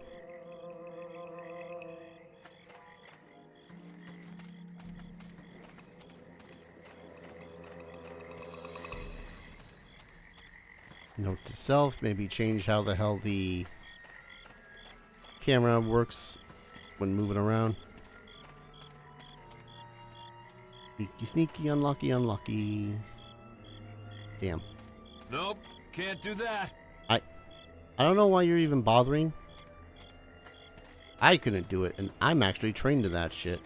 Note to self, maybe change how the hell the camera works when moving around. Sneaky, sneaky, unlucky, unlucky. Damn. Nope, can't do that. I don't know why you're even bothering. I couldn't do it, and I'm actually trained to that shit.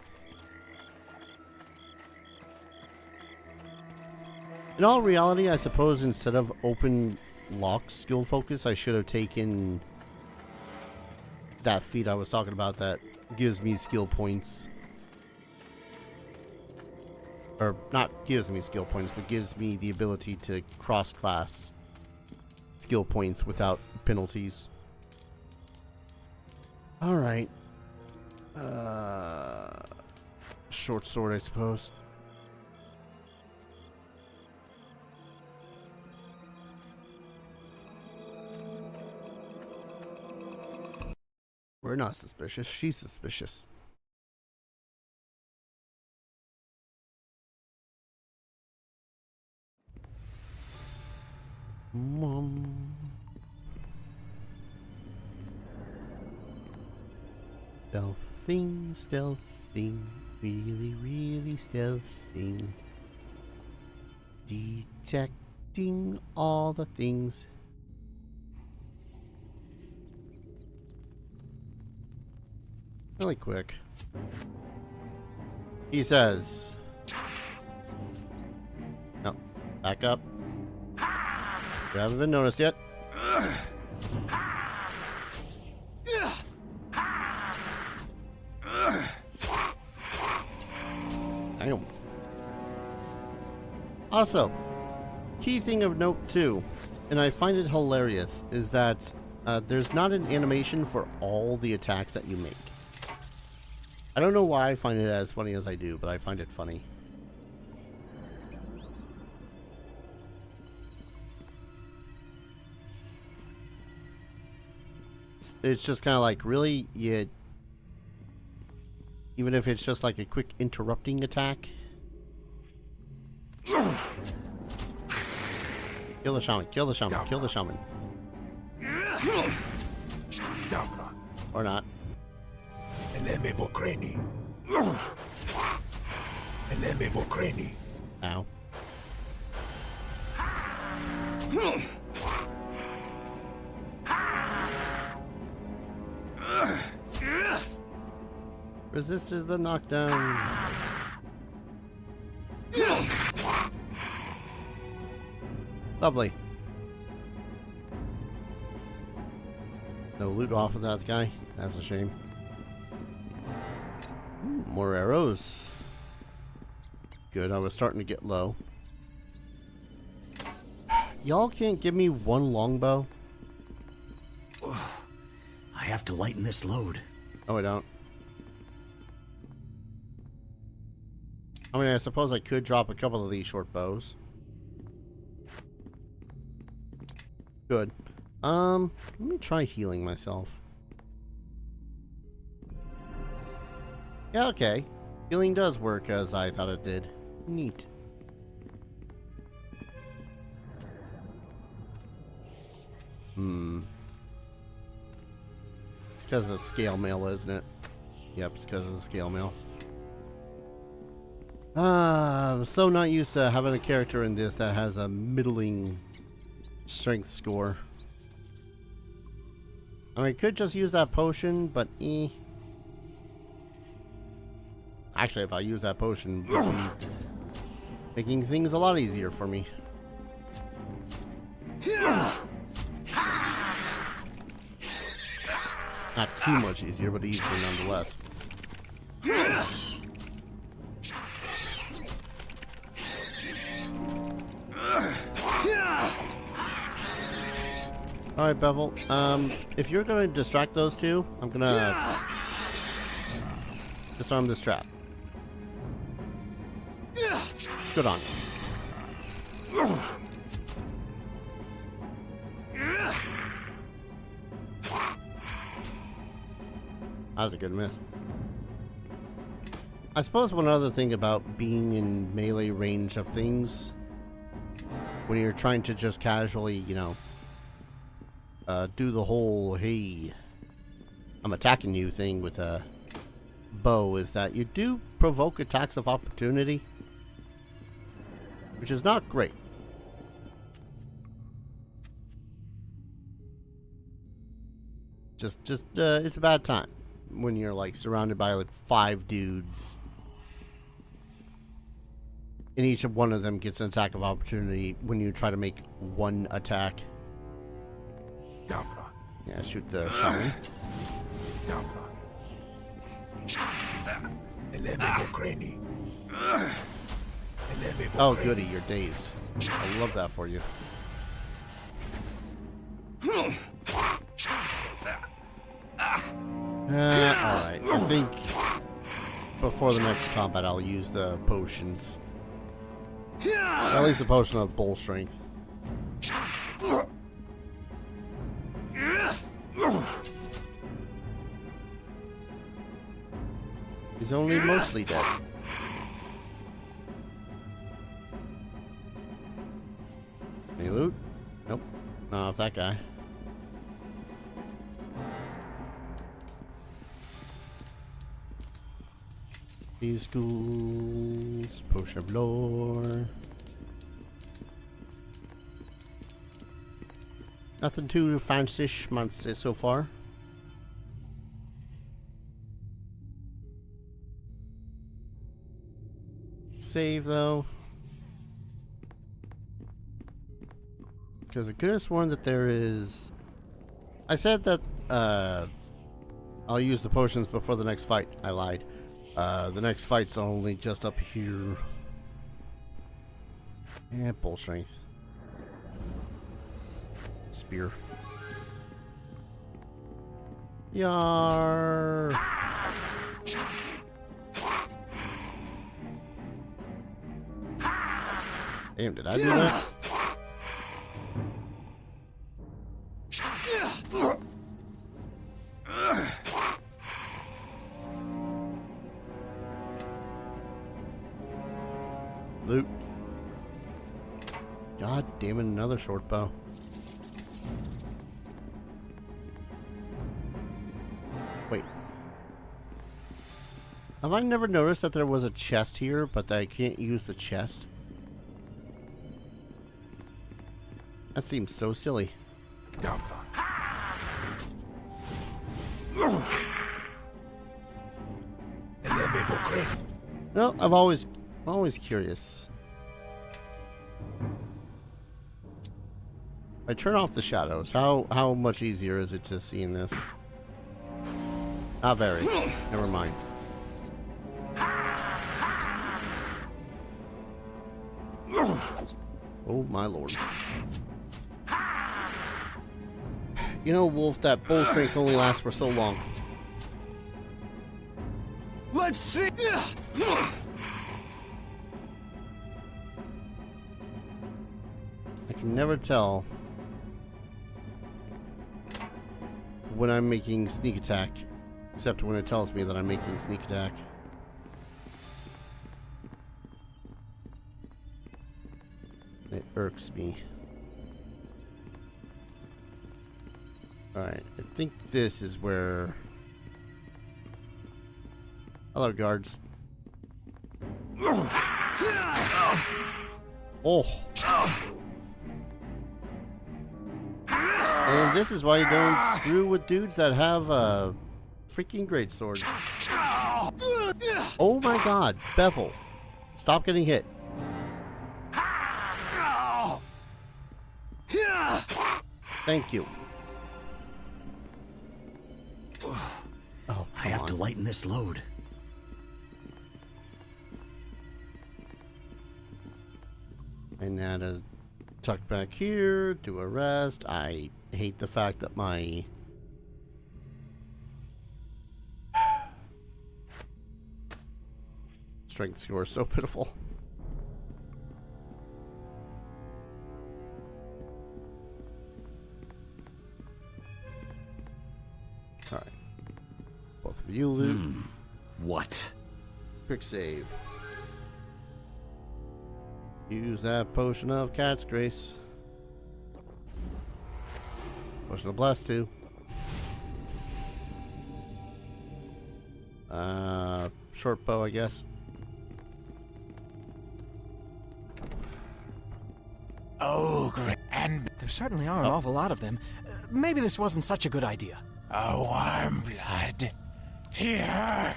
In all reality, I suppose instead of open lock skill focus, I should have taken that feat I was talking about that gives me skill points. Or not gives me skill points, but gives me the ability to cross-class skill points without penalties. Alright. Short sword, I suppose. We're not suspicious. She's suspicious. Mom. Stealthing, stealthing, really, really stealthing. Detecting all the things. Really quick. He says. No, back up. You haven't been noticed yet. Damn. Also, key thing of note too, and I find it hilarious, is that there's not an animation for all the attacks that you make. I don't know why I find it as funny as I do, but I find it funny. It's just kind of like, really? You, even if it's just like a quick interrupting attack? Kill the shaman, kill the shaman, kill the shaman. Or not. Ow. Resisted the knockdown. Lovely. No loot off of that guy. That's a shame. Ooh, more arrows. Good, I was starting to get low. Y'all can't give me one longbow? I have to lighten this load. Oh, I don't. I mean, I suppose I could drop a couple of these short bows. Good. Let me try healing myself. Yeah, okay. Healing does work as I thought it did. Neat. It's because of the scale mail, isn't it? Yep, it's because of the scale mail. I'm so not used to having a character in this that has a middling strength score. I mean, I could just use that potion, but Actually, if I use that potion, it would be making things a lot easier for me. Not too much easier, but easier nonetheless. Alright, Bevel. If you're gonna distract those two, I'm gonna disarm this trap. Good on. That was a good miss. I suppose one other thing about being in melee range of things, when you're trying to just casually, you know, do the whole, hey, I'm attacking you thing with a bow, is that you do provoke attacks of opportunity, which is not great. Just it's a bad time when you're like surrounded by like 5 dudes and each of one of them gets an attack of opportunity when you try to make one attack. Yeah, shoot the shotgun. Oh, goody, you're dazed. I love that for you. Alright, I think before the next combat I'll use the potions. At least the potion of bull strength. He's only mostly dead. Any loot? Nope. Not off that guy. These schools, potion of lore. Nothing too fancy-ish so far. Save though, because I could have sworn that there is. I said that I'll use the potions before the next fight. I lied. The next fight's only just up here. Yeah, bull strength. Spear. Yar. Damn, did I do that? Loot. God damn it, another short bow. Wait. Have I never noticed that there was a chest here, but that I can't use the chest? That seems so silly. No, I'm always curious. I turn off the shadows. How much easier is it to see in this? Not very. Never mind. Oh my lord. You know, Wolf, that bull strength only lasts for so long. Let's see. I can never tell when I'm making sneak attack, except when it tells me that I'm making sneak attack. It irks me. Alright, I think this is where... Hello, guards. Oh. And this is why you don't screw with dudes that have a freaking greatsword. Oh my god, Bevel. Stop getting hit. Thank you. Oh, I have to lighten this load. And that is tucked back here, do a rest. I hate the fact that my strength score is so pitiful. Alright. Both You loot. What? Quick save. Use that potion of cat's grace. Potion of bless too. Short bow, I guess. Oh, great. And there certainly are an awful lot of them. Maybe this wasn't such a good idea. A warm blood. Here.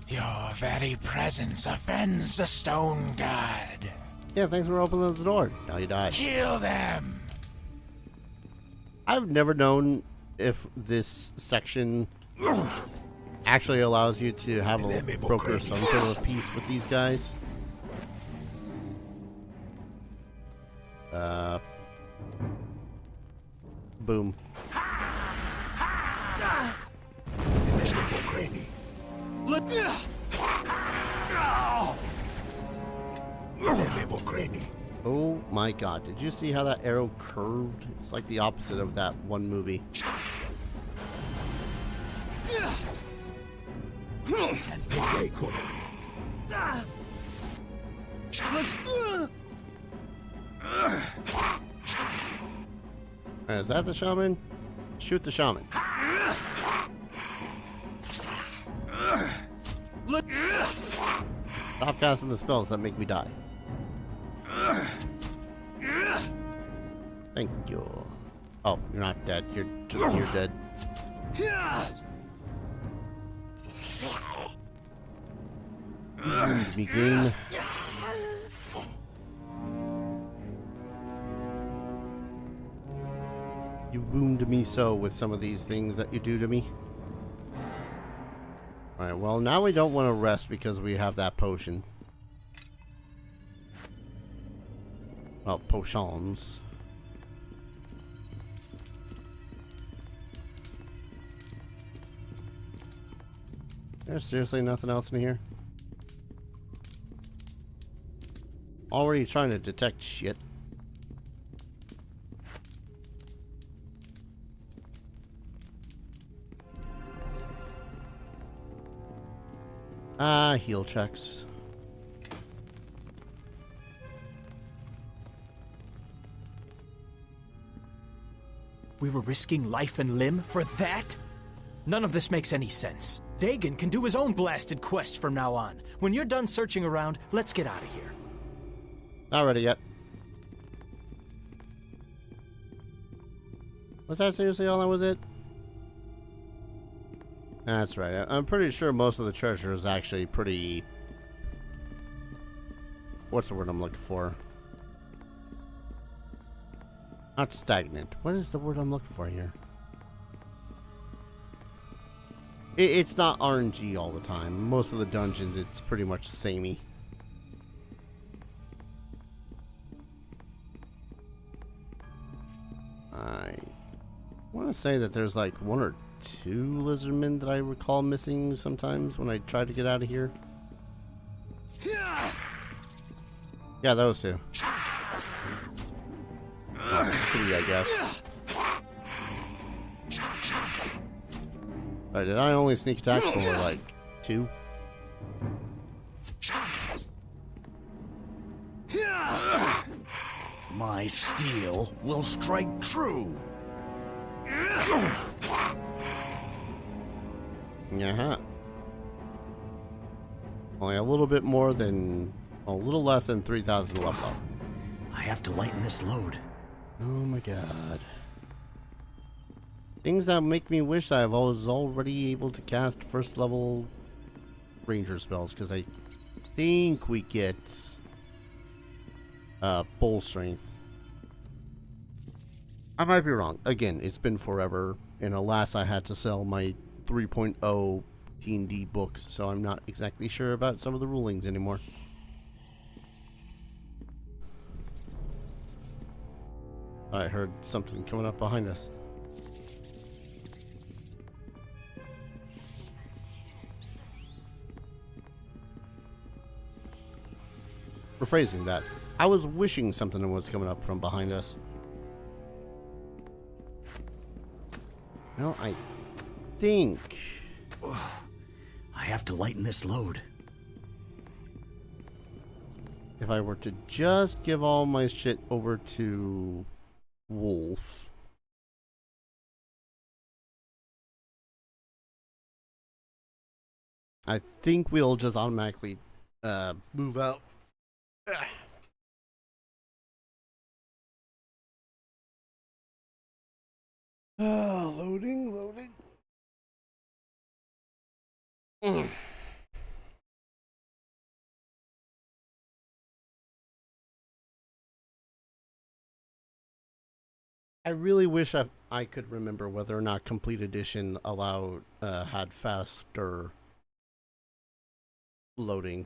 Your very presence offends the stone god. Yeah, thanks for opening the door. Now you die. Kill them. I've never known if this section actually allows you to have a broker some sort of peace with these guys. Boom. Oh my god, did you see how that arrow curved? It's like the opposite of that one movie. Is that the shaman? Shoot the shaman. Stop casting the spells that make me die. Thank you. Oh, you're not dead. You're just near dead. Wound me, game. You wound me so with some of these things that you do to me. Alright, well, now we don't want to rest because we have that potion. Well, potions. There's seriously nothing else in here? Already trying to detect shit. Heal checks. We were risking life and limb for that? None of this makes any sense. Dagon can do his own blasted quest from now on. When you're done searching around, let's get out of here. Not ready yet. Was that seriously all that was it? That's right. I'm pretty sure most of the treasure is actually pretty... What's the word I'm looking for? Not stagnant. What is the word I'm looking for here? It's not RNG all the time. Most of the dungeons, it's pretty much samey. I want to say that there's like 1 or 2 lizardmen that I recall missing sometimes when I try to get out of here. Yeah, those 2. Oh, 3, I guess. Right, did I only sneak attack for like 2? My steel will strike true. Yeah. Only a little bit more than, a little less than 3,000 level up. I have to lighten this load. Oh my god. Things that make me wish that I was already able to cast first level ranger spells, because I think we get bull strength. I might be wrong. Again, it's been forever, and alas, I had to sell my 3.0 D&D books, so I'm not exactly sure about some of the rulings anymore. I heard something coming up behind us. Rephrasing that, I was wishing something was coming up from behind us. No, I think I have to lighten this load. If I were to just give all my shit over to Wolf. I think we'll just automatically move out. Loading. I really wish I could remember whether or not Complete Edition had faster loading.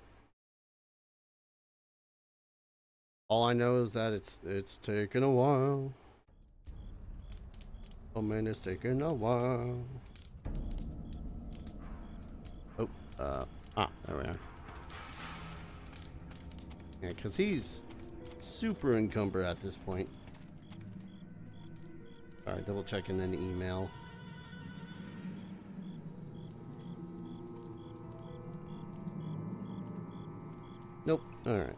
All I know is that it's taken a while. Oh man, it's taken a while. Oh, there we are. Yeah, because he's super encumbered at this point. Alright, double checking an email. Nope. Alright.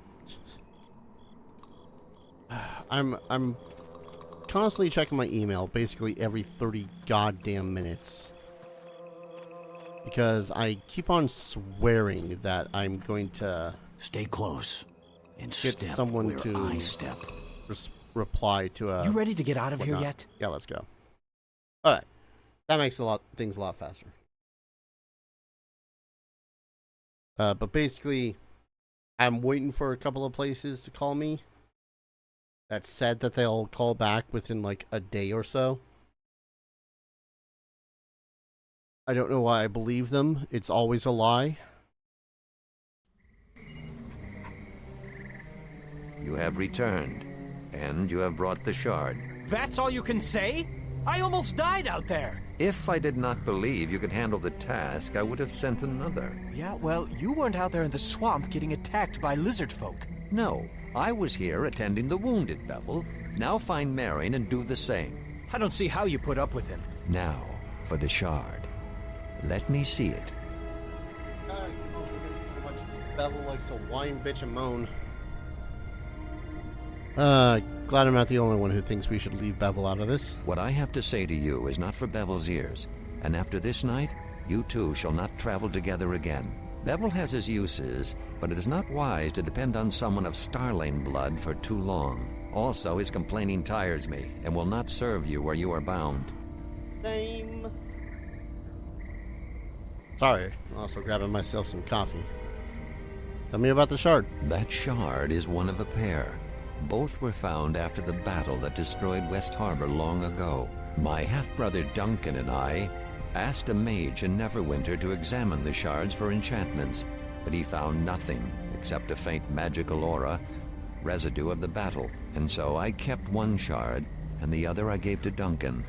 I'm constantly checking my email basically every 30 goddamn minutes. Because I keep on swearing that I'm going to stay close and get someone to reply to a... You ready to get out of here yet? Yeah, let's go. Alright. That makes things a lot faster. But basically, I'm waiting for a couple of places to call me that said that they'll call back within like a day or so. I don't know why I believe them. It's always a lie. You have returned, and you have brought the shard. That's all you can say? I almost died out there. If I did not believe you could handle the task, I would have sent another. Yeah, well, you weren't out there in the swamp getting attacked by lizard folk. No, I was here attending the wounded, Bevel. Now find Marion and do the same. I don't see how you put up with him. Now, for the shard. Let me see it. Bevel likes to whine, bitch, and moan. Glad I'm not the only one who thinks we should leave Bevel out of this. What I have to say to you is not for Bevel's ears, and after this night, you two shall not travel together again. Bevel has his uses, but it is not wise to depend on someone of Starling blood for too long. Also, his complaining tires me, and will not serve you where you are bound. Same. Sorry, I'm also grabbing myself some coffee. Tell me about the shard. That shard is one of a pair. Both were found after the battle that destroyed West Harbor long ago. My half-brother Duncan and I asked a mage in Neverwinter to examine the shards for enchantments, but he found nothing except a faint magical aura, residue of the battle, and so I kept one shard, and the other I gave to Duncan.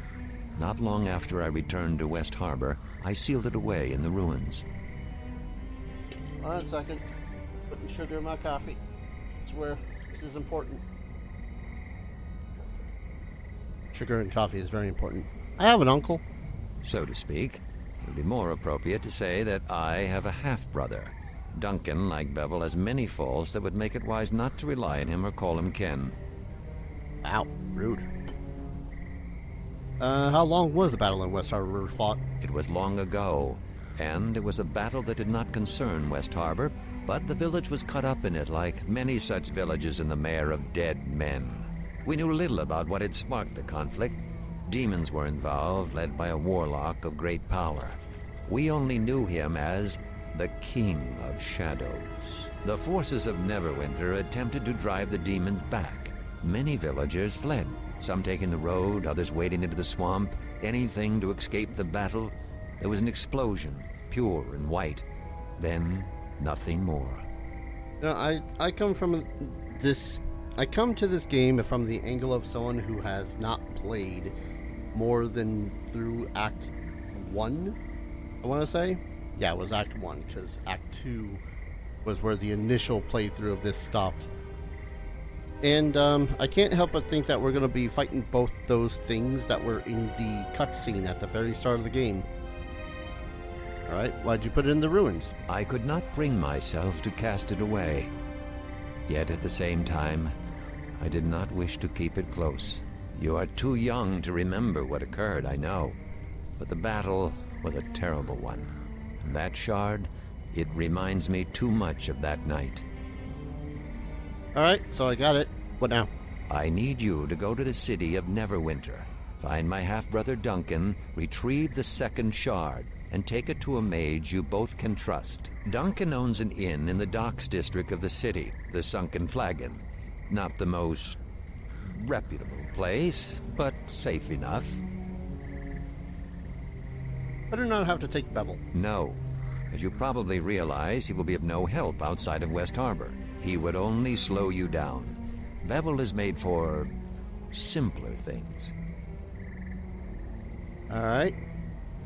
Not long after I returned to West Harbor, I sealed it away in the ruins. Hold on a second. Putting sugar in my coffee. I swear, this is important. Sugar and coffee is very important. I have an uncle. So to speak. It would be more appropriate to say that I have a half-brother. Duncan, like Bevel, has many faults that would make it wise not to rely on him or call him kin. Ow, rude. How long was the battle in West Harbor fought? It was long ago, and it was a battle that did not concern West Harbor, but the village was caught up in it like many such villages in the Mare of Dead Men. We knew little about what had sparked the conflict. Demons were involved, led by a warlock of great power. We only knew him as the King of Shadows. The forces of Neverwinter attempted to drive the demons back. Many villagers fled, some taking the road, others wading into the swamp, anything to escape the battle. There was an explosion, pure and white. Then, nothing more. I come to this game from the angle of someone who has not played more than through Act 1, I want to say. Yeah, it was Act 1, because Act 2 was where the initial playthrough of this stopped. And I can't help but think that we're going to be fighting both those things that were in the cutscene at the very start of the game. Alright, why'd you put it in the ruins? I could not bring myself to cast it away. Yet at the same time, I did not wish to keep it close. You are too young to remember what occurred, I know. But the battle was a terrible one. And that shard, it reminds me too much of that night. Alright, so I got it. What now? I need you to go to the city of Neverwinter. Find my half-brother Duncan, retrieve the second shard, and take it to a mage you both can trust. Duncan owns an inn in the docks district of the city, the Sunken Flagon. Not the most reputable place, but safe enough. I do not have to take Bevel. No. As you probably realize, he will be of no help outside of West Harbor. He would only slow you down. Bevel is made for simpler things. Alright.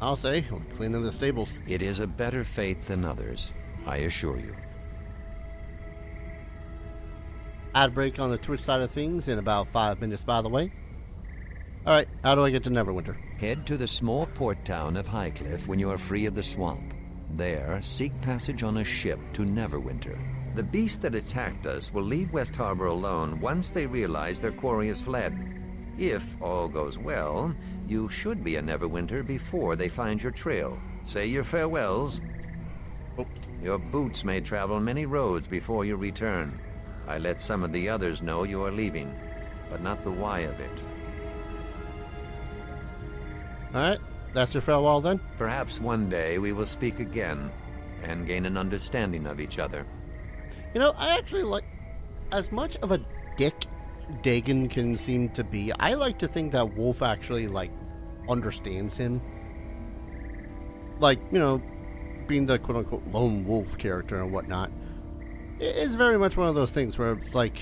I'll say, we're cleaning the stables. It is a better fate than others, I assure you. Ad break on the Twitch side of things in about 5 minutes, by the way. Alright, how do I get to Neverwinter? Head to the small port town of Highcliff when you are free of the swamp. There, seek passage on a ship to Neverwinter. The beast that attacked us will leave West Harbor alone once they realize their quarry has fled. If all goes well, you should be in Neverwinter before they find your trail. Say your farewells. Oh, your boots may travel many roads before you return. I let some of the others know you are leaving, but not the why of it. Alright, that's your farewell then? Perhaps one day we will speak again and gain an understanding of each other. You know, I actually like, as much of a dick Dagon can seem to be, I like to think that Wolf actually, like, understands him. Like, you know, being the quote-unquote lone wolf character and whatnot. It is very much one of those things where it's like,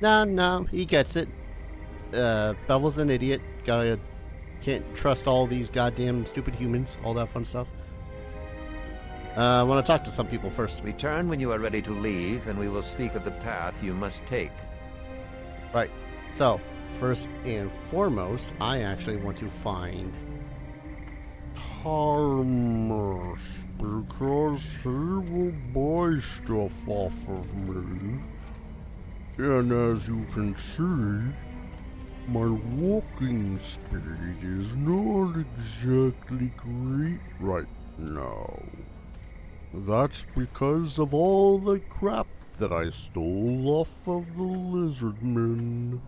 no, he gets it. Bevel's an idiot. Can't trust all these goddamn stupid humans, all that fun stuff. I want to talk to some people first. Return when you are ready to leave, and we will speak of the path you must take. Right. So, first and foremost, I actually want to find Thomas, because he will buy stuff off of me. And as you can see, my walking speed is not exactly great right now. That's because of all the crap that I stole off of the lizardmen.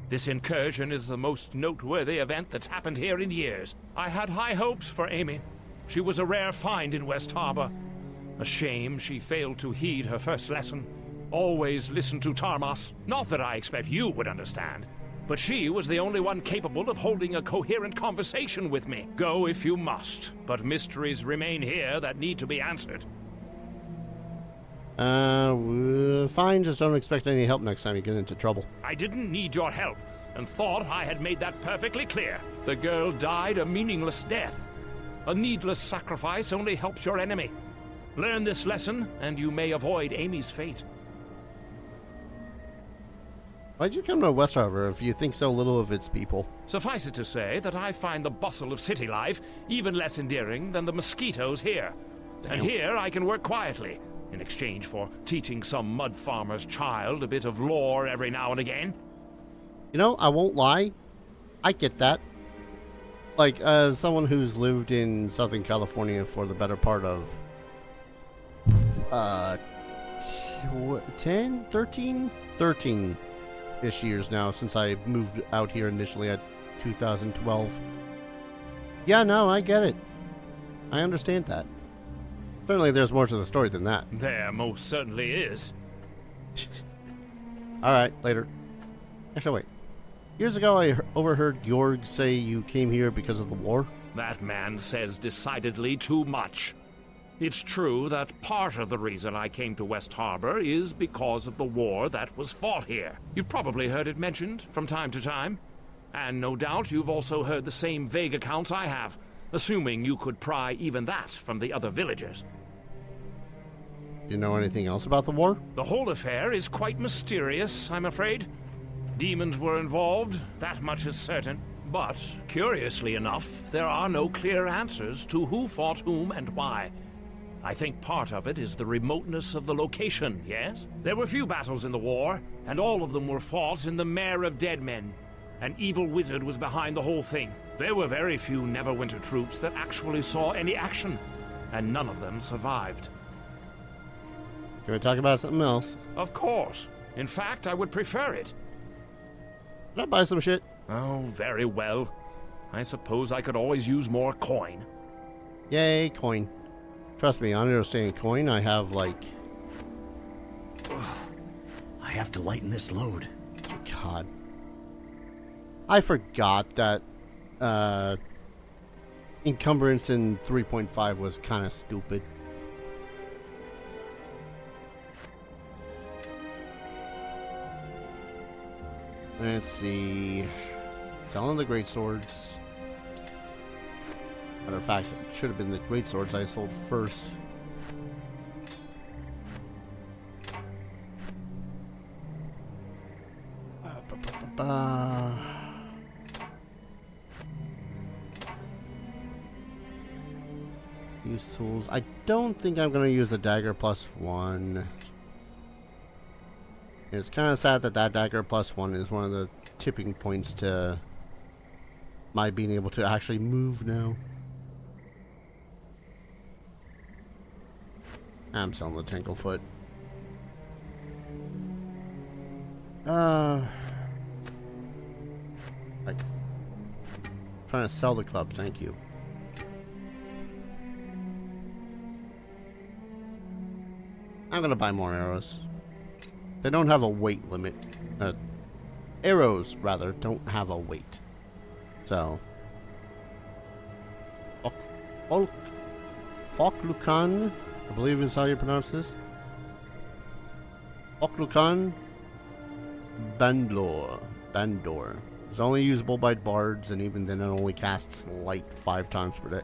This incursion is the most noteworthy event that's happened here in years. I had high hopes for Amy. She was a rare find in West Harbor. A shame she failed to heed her first lesson. Always listen to Tarmas. Not that I expect you would understand, but she was the only one capable of holding a coherent conversation with me. Go if you must, but mysteries remain here that need to be answered. Fine, just don't expect any help next time you get into trouble. I didn't need your help, and thought I had made that perfectly clear. The girl died a meaningless death. A needless sacrifice only helps your enemy. Learn this lesson, and you may avoid Amy's fate. Why'd you come to West Harbor if you think so little of its people? Suffice it to say that I find the bustle of city life even less endearing than the mosquitoes here. Damn. And here I can work quietly, in exchange for teaching some mud farmer's child a bit of lore every now and again. You know, I won't lie. I get that. Like, as someone who's lived in Southern California for the better part of 13-ish years now, since I moved out here initially at 2012. Yeah, no, I get it. I understand that. Certainly there's more to the story than that. There most certainly is. Alright, later. Actually, wait. Years ago, I overheard Georg say you came here because of the war. That man says decidedly too much. It's true that part of the reason I came to West Harbor is because of the war that was fought here. You've probably heard it mentioned from time to time. And no doubt you've also heard the same vague accounts I have, assuming you could pry even that from the other villagers. Do you know anything else about the war? The whole affair is quite mysterious, I'm afraid. Demons were involved, that much is certain. But, curiously enough, there are no clear answers to who fought whom and why. I think part of it is the remoteness of the location, yes? There were few battles in the war, and all of them were fought in the Mare of Dead Men. An evil wizard was behind the whole thing. There were very few Neverwinter troops that actually saw any action, and none of them survived. Can we talk about something else? Of course. In fact, I would prefer it. Can I buy some shit? Oh, very well. I suppose I could always use more coin. Yay, coin. Trust me, I understand coin. I have, like... I have to lighten this load. God. I forgot that, encumbrance in 3.5 was kind of stupid. Let's see. Selling the great swords. Matter of fact, it should have been the great swords I sold first. Use tools. I don't think I'm going to use the dagger +1. It's kind of sad that that dagger +1 is one of the tipping points to my being able to actually move now. I'm selling the Tinklefoot. Like, trying to sell the club, thank you. I'm gonna buy more arrows. They don't have a weight limit. Arrows, rather, don't have a weight. So. Foklukan, I believe is how you pronounce this. Foklukan Bandor. It's only usable by bards, and even then it only casts light 5 times per day.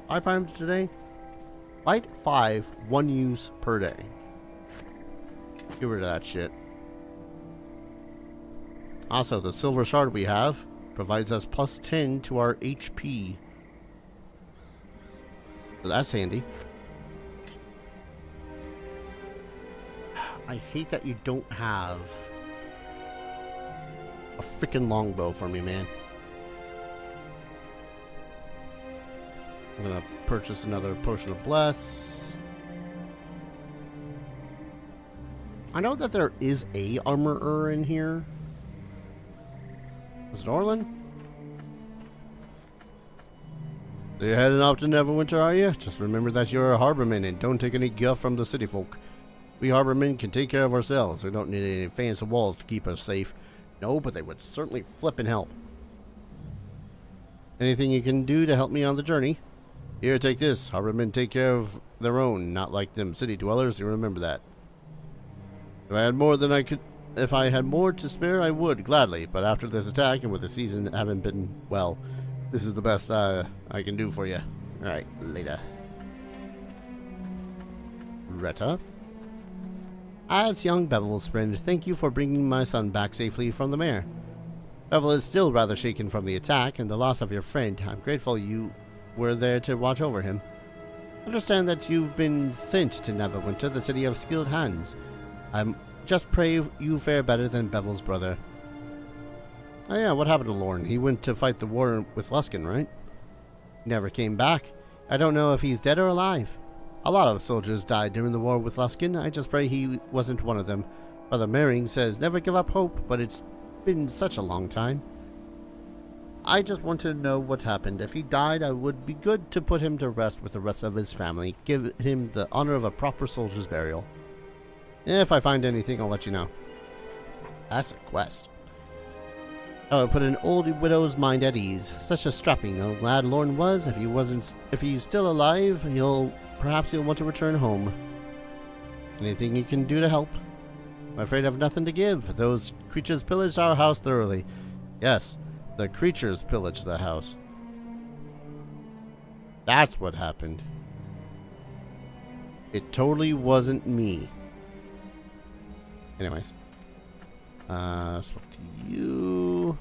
5 times today? Light 5, 1 use per day. Get rid of that shit. Also, the silver shard we have provides us +10 to our HP. So that's handy. I hate that you don't have a freaking longbow for me, man. I'm gonna purchase another potion of bless. I know that there is a armorer in here. Is it Orlin? So you're heading off to Neverwinter, are you? Just remember that you're a harborman and don't take any guff from the city folk. We harbormen can take care of ourselves. We don't need any fancy walls to keep us safe. No, but they would certainly flip and help. Anything you can do to help me on the journey? Here, take this. Harbormen take care of their own, not like them city dwellers. You remember that. If I had more to spare, I would, gladly. But after this attack, and with the season having been, well, this is the best I can do for you. Alright, later. Retta? As young Bevel's friend, thank you for bringing my son back safely from the mare. Bevel is still rather shaken from the attack and the loss of your friend. I'm grateful you were there to watch over him. Understand that you've been sent to Neverwinter, the city of skilled hands. Just pray you fare better than Bevel's brother. Oh yeah, what happened to Lorne? He went to fight the war with Luskan, right? Never came back. I don't know if he's dead or alive. A lot of soldiers died during the war with Luskan. I just pray he wasn't one of them. Brother Mering says never give up hope, but it's been such a long time. I just want to know what happened. If he died, I would be good to put him to rest with the rest of his family. Give him the honor of a proper soldier's burial. If I find anything, I'll let you know. That's a quest. I would put an old widow's mind at ease. Such a strapping old lad Lorne was. If he's still alive, perhaps he'll want to return home. Anything you can do to help? I'm afraid I've nothing to give. Those creatures pillaged our house thoroughly. Yes, the creatures pillaged the house. That's what happened. It totally wasn't me. Anyways. Spoke to you.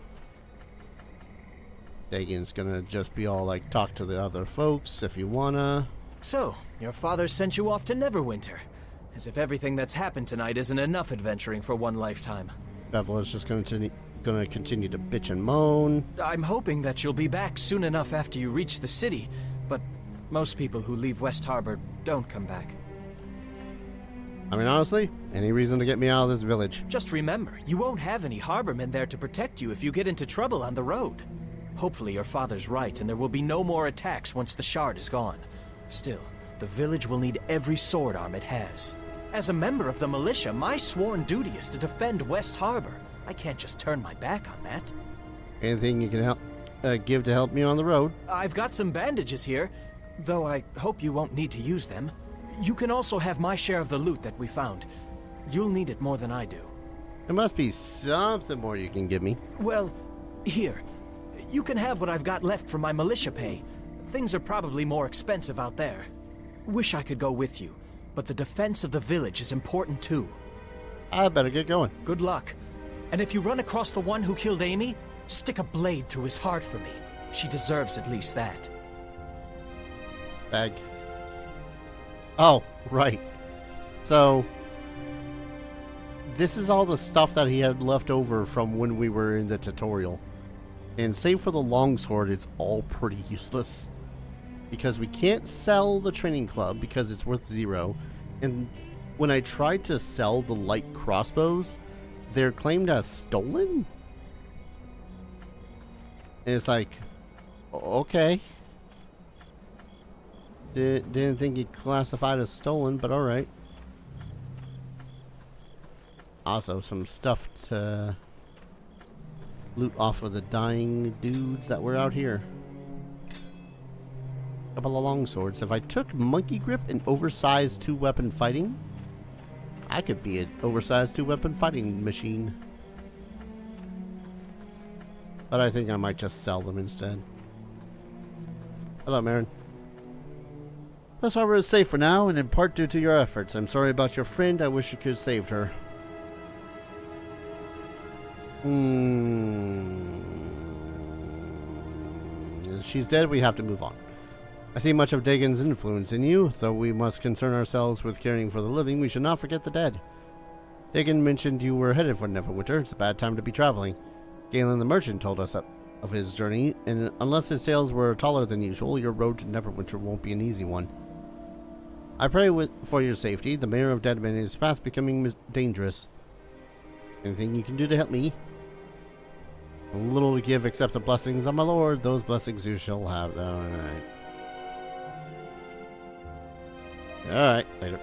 Dagon's gonna just be all like, talk to the other folks if you wanna. So, your father sent you off to Neverwinter. As if everything that's happened tonight isn't enough adventuring for one lifetime. Bevel is just gonna continue to bitch and moan. I'm hoping that you'll be back soon enough after you reach the city, but most people who leave West Harbor don't come back. I mean, honestly, any reason to get me out of this village? Just remember, you won't have any harbormen there to protect you if you get into trouble on the road. Hopefully your father's right, and there will be no more attacks once the shard is gone. Still, the village will need every sword arm it has. As a member of the militia, my sworn duty is to defend West Harbor. I can't just turn my back on that. Anything you can help give to help me on the road? I've got some bandages here, though I hope you won't need to use them. You can also have my share of the loot that we found. You'll need it more than I do. There must be something more you can give me. Well, here. You can have what I've got left from my militia pay. Things are probably more expensive out there. Wish I could go with you, but the defense of the village is important too. I better get going. Good luck. And if you run across the one who killed Amy, stick a blade through his heart for me. She deserves at least that. Bag. Oh, right. So, this is all the stuff that he had left over from when we were in the tutorial. And save for the longsword, it's all pretty useless. Because we can't sell the training club because it's worth 0. And when I tried to sell the light crossbows, they're claimed as stolen? And it's like, okay. Didn't think it classified as stolen, but alright. Also, some stuff to loot off of the dying dudes that were out here. Couple of longswords. If I took monkey grip and oversized 2-weapon fighting, I could be an oversized 2-weapon fighting machine. But I think I might just sell them instead. Hello, Marin. West Harbor is safe for now, and in part due to your efforts. I'm sorry about your friend. I wish you could have saved her. She's dead. We have to move on. I see much of Dagon's influence in you. Though we must concern ourselves with caring for the living, we should not forget the dead. Dagon mentioned you were headed for Neverwinter. It's a bad time to be traveling. Galen the merchant told us of his journey, and unless his tales were taller than usual, your road to Neverwinter won't be an easy one. I pray for your safety. The mayor of Deadman is fast becoming dangerous. Anything you can do to help me? A little to give except the blessings of my lord. Those blessings you shall have. Alright. Alright, later.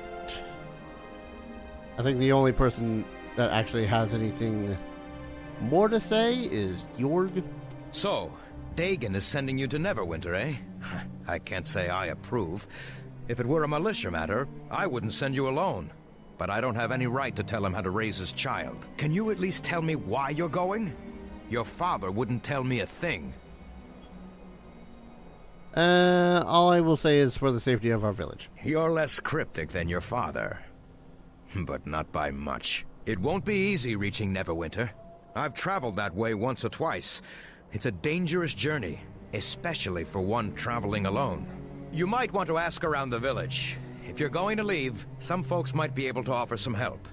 I think the only person that actually has anything more to say is Jorg. So, Dagon is sending you to Neverwinter, eh? I can't say I approve. If it were a militia matter, I wouldn't send you alone. But I don't have any right to tell him how to raise his child. Can you at least tell me why you're going? Your father wouldn't tell me a thing. All I will say is for the safety of our village. You're less cryptic than your father. But not by much. It won't be easy reaching Neverwinter. I've traveled that way once or twice. It's a dangerous journey, especially for one traveling alone. You might want to ask around the village. If you're going to leave, some folks might be able to offer some help.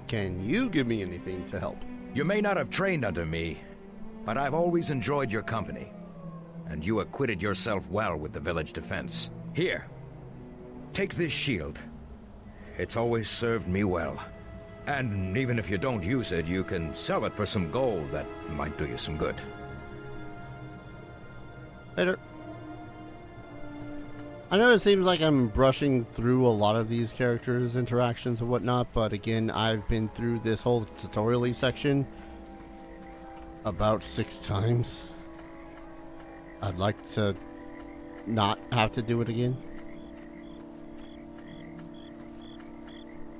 Can you give me anything to help? You may not have trained under me, but I've always enjoyed your company. And you acquitted yourself well with the village defense. Here, take this shield. It's always served me well. And even if you don't use it, you can sell it for some gold that might do you some good. Later. I know it seems like I'm brushing through a lot of these characters' interactions and whatnot, but again, I've been through this whole tutorial-y section about 6 times. I'd like to not have to do it again.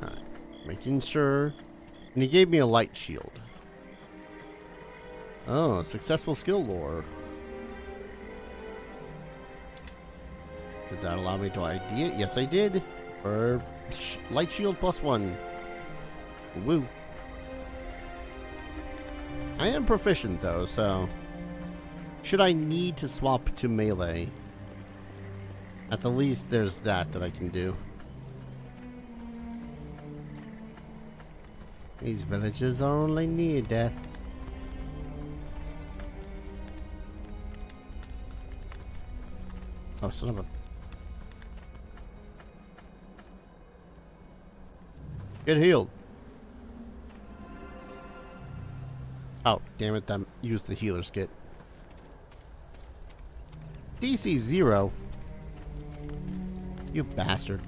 Alright, making sure. And he gave me a light shield. Oh, successful skill lore. Did that allow me to ID it? Yes, I did. For light shield +1. Woo. I am proficient though, so should I need to swap to melee, at the least there's that I can do. These villages are only near death. Oh, son of a... Get healed. Oh, damn it, that used the healer's kit. DC 0? You bastard.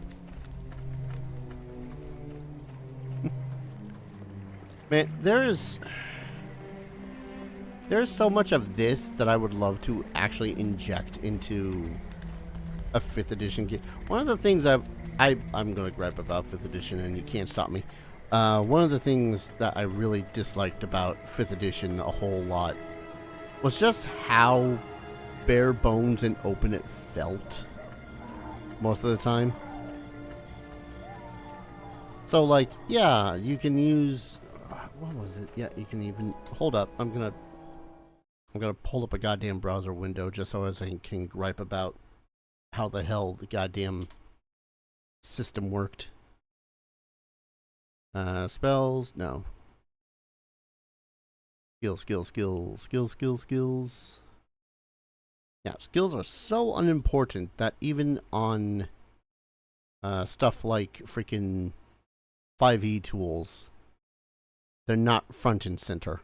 Man, there's so much of this that I would love to actually inject into a 5th edition game. One of the things I'm gonna gripe about 5th edition, and you can't stop me. One of the things that I really disliked about 5th edition a whole lot was just how bare bones and open it felt most of the time. So, like, yeah, you can use... what was it? Yeah, you can even... Hold up. I'm gonna pull up a goddamn browser window just so as I can gripe about how the hell the goddamn system worked. Spells? No. Skills. Yeah, skills are so unimportant that even on stuff like freaking 5e tools, they're not front and center.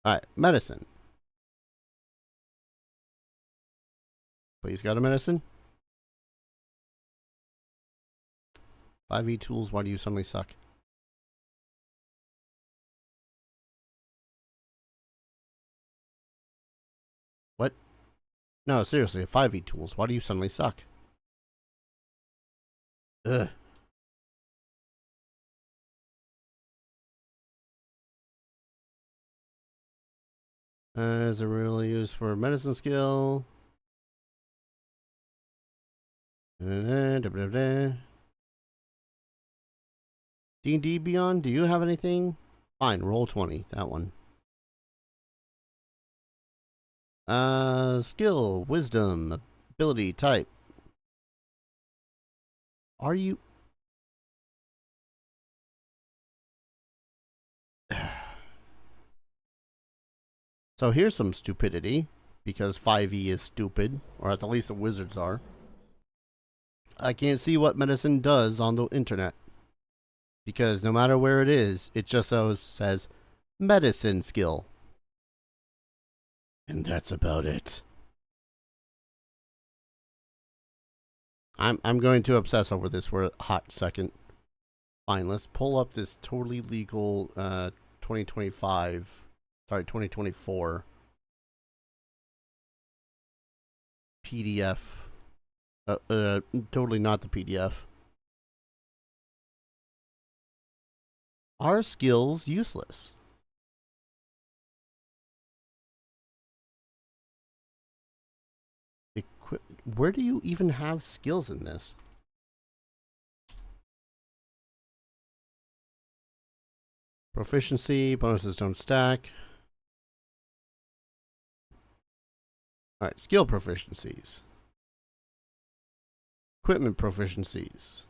Alright, medicine. Please go to medicine. 5e tools, why do you suddenly suck? What? No, seriously, 5e tools, why do you suddenly suck? Ugh. Is it really used for medicine skill? D&D Beyond, do you have anything? Fine, roll 20, that one. Skill, wisdom, ability, type. Are you... So here's some stupidity, because 5e is stupid, or at the least the wizards are. I can't see what medicine does on the internet, because no matter where it is, it just says medicine skill. And that's about it. I'm going to obsess over this for a hot second. Fine, let's pull up this totally legal 2024 PDF. Totally not the PDF. Are skills useless? Where do you even have skills in this? Proficiency, bonuses don't stack. Alright, skill proficiencies. Equipment proficiencies.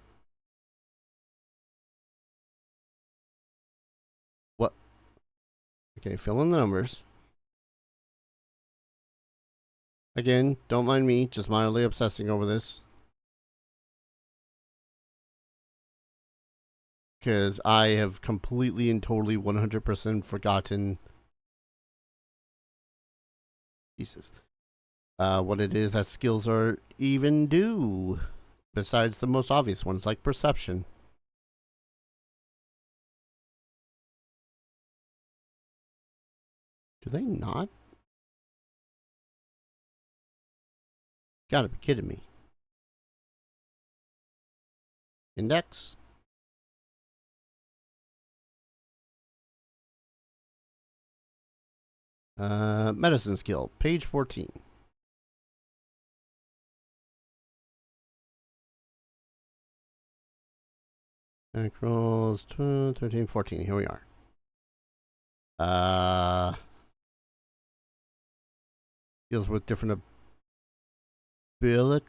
What? Okay, fill in the numbers. Again, don't mind me, just mildly obsessing over this. Because I have completely and totally 100% forgotten... Jesus. What it is that skills are even do. Besides the most obvious ones, like perception. Do they not? Gotta be kidding me. Index. Medicine skill, page 14. Macros 12, 13, 14. Here we are. Deals with different ability.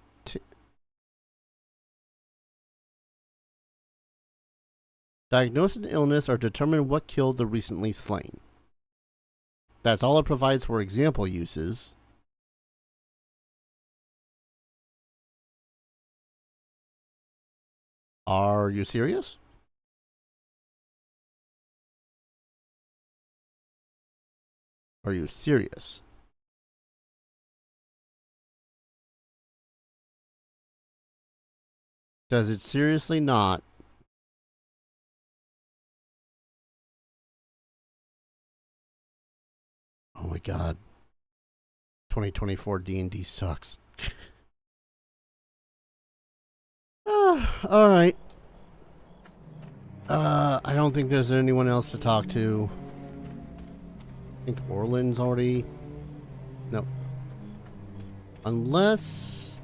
Diagnose an illness or determine what killed the recently slain. That's all it provides for example uses. Are you serious? Are you serious? Does it seriously not? Oh my god. 2024 D&D sucks. Alright. I don't think there's anyone else to talk to. I think Orland's already... Nope. Unless...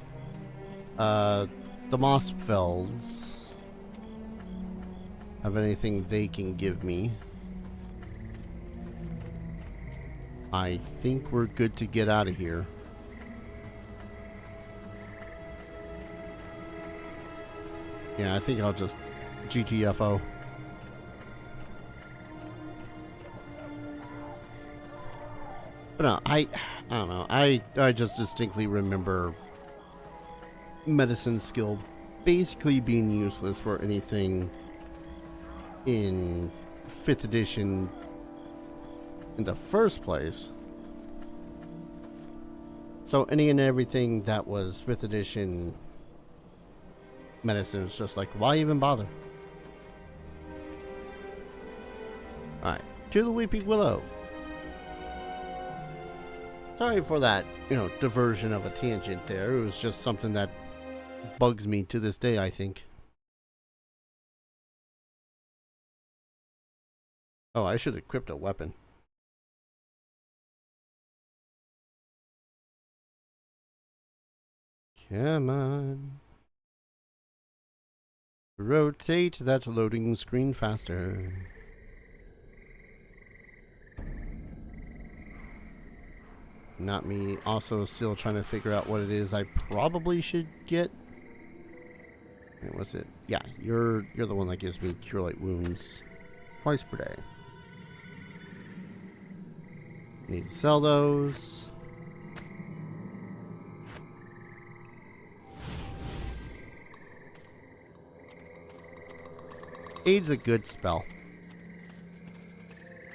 the Mossfelds have anything they can give me. I think we're good to get out of here. Yeah, I think I'll just GTFO. But no, I don't know. I just distinctly remember medicine skill basically being useless for anything in 5th edition in the first place. So any and everything that was 5th edition medicine was just like, why even bother? Alright, to the Weeping Willow. Sorry for that, diversion of a tangent there. It was just something that bugs me to this day, I think. Oh, I should equip a weapon. Come on. Rotate that loading screen faster. Not me also still trying to figure out what it is I probably should get. What's it? Yeah, you're the one that gives me Cure Light Wounds twice per day. Need to sell those. Aid's a good spell.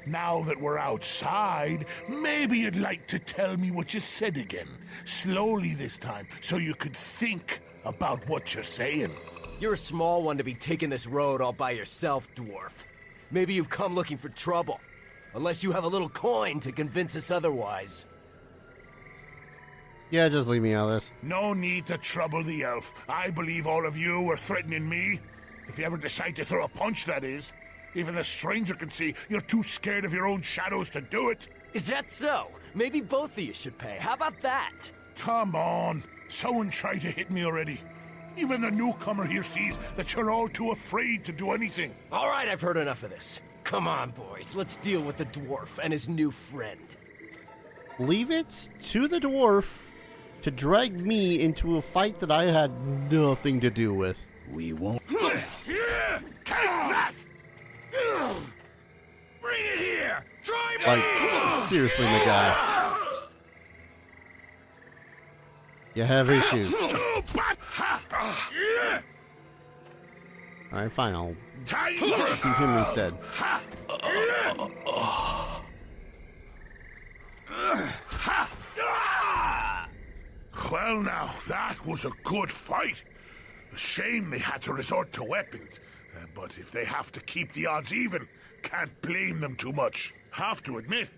Now that we're outside, maybe you'd like to tell me what you said again. Slowly this time, so you could think about what you're saying. You're a small one to be taking this road all by yourself, dwarf. Maybe you've come looking for trouble. Unless you have a little coin to convince us otherwise. Yeah, just leave me out of this. No need to trouble the elf. I believe all of you were threatening me. If you ever decide to throw a punch, that is. Even a stranger can see you're too scared of your own shadows to do it. Is that so? Maybe both of you should pay. How about that? Come on. Someone tried to hit me already. Even the newcomer here sees that you're all too afraid to do anything. All right, I've heard enough of this. Come on, boys. Let's deal with the dwarf and his new friend. Leave it to the dwarf to drag me into a fight that I had nothing to do with. We won't. Take that! Bring it here! Try me! Like, seriously, my guy. You have issues. Alright, fine. I'll shoot him instead. Well now, that was a good fight. A shame they had to resort to weapons. But if they have to keep the odds even, can't blame them too much. Have to admit,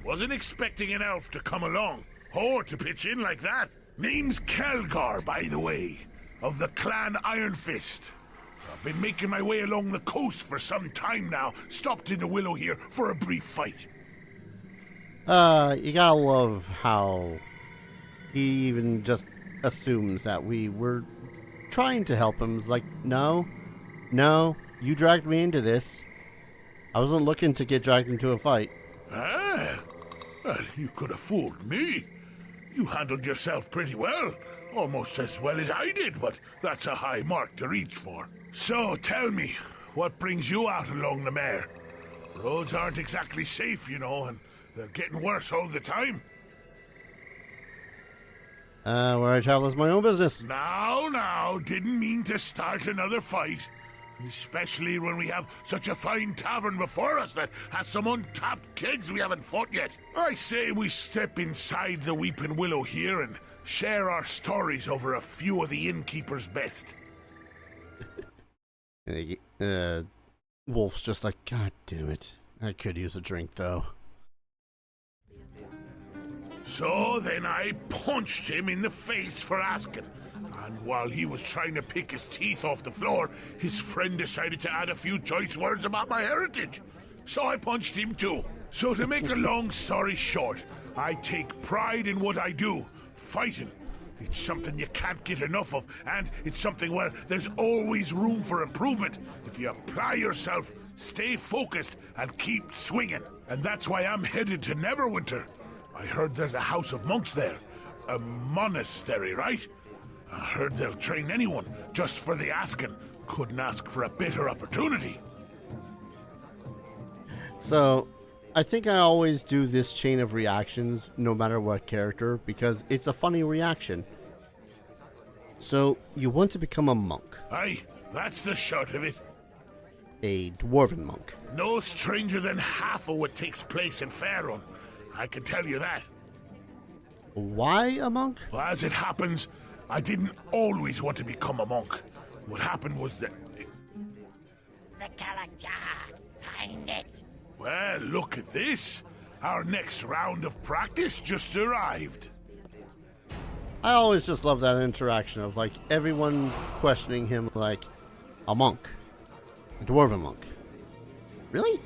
wasn't expecting an elf to come along, or to pitch in like that. Name's Kelgar, by the way, of the clan Iron Fist. I've been making my way along the coast for some time now, stopped in the Willow here for a brief fight. You gotta love how he even just assumes that we were trying to help him. It's like, no, you dragged me into this. I wasn't looking to get dragged into a fight. Ah, well, you could have fooled me. You handled yourself pretty well. Almost as well as I did, but that's a high mark to reach for. So, tell me, what brings you out along the mare? Roads aren't exactly safe, you know, and they're getting worse all the time. Where I travel is my own business. Now, didn't mean to start another fight. Especially when we have such a fine tavern before us that has some untapped kegs we haven't fought yet. I say we step inside the Weeping Willow here and share our stories over a few of the innkeeper's best. Wolf's just like, God damn it. I could use a drink, though. So then I punched him in the face for asking. And while he was trying to pick his teeth off the floor, his friend decided to add a few choice words about my heritage. So I punched him too. So to make a long story short, I take pride in what I do, fighting. It's something you can't get enough of, and it's something where there's always room for improvement if you apply yourself, stay focused, and keep swinging. And that's why I'm headed to Neverwinter. I heard there's a house of monks there. A monastery, right? I heard they'll train anyone, just for the asking. Couldn't ask for a better opportunity. So, I think I always do this chain of reactions, no matter what character, because it's a funny reaction. So, you want to become a monk. Aye, that's the short of it. A dwarven monk. No stranger than half of what takes place in Faerun. I can tell you that. Why a monk? Well, as it happens, I didn't always want to become a monk. What happened was that... The Kalajar, find it. Well, look at this. Our next round of practice just arrived. I always just love that interaction of, like, everyone questioning him like, a monk. A dwarven monk. Really?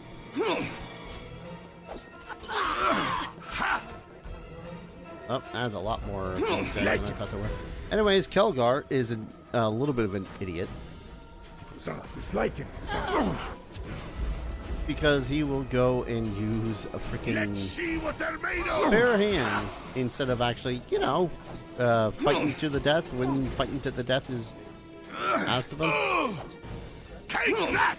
Oh, that's a lot more of those guys than I thought there were. Anyways, Kelgar is a little bit of an idiot. Because he will go and use a freaking Let's see what they're made of. bare hands instead of actually, you know, fighting to the death when fighting to the death is asked of them. Take that!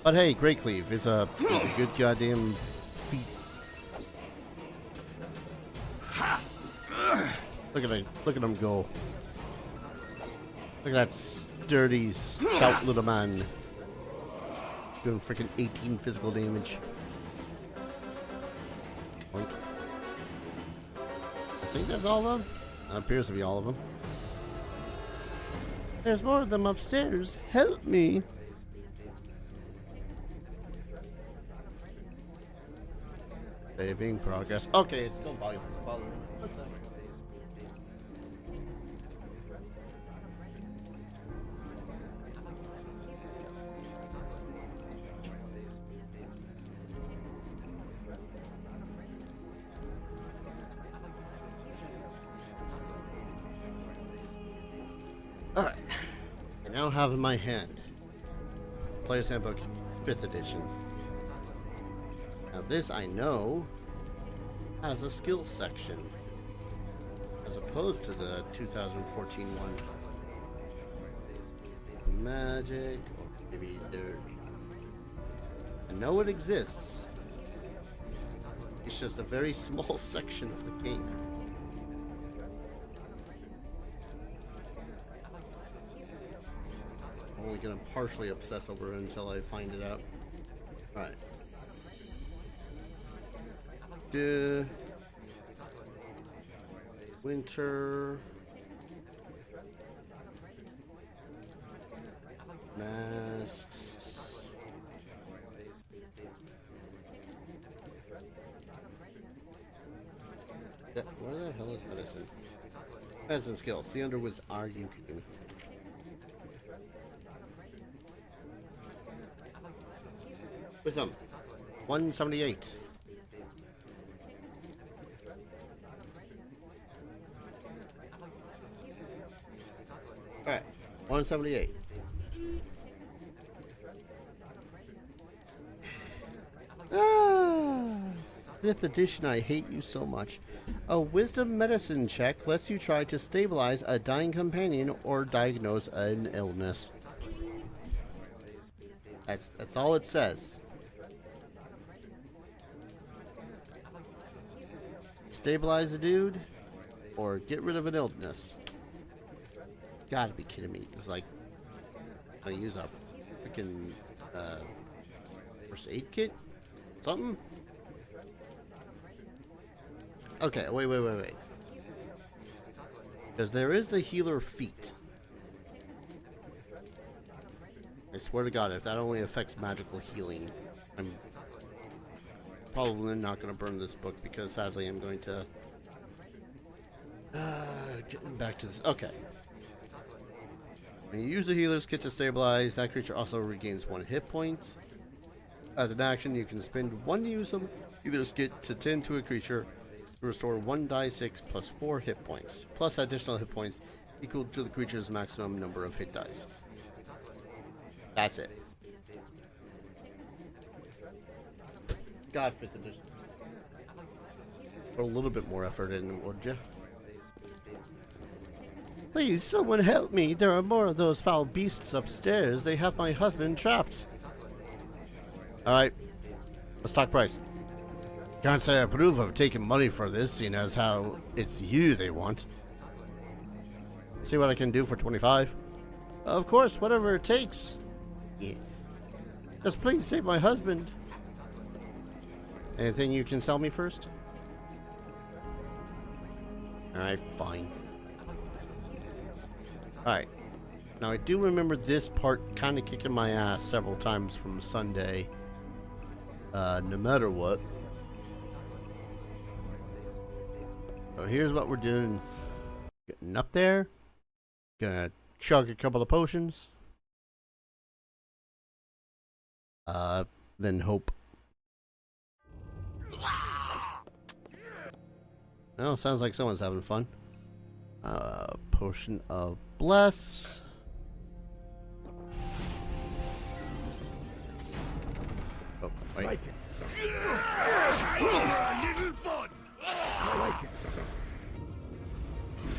But hey, Great Cleave is a good goddamn feat. Look at him go. Look at that sturdy, stout little man. Doing freaking 18 physical damage. I think that's all of them. That appears to be all of them. There's more of them upstairs. Help me. Saving progress. Okay, it's still volume. Alright, I now have in my hand Player's Handbook 5th edition. Now this I know has a skills section as opposed to the 2014 one. Magic, or maybe there. I know it exists. It's just a very small section of the game. I'm only gonna partially obsess over it until I find it out. Alright. Winter masks. Where the hell is medicine? Medicine skill. See under was argue. Wisdom 178. Alright, 178. 5th edition, I hate you so much. A wisdom medicine check lets you try to stabilize a dying companion or diagnose an illness. That's all it says. Stabilize a dude or get rid of an illness. Gotta be kidding me. It's like I use a freaking first aid kit? Something? Okay, wait. Because there is the healer feat. I swear to God, if that only affects magical healing, I'm probably not going to burn this book because sadly I'm going to... getting back to this. Okay. When you use the healer's kit to stabilize, that creature also regains 1 hit point. As an action, you can spend 1 use of healer's kit to tend to a creature to restore 1 die 6 plus 4 hit points, plus additional hit points equal to the creature's maximum number of hit dice. That's it. God, 5th edition. Put a little bit more effort in, would you? Please, someone help me. There are more of those foul beasts upstairs. They have my husband trapped. Alright. Let's talk price. Can't say I approve of taking money for this, seeing as how it's you they want. See what I can do for 25? Of course, whatever it takes. Yeah. Just please save my husband. Anything you can sell me first? Alright, fine. Alright. Now I do remember this part kind of kicking my ass several times from Sunday. No matter what. So here's what we're doing. Getting up there. Gonna chug a couple of potions. Then hope. Well, sounds like someone's having fun. Potion of Bless. Oh, wait. Like it. Time for a little fun. I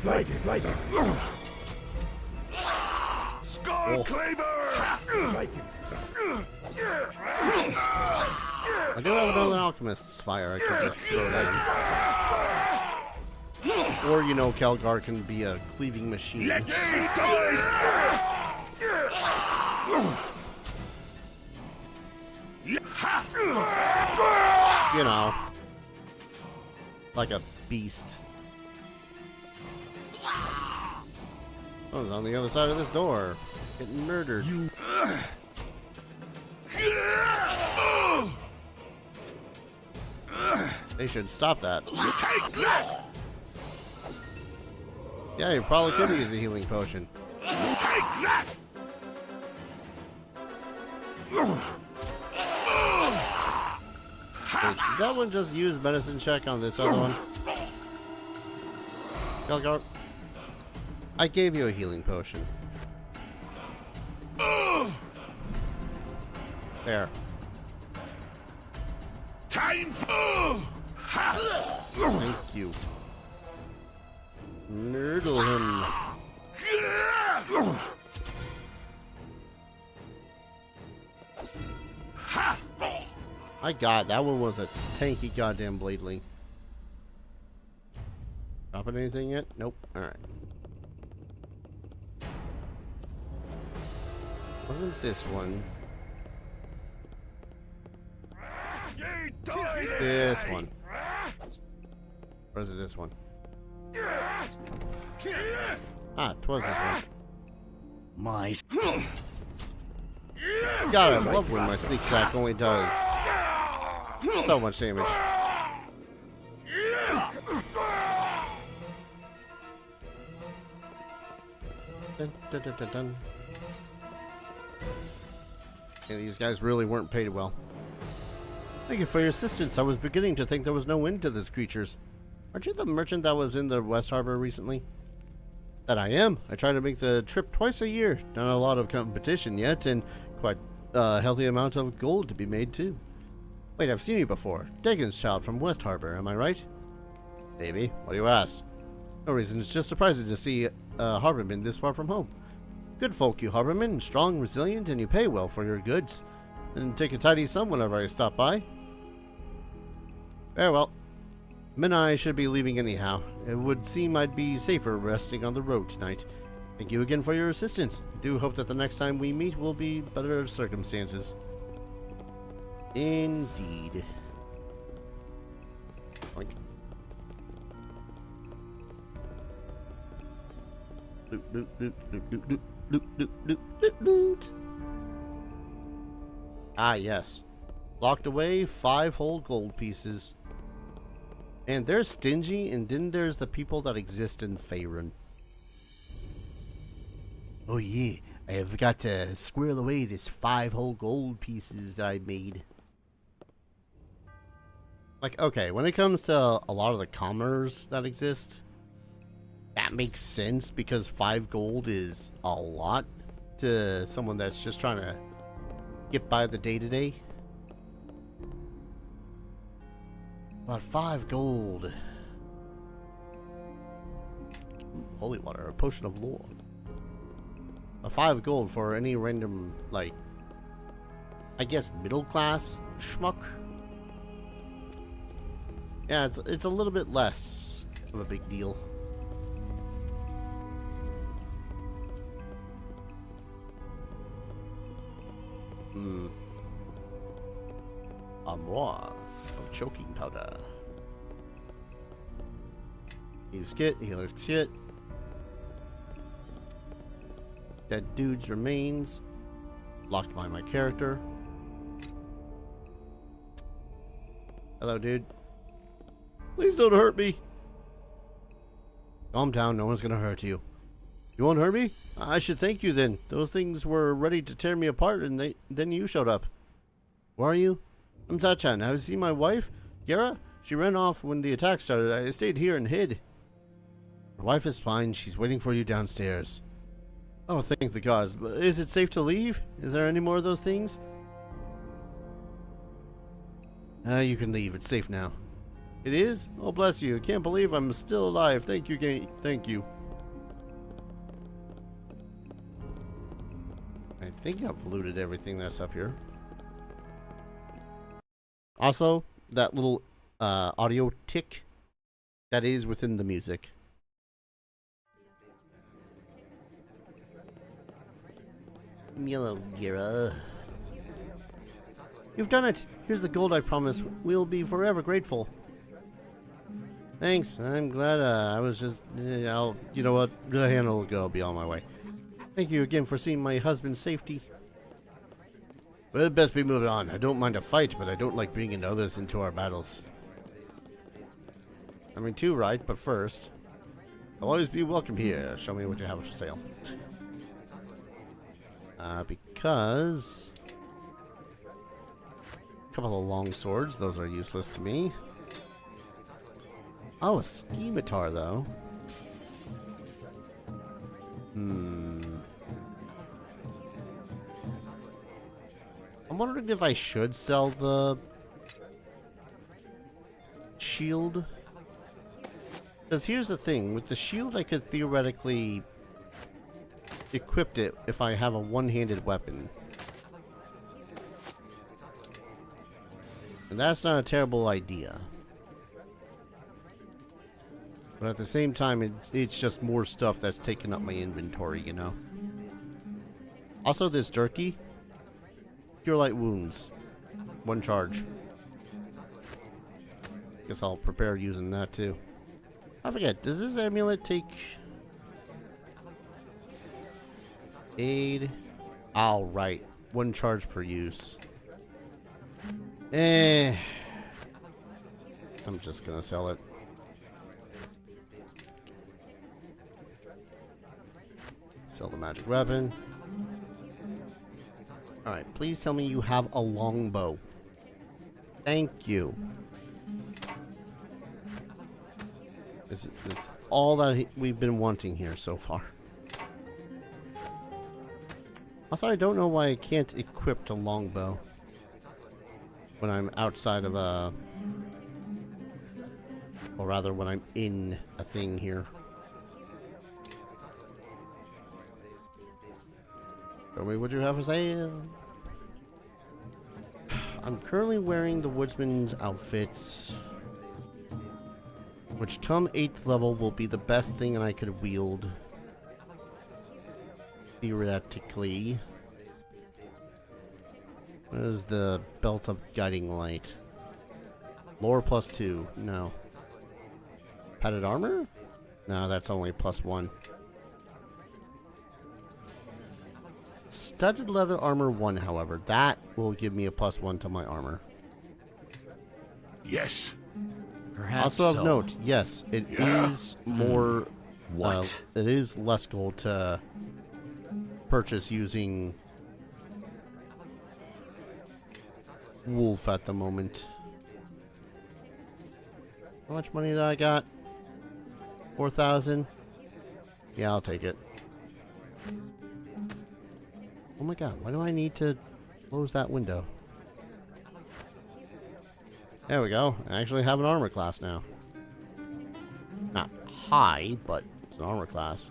like it. Like it. Skull Claver! Like it. I do have another alchemist's fire I could just throw down. Or, you know, Kelgar can be a cleaving machine. Let's die! You know, like a beast. Oh, it's on the other side of this door. Getting murdered. They should stop that. Take that! Yeah, you probably could use a healing potion. Take that! Wait, did that one just use medicine check on this other one? Kelgar, I gave you a healing potion. There. Time for... Thank you. Nurdle him. My god, that one was a tanky goddamn bladeling. Dropping anything yet? Nope. Alright. Wasn't this one? This one. Or is it this one? Ah, it was this one. My... God, I love when my sneak attack only does so much damage. Dun, dun, dun, dun, dun. Yeah, these guys really weren't paid well. Thank you for your assistance. I was beginning to think there was no end to these creatures. Aren't you the merchant that was in the West Harbor recently? That I am. I try to make the trip twice a year. Not a lot of competition yet, and quite a healthy amount of gold to be made too. Wait, I've seen you before. Dagon's child from West Harbor, am I right? Maybe. What do you ask? No reason, it's just surprising to see a harborman this far from home. Good folk, you harbormen, strong, resilient, and you pay well for your goods. And take a tidy sum whenever I stop by. Very well. Men and I should be leaving anyhow. It would seem I'd be safer resting on the road tonight. Thank you again for your assistance. I do hope that the next time we meet will be better circumstances. Indeed. Oink. Loot, loot, loot, loot, loot, loot, loot, loot, loot, loot, loot. Ah, yes. Locked away 5 whole gold pieces. And they're stingy, and then there's the people that exist in Faerun. Oh yeah, I have got to squirrel away this 5 whole gold pieces that I made. Like, okay, when it comes to a lot of the commoners that exist, that makes sense because 5 gold is a lot to someone that's just trying to get by the day-to-day. About 5 gold. Ooh, holy water, a potion of lore. A 5 gold for any random, like, I guess middle class schmuck. Yeah, it's a little bit less of a big deal. Armoire of choking powder. Use kit, healer kit. Dead dude's remains. Locked by my character. Hello, dude. Please don't hurt me. Calm down, no one's gonna hurt you. You won't hurt me? I should thank you then. Those things were ready to tear me apart and then you showed up. Who are you? I'm Tachan. Have you seen my wife? Gera? She ran off when the attack started. I stayed here and hid. Your wife is fine. She's waiting for you downstairs. Oh, thank the gods. But is it safe to leave? Is there any more of those things? You can leave. It's safe now. It is? Oh, bless you. I can't believe I'm still alive. Thank you, thank you. I think I've looted everything that's up here. Also, that little audio tick that is within the music. Yellow Gira. You've done it. Here's the gold I promised. We'll be forever grateful. Thanks. I'm glad I was just... you know what? The handle will go. I'll be on my way. Thank you again for seeing my husband's safety. We'd best be moving on. I don't mind a fight, but I don't like bringing others into our battles. I mean, too right, but first, I'll always be welcome here. Show me what you have for sale. Because... a couple of long swords. Those are useless to me. Oh, a scimitar, though. I'm wondering if I should sell the shield. Because here's the thing. With the shield, I could theoretically equip it if I have a one-handed weapon. And that's not a terrible idea. But at the same time, it's just more stuff that's taking up my inventory, you know. Also, this jerky. Cure light wounds. 1 charge. Guess I'll prepare using that too. I forget, does this amulet take... aid? Oh, right. 1 charge per use. I'm just gonna sell it. Sell the magic weapon. Alright, please tell me you have a longbow. Thank you. It's all that we've been wanting here so far. Also, I don't know why I can't equip the longbow. when I'm outside of a... Or rather, when I'm in a thing here. Show me what you have for sale. I'm currently wearing the woodsman's outfits, which come 8th level will be the best thing I could wield. Theoretically. What is the belt of guiding light? Lore +2. No. Padded armor? No, that's only +1. Studded leather armor 1, however. That will give me a +1 to my armor. Yes. Perhaps also of so. note, yes, it is more... What? It is less gold to purchase using wolf at the moment. How much money did I got? 4,000? Yeah, I'll take it. Oh my god, why do I need to close that window? There we go. I actually have an armor class now. Not high, but it's an armor class.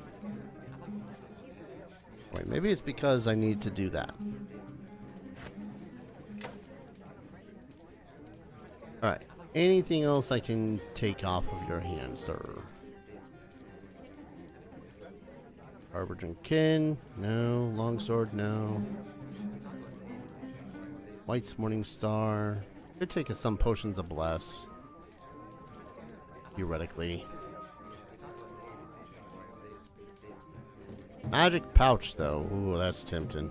Wait, maybe it's because I need to do that. Alright. Anything else I can take off of your hands, sir? Harbinger and Kin, no. Longsword, no. White's Morning Star. Could take us some potions of bless. Theoretically. Magic pouch, though. Ooh, that's tempting.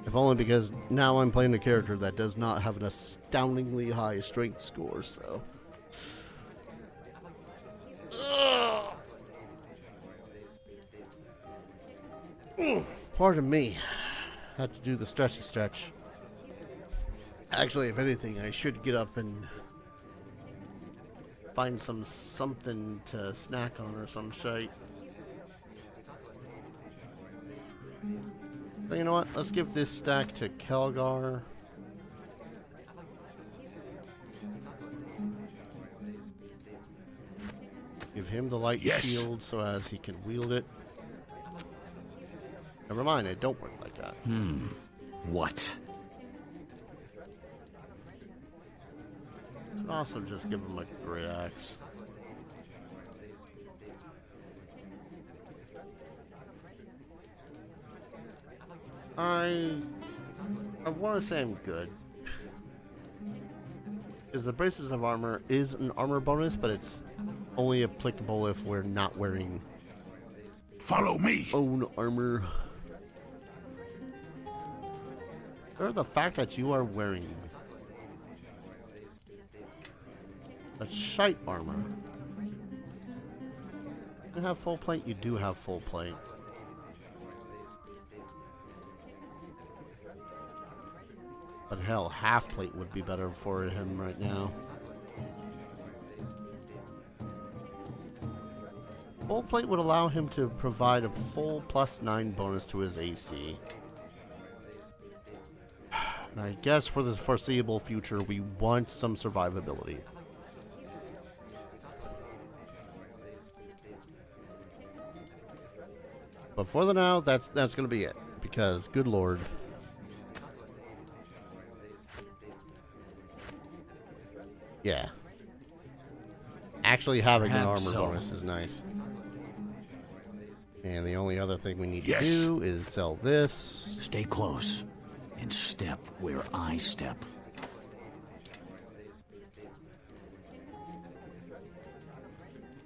If only because now I'm playing a character that does not have an astoundingly high strength score, so. Pardon me. Had to do the stretchy stretch. Actually, if anything, I should get up and find something to snack on or some shite. But you know what? Let's give this stack to Kelgar. Give him the light shield so as he can wield it. Never mind, it don't work like that. What? Could also just give him a great axe. I want to say I'm good. Because the braces of armor is an armor bonus, but it's only applicable if we're not wearing Follow me. Own armor. Or the fact that you are wearing a shite armor. You have full plate? You do have full plate. But hell, half plate would be better for him right now. Full plate would allow him to provide a full +9 bonus to his AC. And I guess for the foreseeable future, we want some survivability. But for the now, that's going to be it. Because, good lord. Yeah. Actually having an armor bonus is nice. And the only other thing we need to do is sell this. Stay close and step where I step.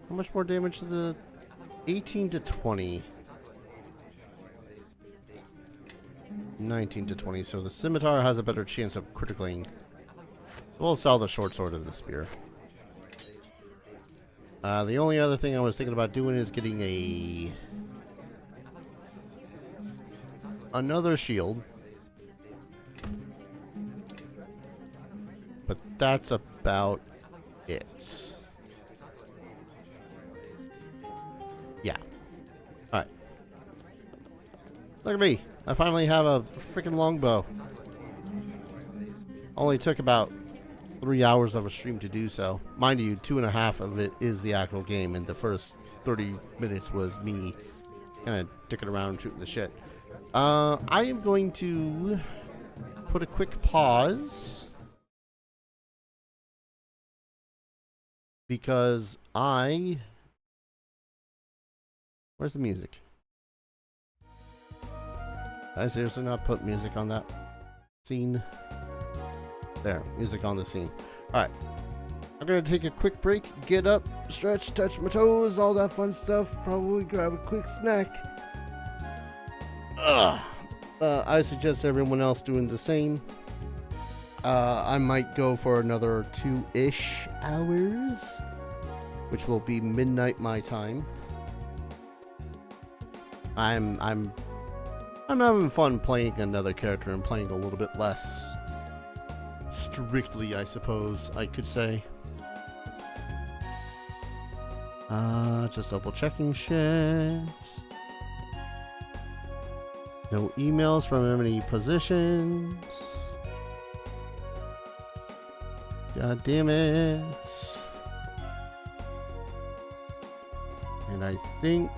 How much more damage to the 18 to 20? 19 to 20, so the scimitar has a better chance of critically. We'll sell the short sword and the spear. The only other thing I was thinking about doing is getting another shield. But that's about it. Yeah. Alright. Look at me. I finally have a freaking longbow. Only took about 3 hours of a stream to do so. Mind you, 2.5 of it is the actual game, and the first 30 minutes was me kind of dicking around shooting the shit. I am going to put a quick pause because where's the music? Did I seriously not put music on that scene? There, music on the scene. Alright. I'm gonna take a quick break, get up, stretch, touch my toes, all that fun stuff. Probably grab a quick snack. I suggest everyone else doing the same. I might go for another 2-ish hours, which will be midnight my time. I'm having fun playing another character and playing a little bit less strictly, I suppose I could say. Just double checking shit. No emails from any positions. God damn it. And I think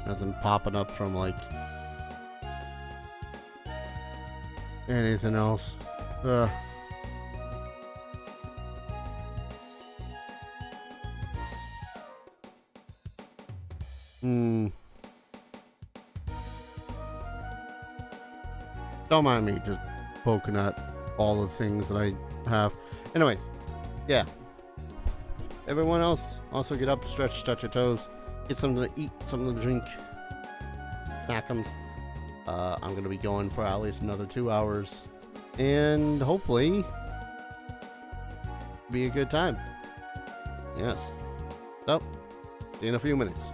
nothing popping up from like anything else. Don't mind me just poking at all the things that I have. Anyways, yeah. Everyone else, also get up, stretch, touch your toes, get something to eat, something to drink, snackums. I'm going to be going for at least another 2 hours, and hopefully be a good time. Yes. So, see you in a few minutes.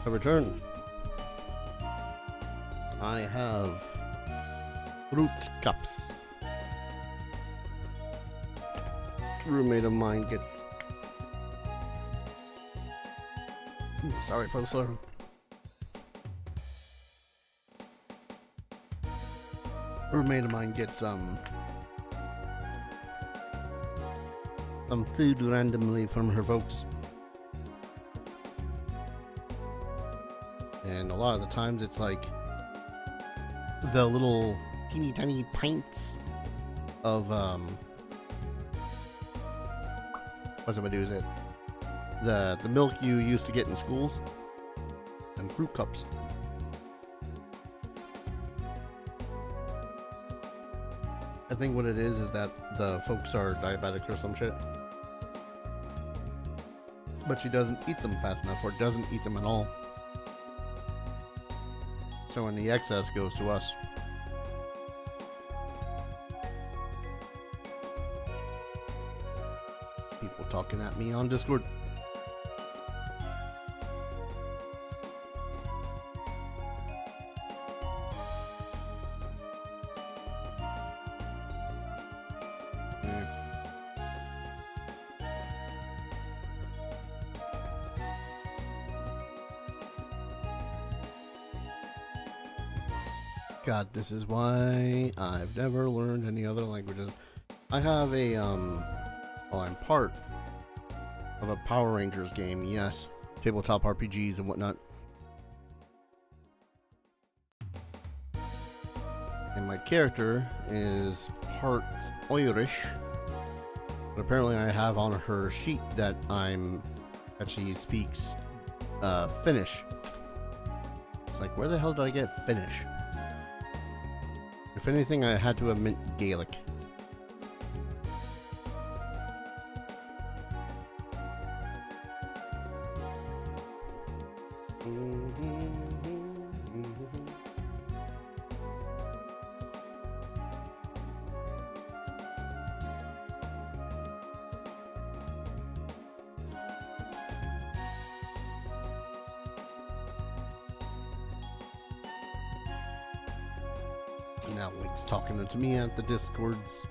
I return. I have fruit cups. Roommate of mine gets. Sorry for the slur. Roommate of mine gets some food randomly from her folks. And a lot of the times it's like the little teeny tiny pints of what's it gonna do is it the milk you used to get in schools and fruit cups. I think what it is that the folks are diabetic or some shit. But she doesn't eat them fast enough or doesn't eat them at all. So when the excess goes to us. People talking at me on Discord. God, this is why I've never learned any other languages. I have a, well, I'm part of a Power Rangers game, yes. Tabletop RPGs and whatnot. And my character is part Irish. But apparently I have on her sheet that she speaks, Finnish. It's like, where the hell did I get Finnish? If anything, I had to admit Gaelic. Now Link's talking to me at the Discords.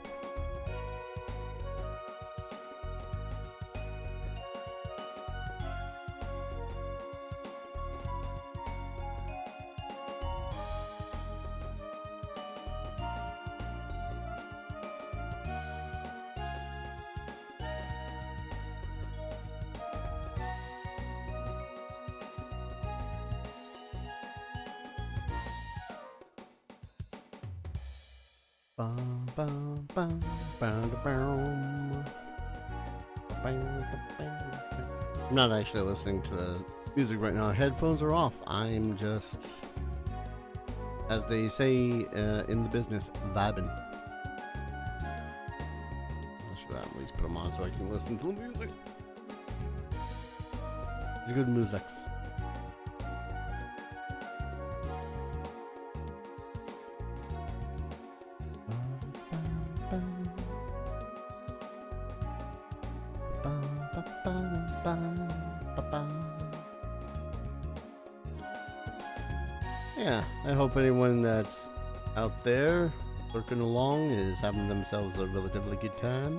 I'm not actually listening to the music right now. Headphones are off. I'm just, as they say in the business, vibing. I should at least put them on so I can listen to the music. It's good music. Yeah, I hope anyone that's out there lurking along is having themselves a relatively good time.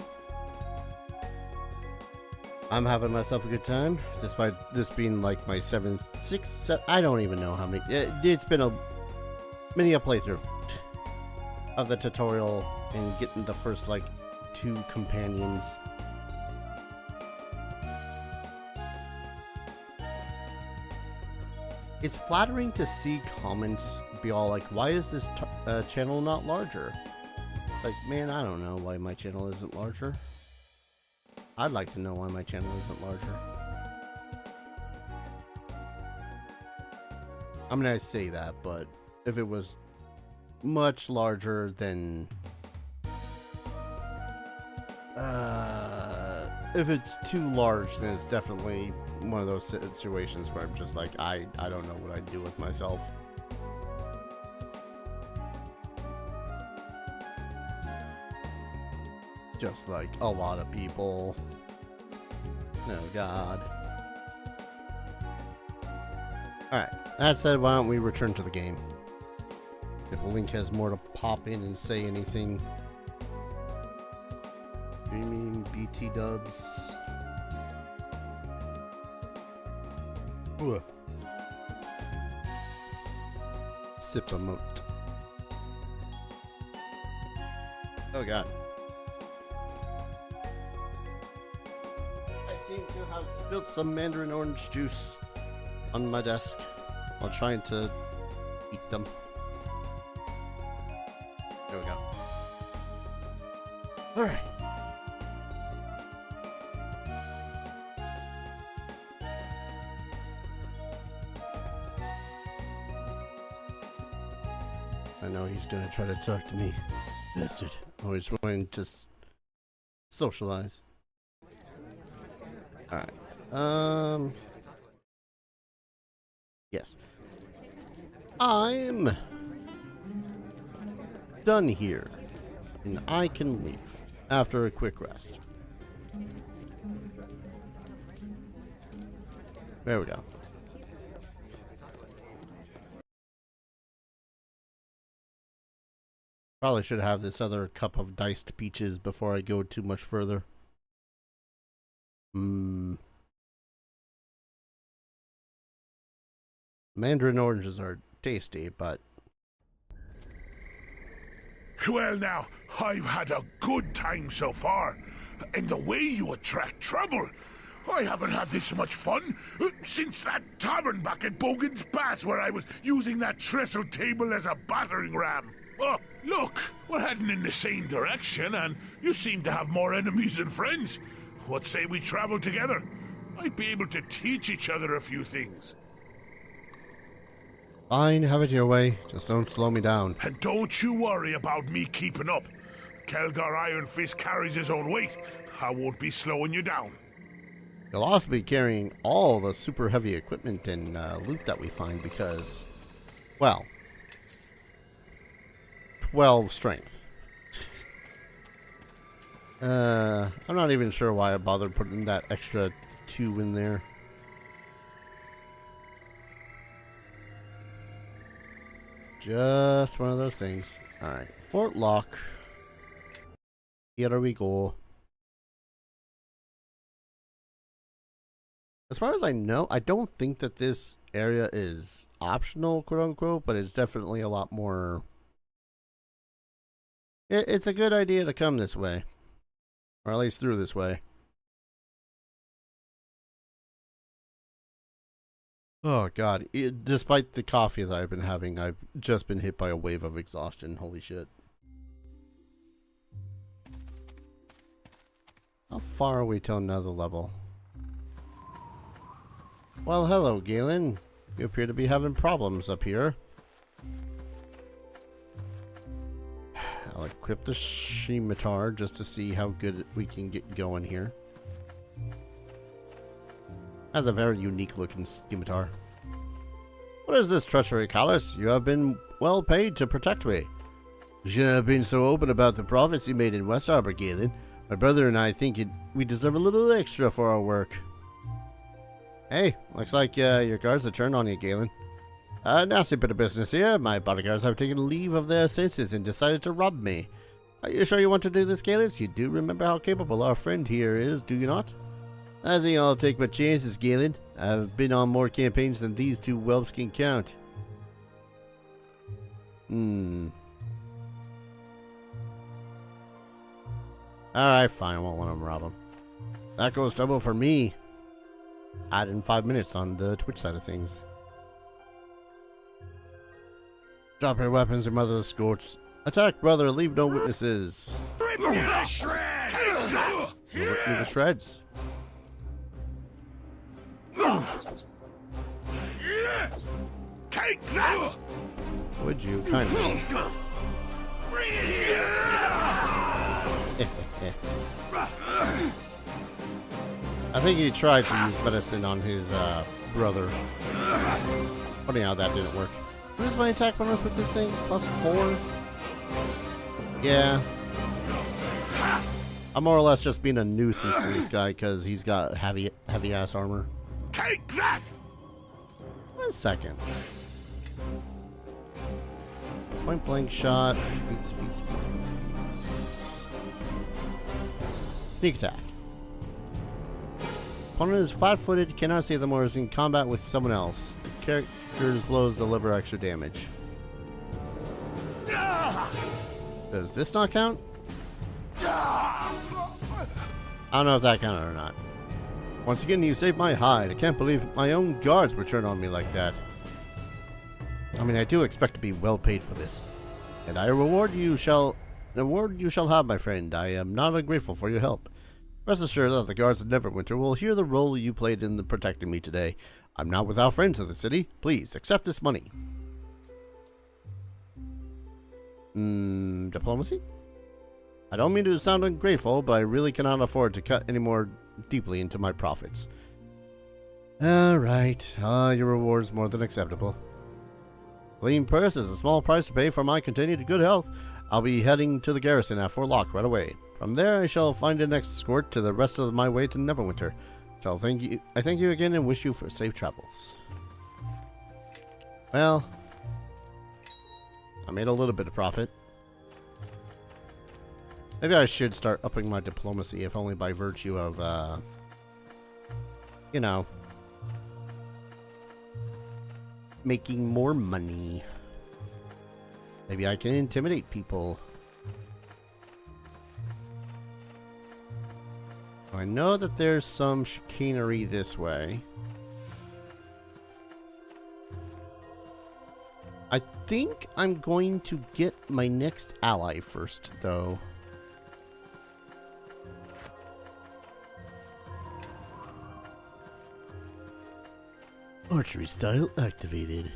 I'm having myself a good time, despite this being like my sixth, I don't even know how many. It's been many a playthrough of the tutorial and getting the first like 2 companions. It's flattering to see comments be all like, why is this channel not larger? Like, man, I don't know why my channel isn't larger. I'd like to know why my channel isn't larger. I mean, I say that, but if it was much larger, then if it's too large, then it's definitely one of those situations where I'm just like, I don't know what I'd do with myself. Just like a lot of people. Oh God. Alright, that said, why don't we return to the game? If Link has more to pop in and say anything. Streaming BT dubs. Ooh. Sip emote. Oh god. I seem to have spilled some mandarin orange juice on my desk while trying to eat them. There we go. Alright. I know he's gonna try to talk to me. Bastard. Always wanting to socialize. Alright. Yes. I'm done here. And I can leave after a quick rest. There we go. Probably should have this other cup of diced peaches before I go too much further. Mandarin oranges are tasty, but... Well now, I've had a good time so far. And the way you attract trouble, I haven't had this much fun since that tavern back at Bogan's Pass where I was using that trestle table as a battering ram. Oh, look, we're heading in the same direction and you seem to have more enemies than friends. What say we travel together? Might be able to teach each other a few things. Fine, have it your way. Just don't slow me down. And don't you worry about me keeping up. Kelgar Iron Fist carries his own weight. I won't be slowing you down. You'll also be carrying all the super heavy equipment and loot that we find because, well, 12 strength. I'm not even sure why I bothered putting that extra 2 in there. Just one of those things. Alright, Fort Lock. Here we go. As far as I know, I don't think that this area is optional, quote unquote, but it's definitely a lot more... It's a good idea to come this way. Or at least through this way. Oh god, despite the coffee that I've been having, I've just been hit by a wave of exhaustion. Holy shit. How far are we till another level? Well, hello, Galen. You appear to be having problems up here. I'll equip the scimitar just to see how good we can get going here. Has a very unique looking scimitar. What is this treachery, Callus? You have been well paid to protect me. You shouldn't have been so open about the profits you made in West Harbor, Galen. My brother and I think we deserve a little extra for our work. Hey, looks like your guards have turned on you, Galen. Nasty bit of business here. My bodyguards have taken leave of their senses and decided to rob me. Are you sure you want to do this, Galen? You do remember how capable our friend here is, do you not? I think I'll take my chances, Galen. I've been on more campaigns than these 2 whelps can count. Alright, fine. I won't let him rob him. That goes double for me. Add in 5 minutes on the Twitch side of things. Drop your weapons and mother the scorts. Attack, brother. Leave no witnesses. Rip you to shreds! Rip you to shreds. Take that! Would you kind of? Bring it here! I think he tried to use medicine on his brother. Funny how that didn't work. What is my attack bonus with this thing? +4? Yeah. I'm more or less just being a nuisance to this guy because he's got heavy ass armor. Take that! 1 second. Point blank shot. Speed. Sneak attack. Opponent is flat-footed, cannot see them or is in combat with someone else. The character's blows deliver extra damage. Does this not count? I don't know if that counted or not. Once again, you saved my hide. I can't believe my own guards would turn on me like that. I mean, I do expect to be well paid for this. And the reward you shall have, my friend. I am not ungrateful for your help. Rest assured that the guards of Neverwinter will hear the role you played in protecting me today. I'm not without friends in the city. Please, accept this money. Diplomacy? I don't mean to sound ungrateful, but I really cannot afford to cut any more deeply into my profits. Alright. Your reward is more than acceptable. Clean purse is a small price to pay for my continued good health. I'll be heading to the garrison at Fort Locke right away. From there, I shall find an escort to the rest of my way to Neverwinter. I thank you again and wish you for safe travels. Well, I made a little bit of profit. Maybe I should start upping my diplomacy, if only by virtue of, you know, making more money. Maybe I can intimidate people. I know that there's some chicanery this way. I think I'm going to get my next ally first, though. Archery style activated.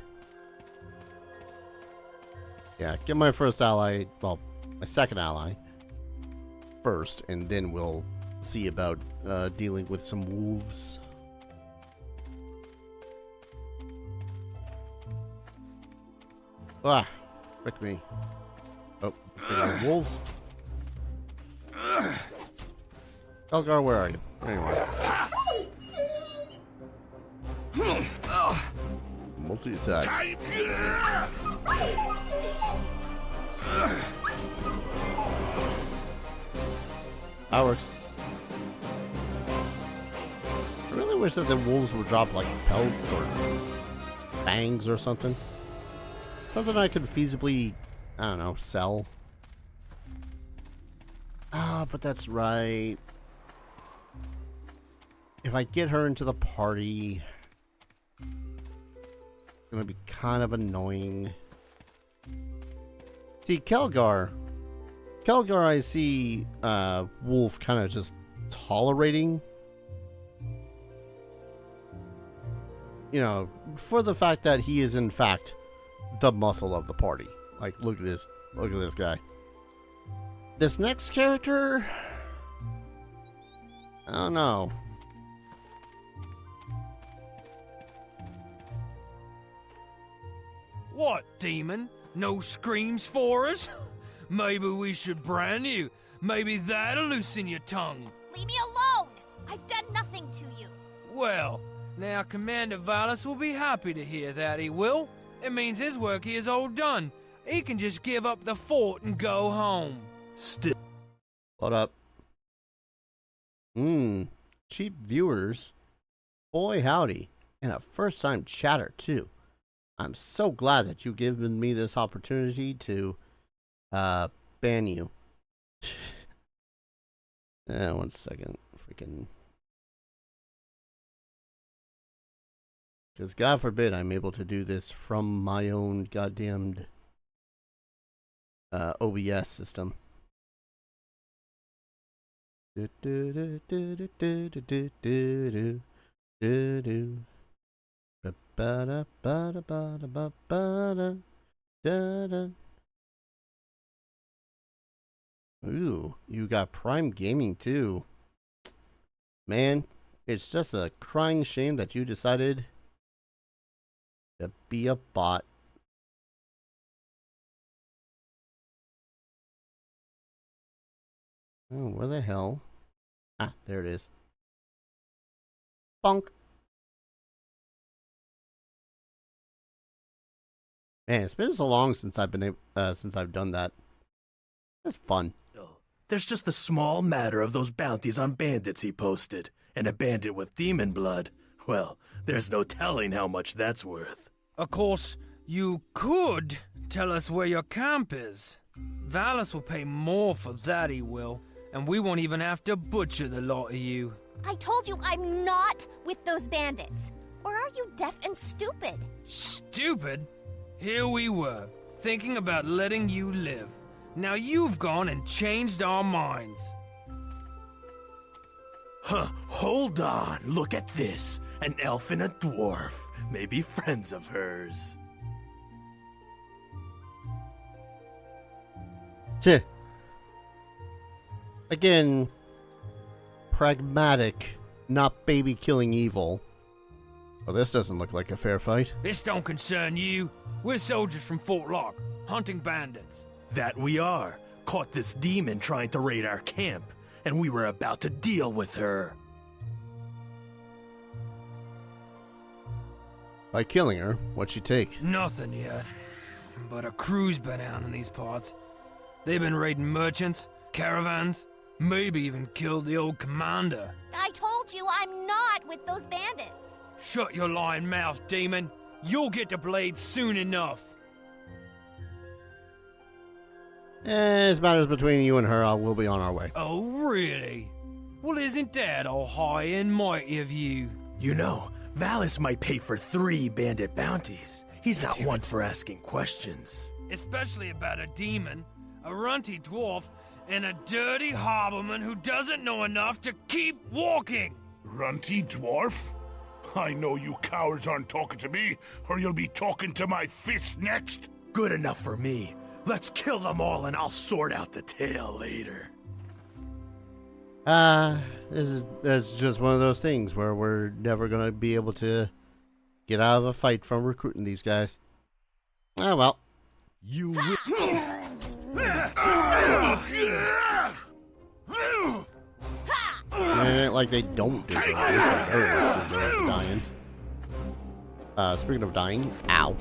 Yeah, get my first ally, well, my second ally first, and then we'll see about dealing with some wolves. Ah, frick me. Oh, wolves. Elgar, where are you? Anyway. Multi-attack. That works. I really wish that the wolves would drop like pelts or fangs or something. Something I could feasibly, I don't know, sell. Ah, but that's right. If I get her into the party, it's gonna be kind of annoying. See, Kelgar, I see Wolf kind of just tolerating. You know, for the fact that he is in fact the muscle of the party. Like, look at this guy. This next character, I don't know. What, demon? No screams for us? Maybe we should brand you. Maybe that'll loosen your tongue. Leave me alone! I've done nothing to you. Well, now Commander Valus will be happy to hear that, he will. It means his work here is all done. He can just give up the fort and go home. Still. What up? Cheap viewers. Boy howdy. And a first time chatter too. I'm so glad that you've given me this opportunity to ban you. 1 second. Freaking. Because God forbid I'm able to do this from my own goddamned OBS system. Ooh, you got Prime Gaming too. Man, it's just a crying shame that you decided to be a bot. Oh, where the hell? Ah, there it is. Bonk. Man, it's been so long since I've done that. It's fun. There's just the small matter of those bounties on bandits he posted, and a bandit with demon blood. Well, there's no telling how much that's worth. Of course, you could tell us where your camp is. Valis will pay more for that, he will, and we won't even have to butcher the lot of you. I told you I'm not with those bandits. Or are you deaf and stupid? Stupid? Here we were, thinking about letting you live. Now you've gone and changed our minds. Huh, hold on, look at this. An elf and a dwarf. Maybe friends of hers. Tch. Again, pragmatic, not baby-killing evil. Well, this doesn't look like a fair fight. This don't concern you. We're soldiers from Fort Lock, hunting bandits. That we are. Caught this demon trying to raid our camp, and we were about to deal with her. By killing her, what'd she take? Nothing yet. But a crew's been out in these parts. They've been raiding merchants, caravans, maybe even killed the old commander. I told you I'm not with those bandits. Shut your lying mouth, demon. You'll get the blade soon enough. As matters between you and her, we'll be on our way. Oh, really? Well, isn't that all high and mighty of you? You know, Valis might pay for 3 bandit bounties. He's not one for asking questions. Especially about a demon, a runty dwarf, and a dirty harborman who doesn't know enough to keep walking. Runty dwarf? I know you cowards aren't talking to me, or you'll be talking to my fist next. Good enough for me. Let's kill them all and I'll sort out the tale later. This is just one of those things where we're never going to be able to get out of a fight from recruiting these guys. Ah, well. You And it ain't like they don't deserve this. They very much deserve dying. Speaking of dying, ow.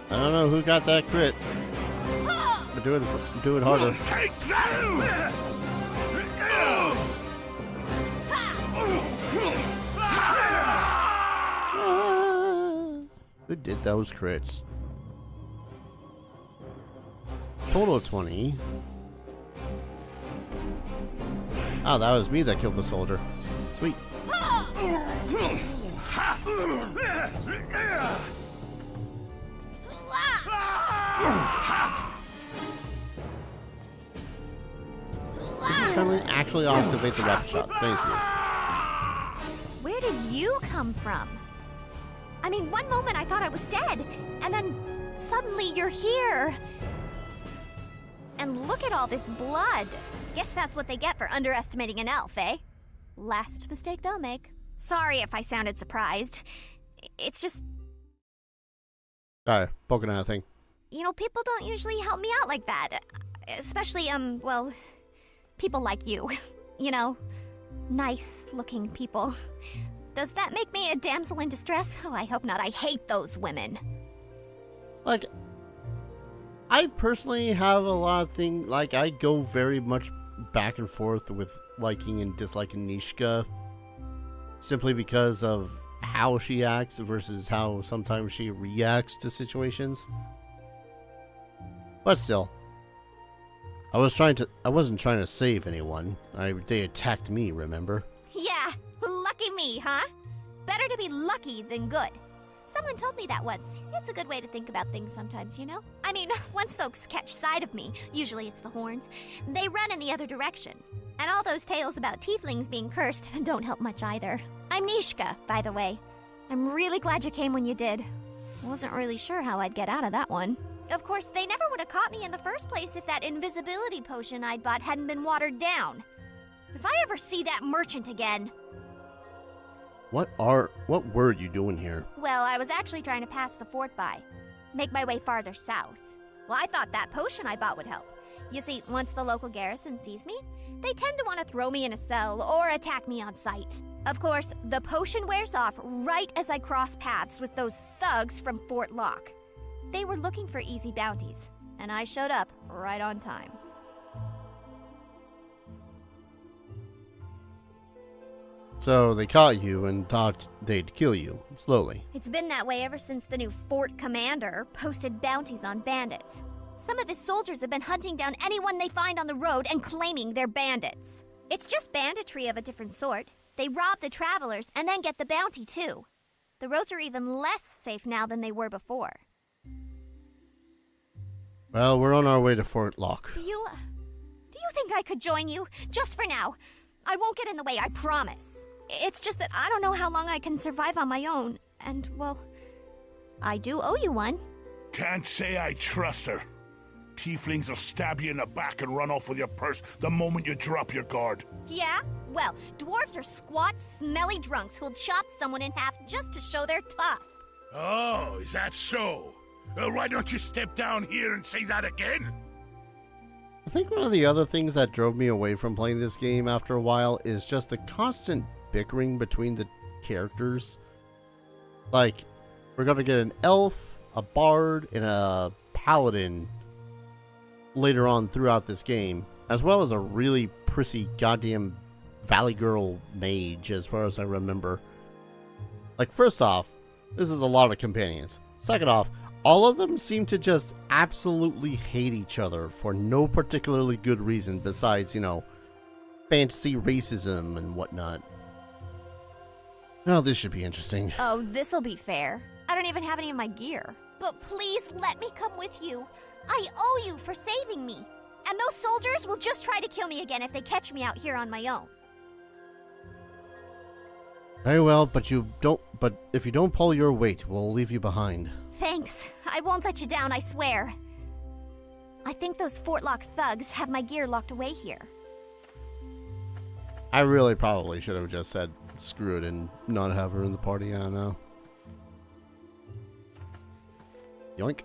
I don't know who got that crit. But do it harder. Take that! Who did those crits? Total of 20. Oh, that was me that killed the soldier. Sweet. Can we actually activate the weapon shot? Thank you. Where did you come from? I mean, one moment I thought I was dead, and then suddenly you're here. And look at all this blood. Guess that's what they get for underestimating an elf, eh? Last mistake they'll make. Sorry if I sounded surprised. It's just... Alright, poking at a thing. You know, people don't usually help me out like that. Especially, well, people like you. You know, nice-looking people. Does that make me a damsel in distress? Oh, I hope not. I hate those women. Like, I personally have a lot of things, like, I go very much back and forth with liking and disliking Nishka. Simply because of how she acts versus how sometimes she reacts to situations. But still. I wasn't trying to save anyone. They attacked me, remember? Yeah, lucky me, huh? Better to be lucky than good. Someone told me that once. It's a good way to think about things sometimes, you know? I mean, once folks catch sight of me, usually it's the horns, they run in the other direction. And all those tales about tieflings being cursed don't help much either. I'm Nishka, by the way. I'm really glad you came when you did. Wasn't really sure how I'd get out of that one. Of course, they never would have caught me in the first place if that invisibility potion I'd bought hadn't been watered down. If I ever see that merchant again... What were you doing here? Well, I was actually trying to pass the fort by. Make my way farther south. Well, I thought that potion I bought would help. You see, once the local garrison sees me, they tend to want to throw me in a cell or attack me on sight. Of course, the potion wears off right as I cross paths with those thugs from Fort Locke. They were looking for easy bounties, and I showed up right on time. So they caught you and thought they'd kill you, slowly. It's been that way ever since the new fort commander posted bounties on bandits. Some of his soldiers have been hunting down anyone they find on the road and claiming they're bandits. It's just banditry of a different sort. They rob the travelers and then get the bounty too. The roads are even less safe now than they were before. Well, we're on our way to Fort Locke. Do you think I could join you? Just for now. I won't get in the way, I promise. It's just that I don't know how long I can survive on my own. And, well, I do owe you one. Can't say I trust her. Tieflings will stab you in the back and run off with your purse the moment you drop your guard. Yeah? Well, dwarves are squat, smelly drunks who'll chop someone in half just to show they're tough. Oh, is that so? Why don't you step down here and say that again? I think one of the other things that drove me away from playing this game after a while is just the constant bickering between the characters. Like, we're gonna get an elf, a bard, and a paladin later on throughout this game, as well as a really prissy goddamn Valley Girl mage, as far as I remember. Like, first off, this is a lot of companions. Second off, all of them seem to just absolutely hate each other for no particularly good reason besides, you know, fantasy racism and whatnot. Oh, this should be interesting. Oh, this'll be fair. I don't even have any of my gear. But please let me come with you. I owe you for saving me. And those soldiers will just try to kill me again if they catch me out here on my own. Very well, but if you don't pull your weight, we'll leave you behind. Thanks. I won't let you down, I swear. I think those Fort Locke thugs have my gear locked away here. I really probably should have just said screw it and not have her in the party. I don't know. Yoink.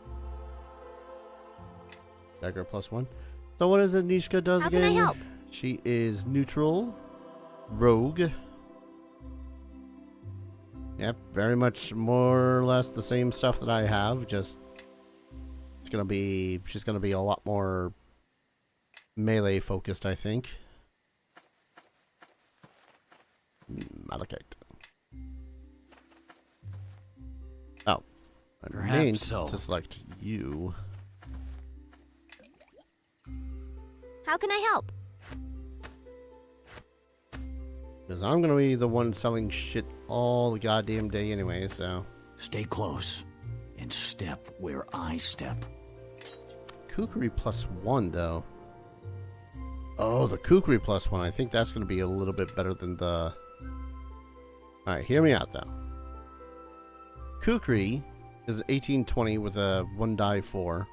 Dagger +1. So what is it Nishka does How again? can I help? She is neutral, rogue. Yep, very much more or less the same stuff that I have, just she's gonna be a lot more melee focused, I think. Malachite. Oh. I remained to select you. How can I help? Because I'm going to be the one selling shit all the goddamn day anyway, so. Stay close and step where I step. Kukri +1, though. Oh, the Kukri +1. I think that's going to be a little bit better than the... Alright, hear me out, though. Kukri is an 1820 with a 1 die 4.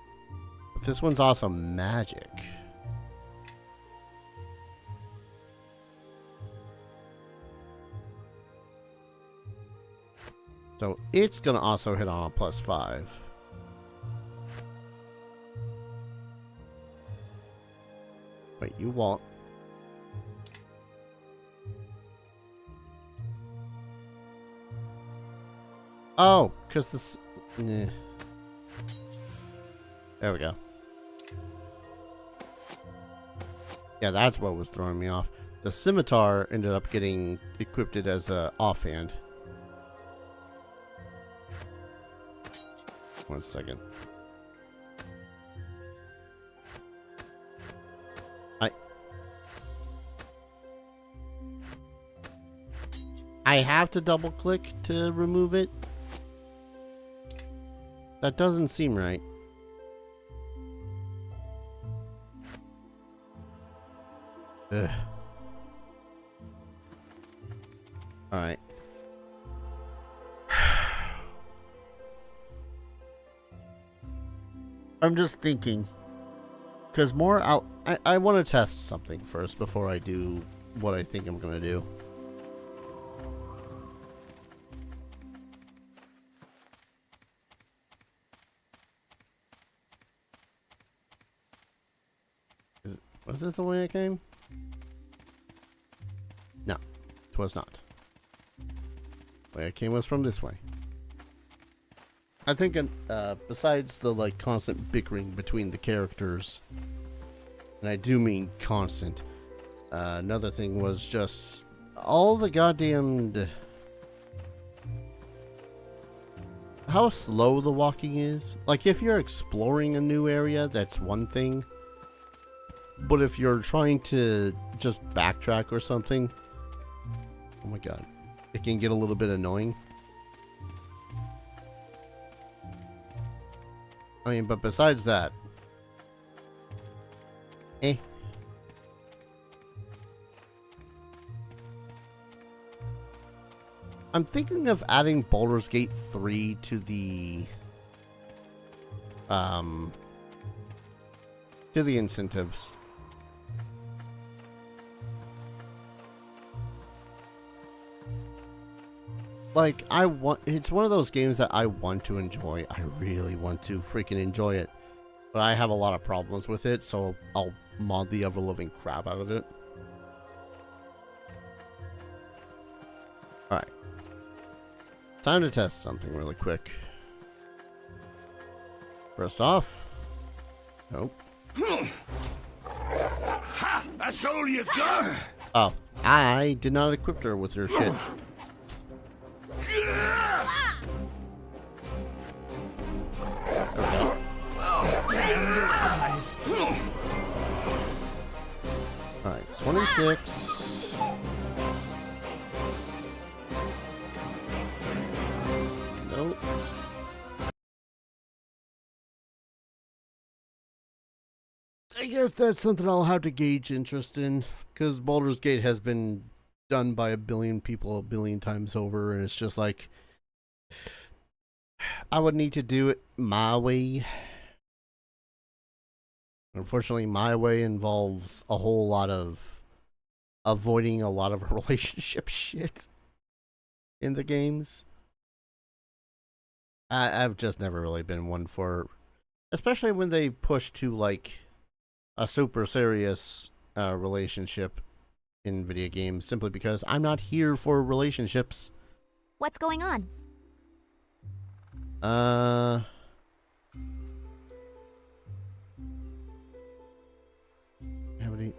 But this one's also magic. So it's going to also hit on a +5. Wait, you won't. Oh, because this... There we go. Yeah, that's what was throwing me off. The scimitar ended up getting equipped as a offhand. 1 second. I have to double click to remove it. That doesn't seem right. Ugh. Alright. I'm just thinking. Because I want to test something first before I do what I think I'm going to do. Was this the way I came? No, it was not. The way I came was from this way. I think, besides the like constant bickering between the characters, and I do mean constant, another thing was just all the goddamned how slow the walking is. Like, if you're exploring a new area, that's one thing. But if you're trying to just backtrack or something, oh my god, it can get a little bit annoying. I mean, but besides that, I'm thinking of adding Baldur's Gate 3 to the incentives. Like, it's one of those games that I want to enjoy. I really want to freaking enjoy it. But I have a lot of problems with it, so I'll mod the ever-living crap out of it. Alright. Time to test something really quick. First off. Nope. Ha! That's all you got? Oh, I did not equip her with her shit. Alright, 26. Nope. I guess that's something I'll have to gauge interest in, because Baldur's Gate has been done by a billion people a billion times over, and it's just like, I would need to do it my way. Unfortunately, my way involves a whole lot of avoiding a lot of relationship shit in the games. I've just never really been one for, especially when they push to like a super serious relationship in video games, simply because I'm not here for relationships. What's going on?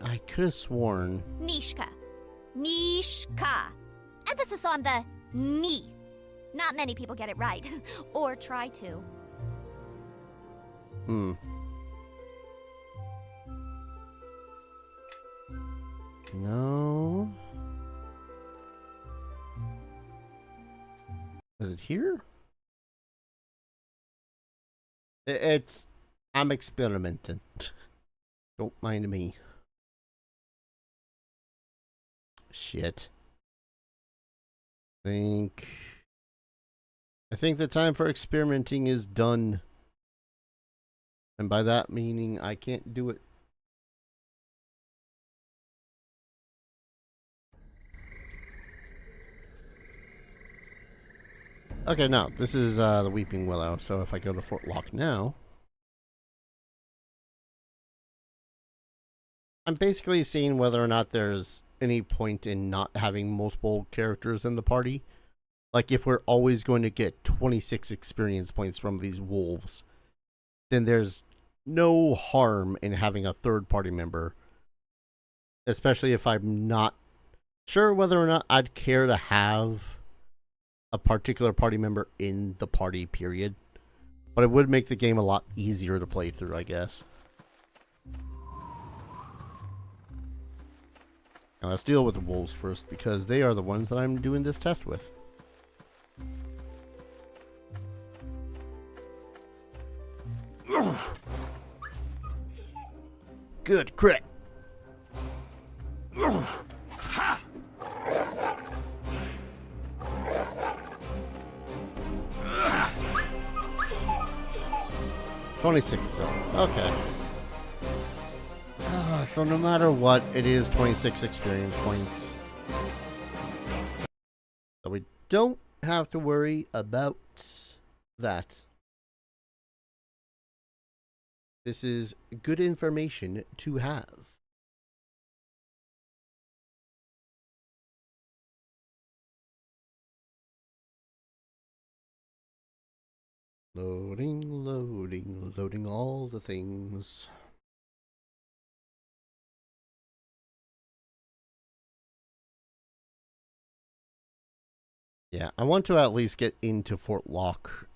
I could have sworn. Nishka. Nishka. Emphasis on the ni. Not many people get it right. Or try to. No. Is it here? I'm experimenting. Don't mind me. Shit. I think the time for experimenting is done. And by that meaning I can't do it. Okay, now, this is the Weeping Willow, so if I go to Fort Locke now, I'm basically seeing whether or not there's any point in not having multiple characters in the party. Like, if we're always going to get 26 experience points from these wolves, then there's no harm in having a third party member. Especially if I'm not sure whether or not I'd care to have a particular party member in the party, period. But it would make the game a lot easier to play through, I guess. Now let's deal with the wolves first, because they are the ones that I'm doing this test with. Good crit. Ha! 26 still. Okay. So no matter what, it is 26 experience points. So we don't have to worry about that. This is good information to have. Loading, loading, loading all the things. Yeah, I want to at least get into Fort Locke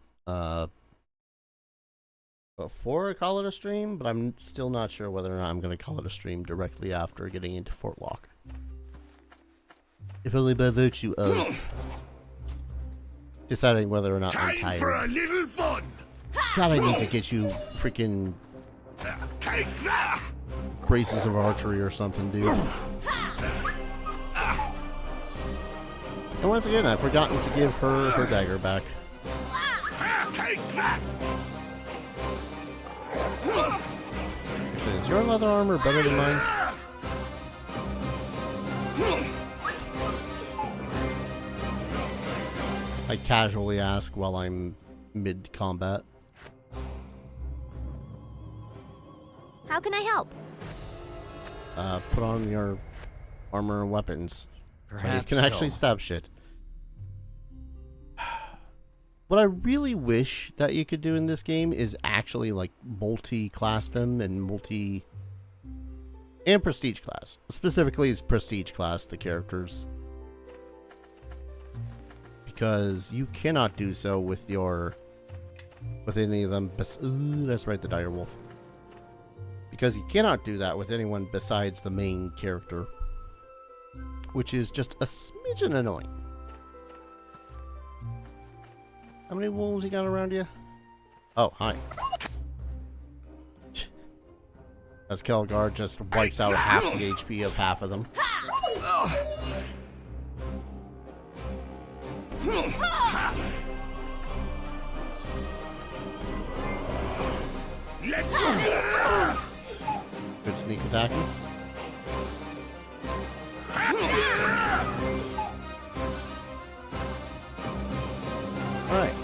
before I call it a stream, but I'm still not sure whether or not I'm going to call it a stream directly after getting into Fort Locke. If only by virtue of deciding whether or not I'm tired. Time for a little fun! God, I need to get you freaking Take that! braces of archery or something, dude. And once again, I've forgotten to give her her dagger back. Take that! Actually, is your leather armor better than mine? I casually ask while I'm mid-combat. How can I help? Put on your armor and weapons. So you Perhaps can actually so. stab shit. What I really wish that you could do in this game is actually like multi-class them and and prestige class. Specifically, it's prestige class, the characters. Because you cannot do so with any of them. Ooh, that's right, the dire wolf. Because you cannot do that with anyone besides the main character. Which is just a smidgen annoying. How many wolves you got around you? Oh, hi. As Kelgar just wipes out half the HP of half of them. Let's go! Good sneak attacking. Alright.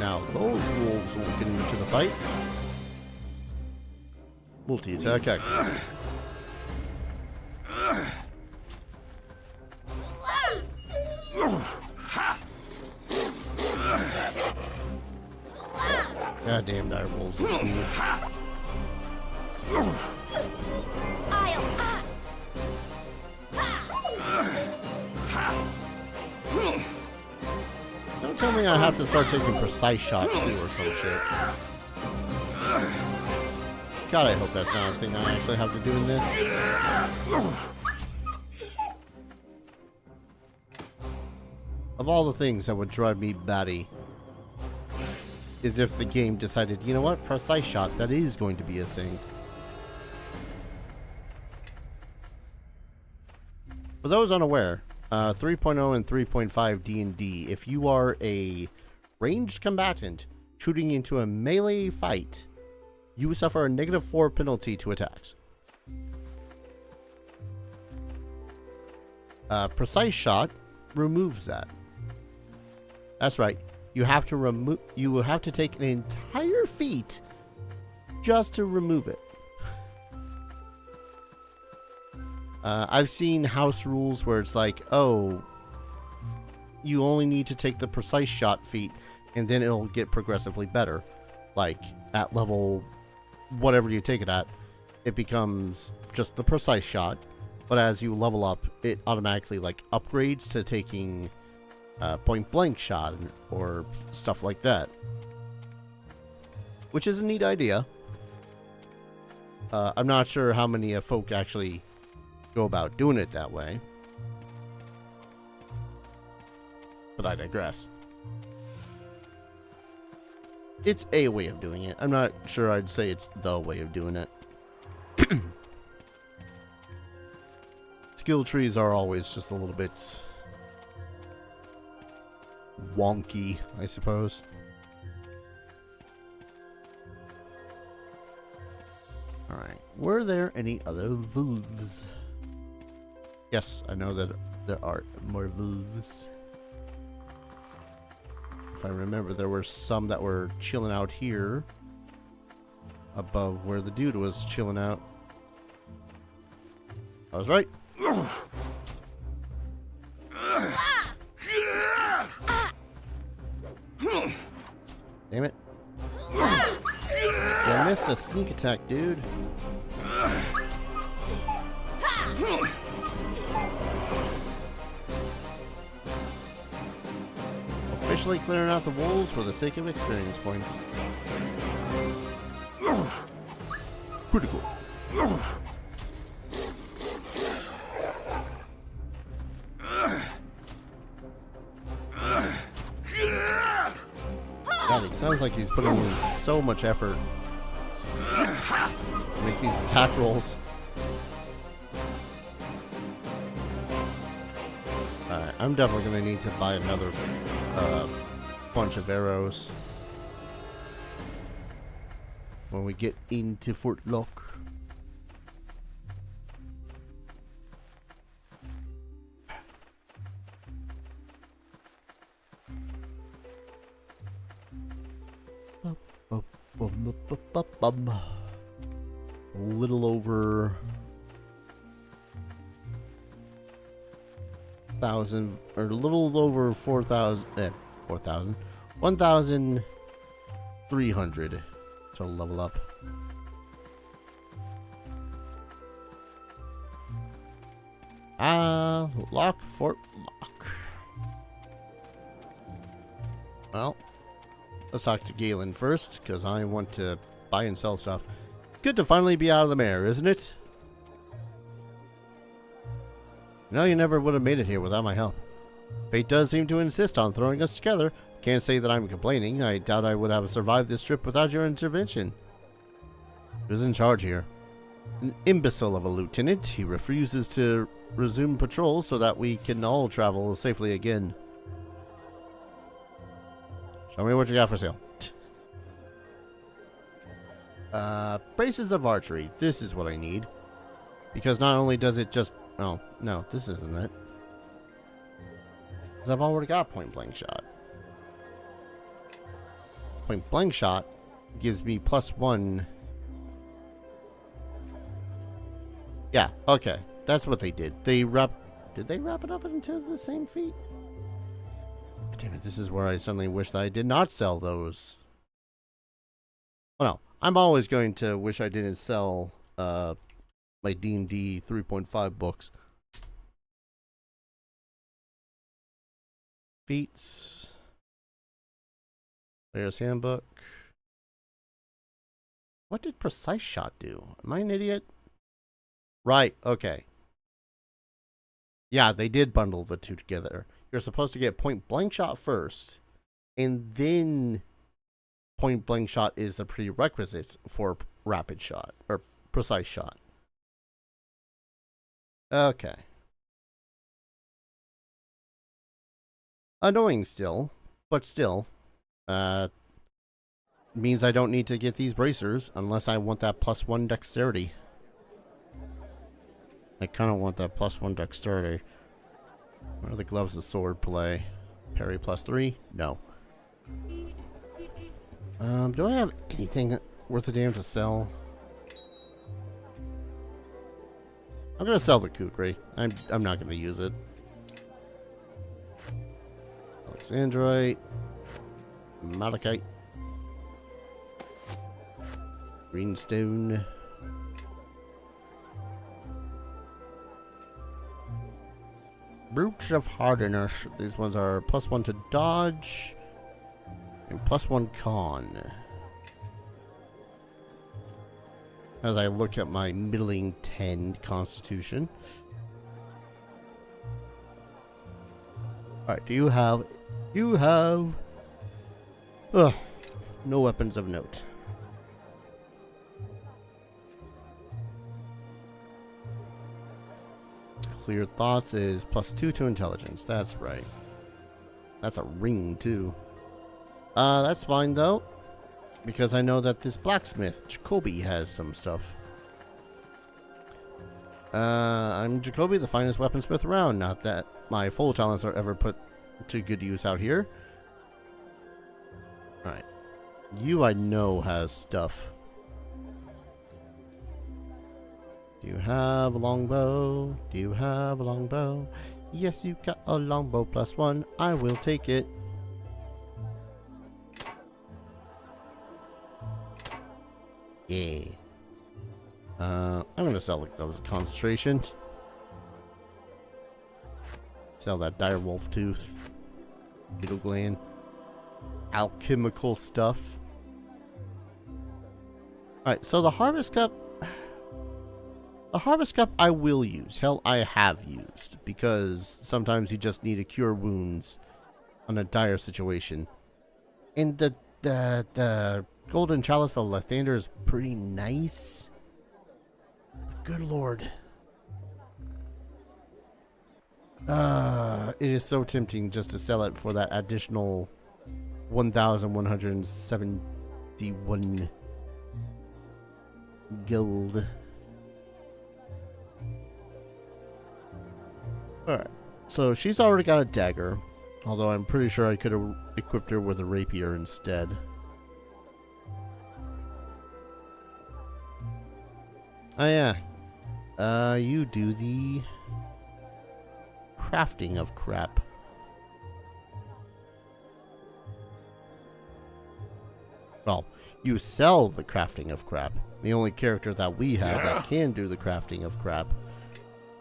Now, those wolves will get into the fight. Multi-attack action. Goddamn dire wolves look cool. Don't tell me I have to start taking precise shots too or some shit. God, I hope that's not a thing I actually have to do in this. Of all the things that would drive me batty is if the game decided, you know what, precise shot, that is going to be a thing. For those unaware, 3.0 and 3.5 D&D, if you are a ranged combatant shooting into a melee fight, you suffer a -4 penalty to attacks. Precise shot removes that. That's right. You have to take an entire feat just to remove it. I've seen house rules where it's like, oh, you only need to take the precise shot feat and then it'll get progressively better. Like at level whatever you take it at, it becomes just the precise shot, but as you level up, it automatically like upgrades to taking point blank shot or stuff like that, which is a neat idea. I'm not sure how many folk actually go about doing it that way, but I digress. It's a way of doing it. I'm not sure I'd say it's the way of doing it. Skill trees are always just a little bit wonky, I suppose. Alright, were there any other wolves? Yes, I know that there are more wolves. If I remember, there were some that were chilling out here above where the dude was chilling out. I was right. Damn it. You missed a sneak attack, dude. Officially clearing out the wolves for the sake of experience points. Critical. God, it sounds like he's putting in so much effort to make these attack rolls. Alright, I'm definitely going to need to buy another bunch of arrows when we get into Fort Lock. A little over 1,000, or a little over 1,300 to level up. Lock, Fort Lock. Well, let's talk to Galen first, because I want to buy and sell stuff. Good to finally be out of the mare, isn't it? No, you never would have made it here without my help. Fate does seem to insist on throwing us together. Can't say that I'm complaining. I doubt I would have survived this trip without your intervention. Who's in charge here? An imbecile of a lieutenant. He refuses to resume patrol so that we can all travel safely again. Show me what you got for sale. Braces of archery. This is what I need. Because not only does it just... Oh, no, this isn't it. Because I've already got point blank shot. Point blank shot gives me +1. Yeah, okay. That's what they did. Did they wrap it up into the same feat? Damn it, this is where I suddenly wish that I did not sell those. Oh no, I'm always going to wish I didn't sell my D&D 3.5 books. Feats. Player's Handbook. What did Precise Shot do? Am I an idiot? Right, okay. Yeah, they did bundle the two together. You're supposed to get point blank shot first, and then point blank shot is the prerequisites for rapid shot, or precise shot. Okay. Annoying still, but still. Means I don't need to get these bracers unless I want that +1 dexterity. I kind of want that +1 dexterity. Where are the gloves of sword play? Parry +3? No. Do I have anything worth a damn to sell? I'm gonna sell the kukri. I'm not gonna use it. Alexandrite. Malachite. Greenstone. Brooch of Hardiness. These ones are +1 to dodge and +1 con. As I look at my middling 10 constitution. Alright, do you have no weapons of note. Clear Thoughts is +2 to intelligence. That's right. That's a ring too. That's fine though, because I know that this blacksmith Jacoby has some stuff. I'm Jacoby, the finest weaponsmith around. Not that my full talents are ever put to good use out here. All right, you I know has stuff. Do you have a longbow? Do you have a longbow? Yes, you got a longbow +1. I will take it. I'm gonna sell those concentration. Sell that dire wolf tooth. Beetle gland. Alchemical stuff. Alright, so the Harvest Cup. The Harvest Cup I will use. Hell, I have used. Because sometimes you just need to cure wounds on a dire situation. And the Golden Chalice of Lathander is pretty nice. Good lord. It is so tempting just to sell it for that additional 1,171 gold. Alright, so she's already got a dagger, although I'm pretty sure I could have equipped her with a rapier instead. Oh yeah, you do the crafting of crap. Well, you sell the crafting of crap. The only character that we have that can do the crafting of crap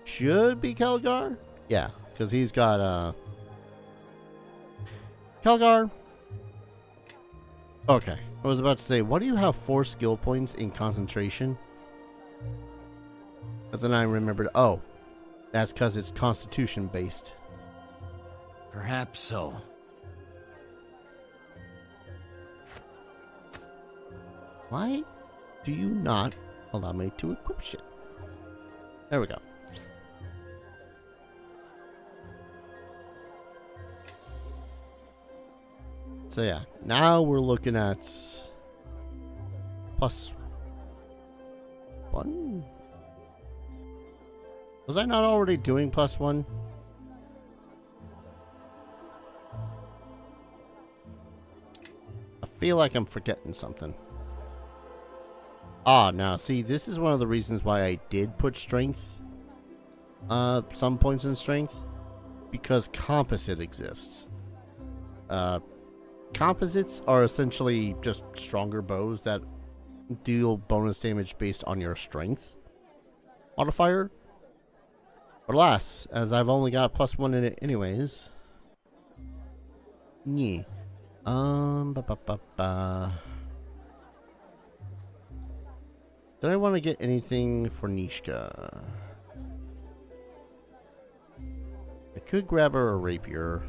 should be Kelgar. Yeah, because he's got Kelgar. Okay, I was about to say, why do you have 4 skill points in concentration? But then I remembered, oh, that's because it's constitution based. Perhaps so. Why do you not allow me to equip shit? There we go. So yeah, now we're looking at +1. Was I not already doing +1? I feel like I'm forgetting something. Ah, now see, this is one of the reasons why I did put strength. Some points in strength. Because composite exists. Composites are essentially just stronger bows that deal bonus damage based on your strength modifier. But alas, as I've only got +1 in it anyways. Yeah. Did I want to get anything for Nishka? I could grab her a rapier.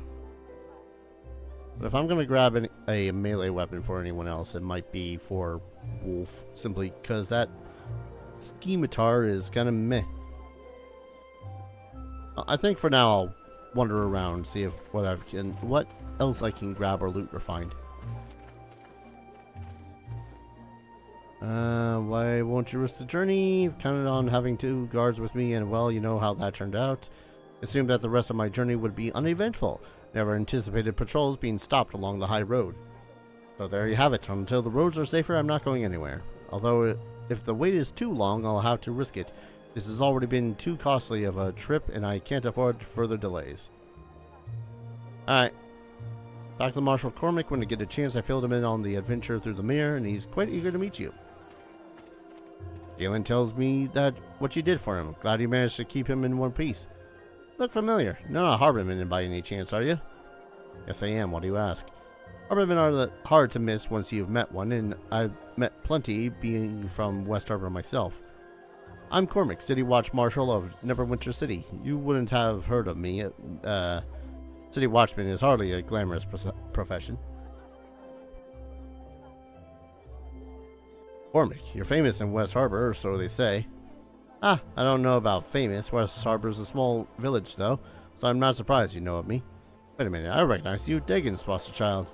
But if I'm going to grab a melee weapon for anyone else, it might be for Wolf. Simply because that scimitar is kind of meh. I think for now I'll wander around, see if what else I can grab or loot or find. Why won't you risk the journey? Counted on having 2 guards with me, and well, you know how that turned out. Assumed that the rest of my journey would be uneventful. Never anticipated patrols being stopped along the high road. So there you have it. Until the roads are safer, I'm not going anywhere. Although, if the wait is too long, I'll have to risk it. This has already been too costly of a trip, and I can't afford further delays. Alright. Talk to Marshal Cormac when I get a chance. I filled him in on the adventure through the mirror, and he's quite eager to meet you. Galen tells me that what you did for him. Glad you managed to keep him in one piece. Look familiar. You're not a Harborman by any chance, are you? Yes, I am. Why do you ask? Harbormen are hard to miss once you've met one, and I've met plenty being from West Harbor myself. I'm Cormac, City Watch Marshal of Neverwinter City. You wouldn't have heard of me. City Watchman is hardly a glamorous profession. Cormac, you're famous in West Harbor, or so they say. I don't know about famous. West Harbor's a small village, though, so I'm not surprised you know of me. Wait a minute, I recognize you. Dagon's foster child.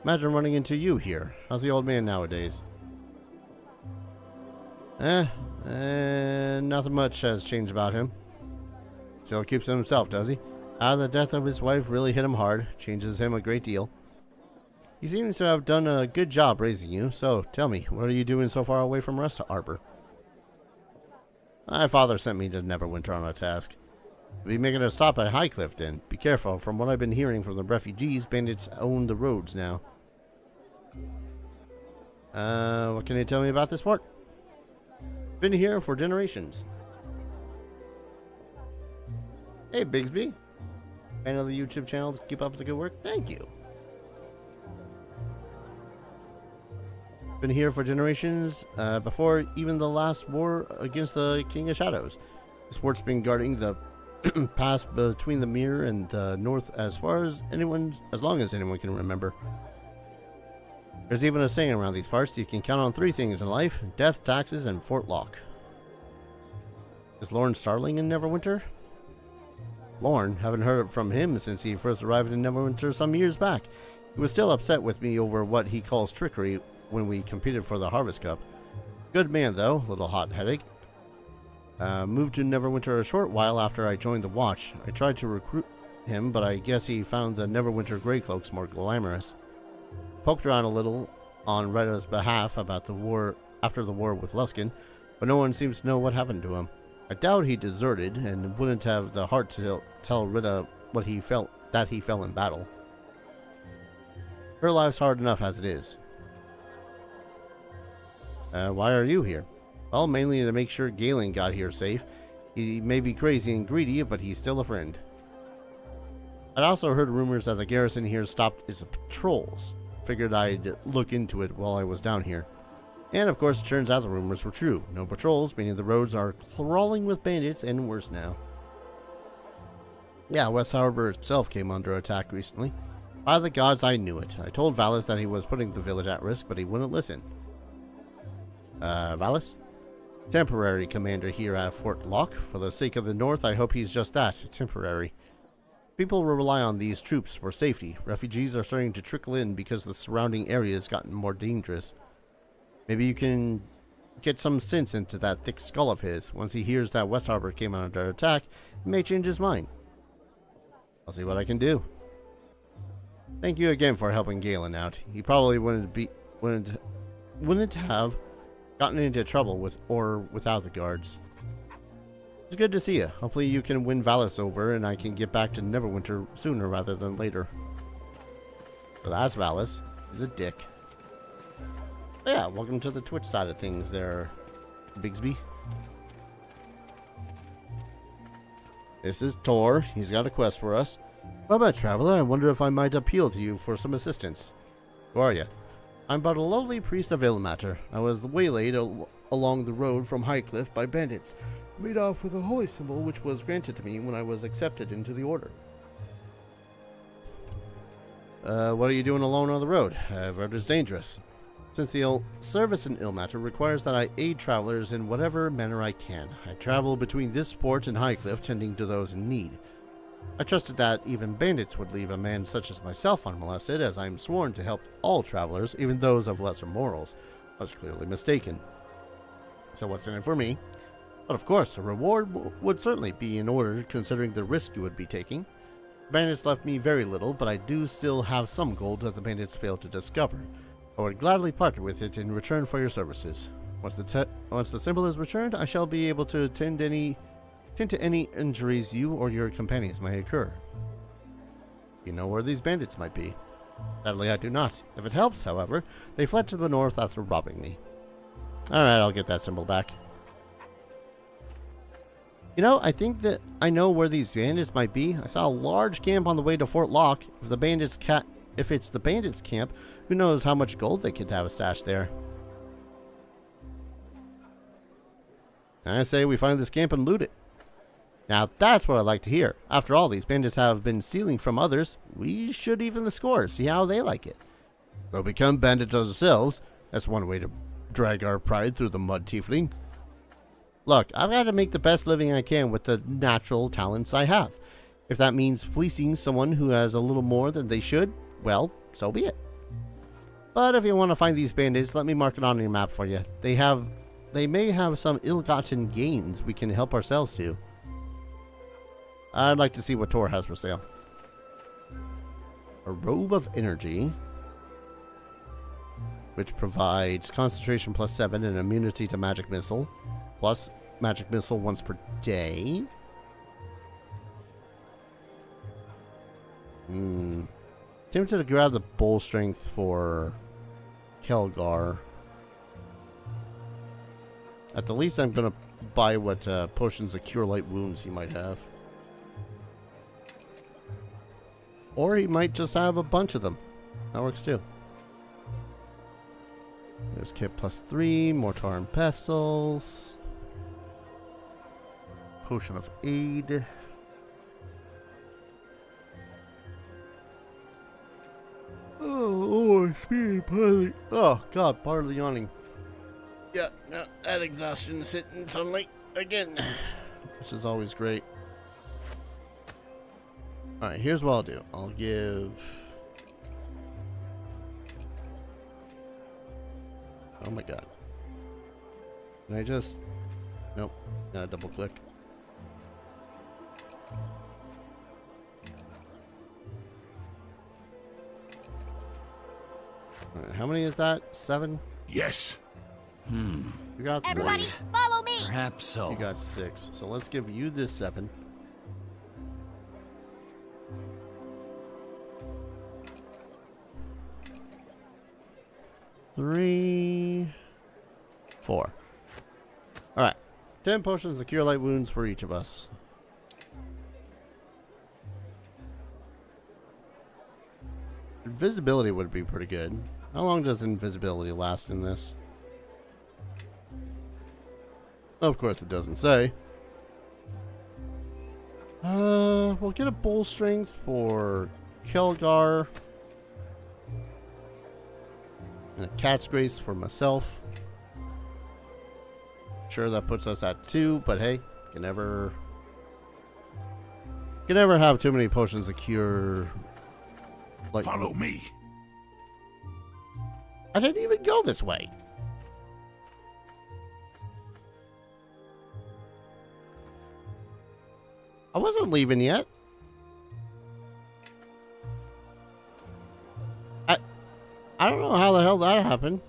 Imagine running into you here. How's the old man nowadays? Nothing much has changed about him. Still keeps to himself, does he? The death of his wife really hit him hard. Changes him a great deal. He seems to have done a good job raising you, so tell me, what are you doing so far away from West Harbor? My father sent me to Neverwinter on a task. We'll be making a stop at Highcliff then. Be careful, from what I've been hearing from the refugees, bandits own the roads now. What can you tell me about this port? Been here for generations. Hey, Bigsby. Fan of the YouTube channel. Keep up the good work. Thank you. Been here for generations, before even the last war against the King of Shadows. This port's been guarding the pass between the Mirror and the North as long as anyone can remember. There's even a saying around these parts: you can count on 3 things in life: death, taxes, and Fort Lock. Is Lorne Starling in Neverwinter? Lorne, haven't heard from him since he first arrived in Neverwinter some years back. He was still upset with me over what he calls trickery when we competed for the Harvest Cup. Good man though, little hot headache. Moved to Neverwinter a short while after I joined the Watch. I tried to recruit him, but I guess he found the Neverwinter Greycloaks more glamorous. Poked around a little on Retta's behalf about the war after the war with Luskin, but no one seems to know what happened to him. I doubt he deserted and wouldn't have the heart to tell Retta what he felt in battle. Her life's hard enough as it is. Why are you here? Well, mainly to make sure Galen got here safe. He may be crazy and greedy, but he's still a friend. I'd also heard rumors that the garrison here stopped its patrols. Figured I'd look into it while I was down here. And of course, it turns out the rumors were true. No patrols, meaning the roads are crawling with bandits and worse now. Yeah, West Harbor itself came under attack recently. By the gods, I knew it. I told Valis that he was putting the village at risk, but he wouldn't listen. Valis? Temporary commander here at Fort Lock. For the sake of the North, I hope he's just that, temporary. People will rely on these troops for safety. Refugees are starting to trickle in because the surrounding area has gotten more dangerous. Maybe you can get some sense into that thick skull of his. Once he hears that West Harbor came under attack, he may change his mind. I'll see what I can do. Thank you again for helping Galen out. He probably wouldn't have gotten into trouble with or without the guards. It's good to see you. Hopefully you can win Valis over and I can get back to Neverwinter sooner rather than later. So that's Valis. He's a dick. But yeah, welcome to the Twitch side of things there, Bigsby. This is Tor. He's got a quest for us. Well, traveler, I wonder if I might appeal to you for some assistance. Who are you? I'm but a lowly priest of Ilmater. I was waylaid along the road from Highcliff by bandits, made off with a holy symbol which was granted to me when I was accepted into the order. What are you doing alone on the road? I've heard it's dangerous. Since the service in Ilmater requires that I aid travelers in whatever manner I can, I travel between this port and Highcliff tending to those in need. I trusted that even bandits would leave a man such as myself unmolested, as I am sworn to help all travelers, even those of lesser morals. I was clearly mistaken. So what's in it for me? But of course, a reward would certainly be in order, considering the risk you would be taking. The bandits left me very little, but I do still have some gold that the bandits failed to discover. I would gladly part with it in return for your services. Once the symbol is returned, I shall be able to tend to any injuries you or your companions may occur. You know where these bandits might be? Sadly, I do not. If it helps, however, they fled to the north after robbing me. Alright, I'll get that symbol back. You know, I think that I know where these bandits might be. I saw a large camp on the way to Fort Lock. If it's the bandits' camp, who knows how much gold they could have stashed there. I say we find this camp and loot it. Now that's what I like to hear. After all, these bandits have been stealing from others. We should even the score, see how they like it. We'll become bandits ourselves. That's one way to drag our pride through the mud, tiefling. Look, I've got to make the best living I can with the natural talents I have. If that means fleecing someone who has a little more than they should, well, so be it. But if you want to find these bandits, let me mark it on your map for you. They may have some ill-gotten gains we can help ourselves to. I'd like to see what Tor has for sale. A robe of energy, which provides concentration +7 and immunity to magic missile, plus magic missile once per day. Tempted to grab the bull strength for Kelgar. At the least, I'm gonna buy what potions of cure light wounds he might have. Or he might just have a bunch of them. That works too. There's kit +3, mortar and pestles. Potion of aid. Oh, speed pilot. Oh god, part of the yawning. Yeah, no, that exhaustion is hitting sunlight again, which is always great. All right, here's what I'll do. I'll give. Oh my god. Can I just? Nope. Gotta double click. All right, how many is that? 7? Yes. You got 3. Everybody, follow me. Perhaps so. You got 6. So let's give you this 7. Three, 4. All right, 10 potions of cure light wounds for each of us. Invisibility would be pretty good. How long does invisibility last in this? Of course, it doesn't say. We'll get a bull strength for Kelgar. And a cat's grace for myself. Sure, that puts us at 2, but hey, can never have too many potions of cure. Like, follow me. I didn't even go this way. I wasn't leaving yet. I don't know how the hell that happened.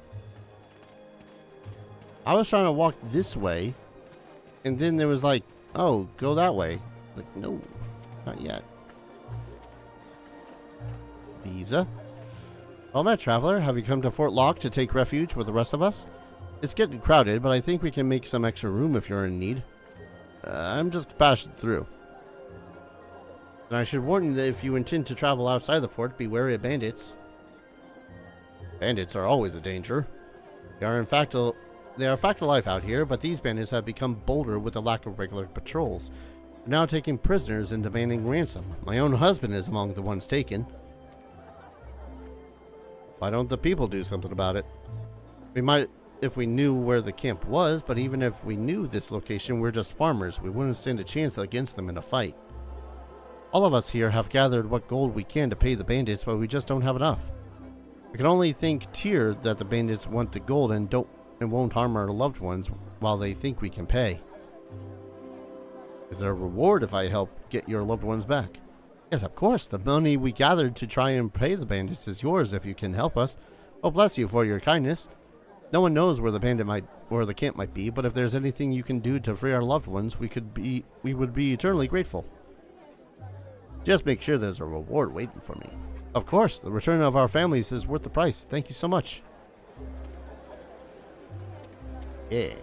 I was trying to walk this way, and then there was like, oh, go that way. Like, no, not yet. Visa. Well met, traveler. Have you come to Fort Locke to take refuge with the rest of us? It's getting crowded, but I think we can make some extra room if you're in need. I'm just passing through. And I should warn you that if you intend to travel outside the fort, be wary of bandits. Bandits are always a danger. They are in fact alive out here, but these bandits have become bolder with the lack of regular patrols. They're now taking prisoners and demanding ransom. My own husband is among the ones taken. Why don't the people do something about it? We might if we knew where the camp was, but even if we knew this location, we're just farmers. We wouldn't stand a chance against them in a fight. All of us here have gathered what gold we can to pay the bandits, but we just don't have enough. We can only think Tyr that the bandits want the gold and won't harm our loved ones while they think we can pay. Is there a reward if I help get your loved ones back? Yes, of course. The money we gathered to try and pay the bandits is yours if you can help us. Oh, bless you for your kindness. No one knows where the camp might be, but if there's anything you can do to free our loved ones, we would be eternally grateful. Just make sure there's a reward waiting for me. Of course, the return of our families is worth the price. Thank you so much. Yeah.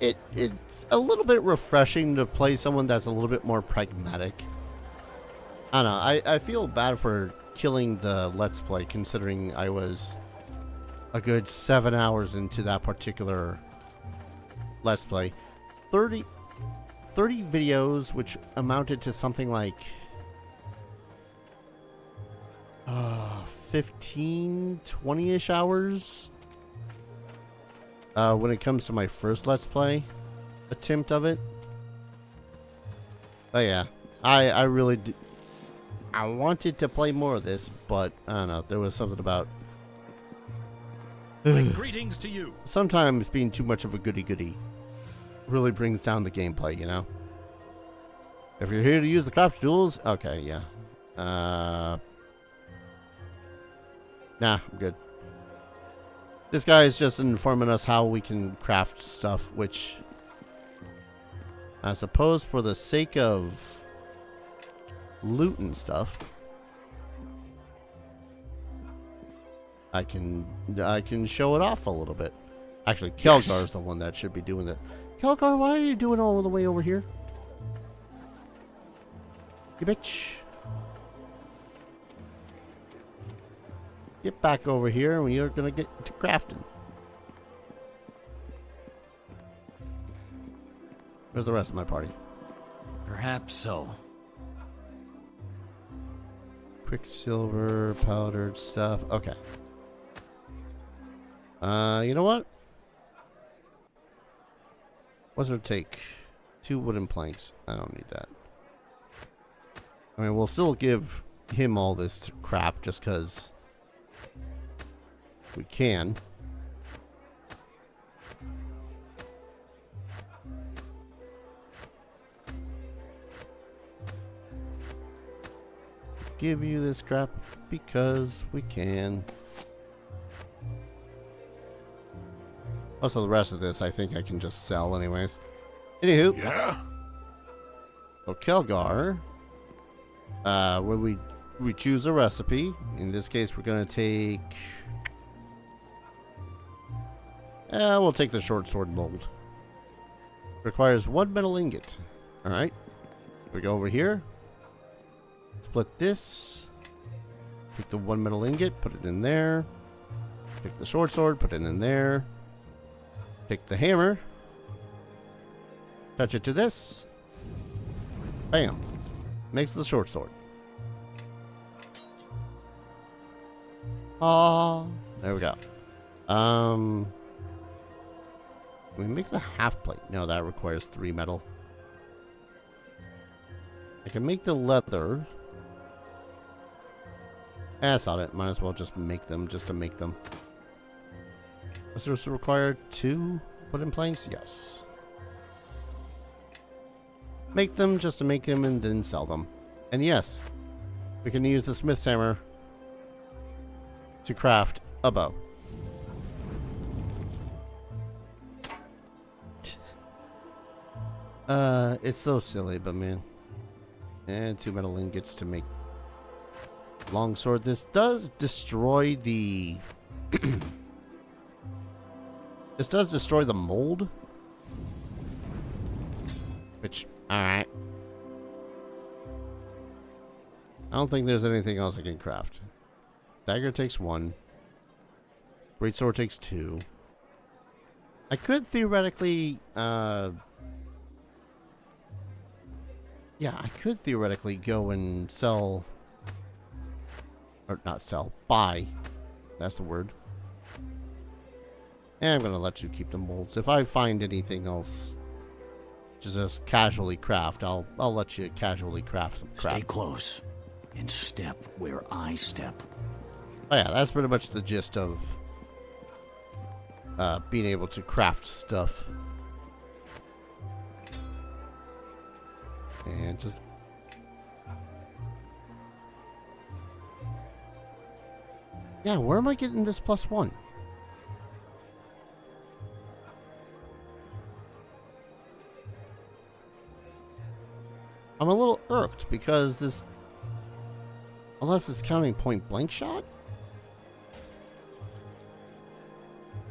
It's a little bit refreshing to play someone that's a little bit more pragmatic. I don't know. I feel bad for killing the Let's Play, considering I was a good 7 hours into that particular Let's Play. 30 videos, which amounted to something like 15, 20-ish hours. When it comes to my first Let's Play attempt of it. But yeah, I really I wanted to play more of this, but I don't know, there was something about greetings to you. Sometimes being too much of a goody-goody really brings down the gameplay, you know? If you're here to use the craft tools, okay, yeah. Nah, I'm good. This guy is just informing us how we can craft stuff, which I suppose for the sake of loot and stuff, I can show it off a little bit. Actually, Kelgar's the one that should be doing it. Kelgar, why are you doing all the way over here? You bitch. Get back over here and you're gonna get to crafting. Where's the rest of my party? Perhaps so. Quicksilver, powdered stuff. Okay. You know what? What's it take? 2 wooden planks. I don't need that. I mean, we'll still give him all this crap just because we can. Give you this crap because we can. Also, the rest of this I think I can just sell anyways. Anywho. Yeah? So Kelgar, when we choose a recipe, in this case we're gonna take we'll take the short sword mold. Requires 1 metal ingot. Alright. We go over here. Split this. Take the 1 metal ingot, put it in there. Take the short sword, put it in there. Take the hammer. Touch it to this. Bam. Makes the short sword. There we go. We make the half plate. No, that requires 3 metal. I can make the leather. That's not it. Might as well just make them just to make them. Does this require 2 wooden planks? Yes. Make them just to make them and then sell them. And yes, we can use the smith's hammer to craft a bow. It's so silly, but man. And 2 metal ingots to make longsword. This does destroy the this does destroy the mold. Which, alright. I don't think there's anything else I can craft. Dagger takes 1. Greatsword takes 2. I could theoretically yeah, I could theoretically go and sell, or not sell, buy. That's the word. And I'm gonna let you keep the molds. If I find anything else to just casually craft, I'll let you casually craft some crap. Stay close and step where I step. Oh yeah, that's pretty much the gist of being able to craft stuff. And just yeah, where am I getting this +1? I'm a little irked because this, unless it's counting point blank shot,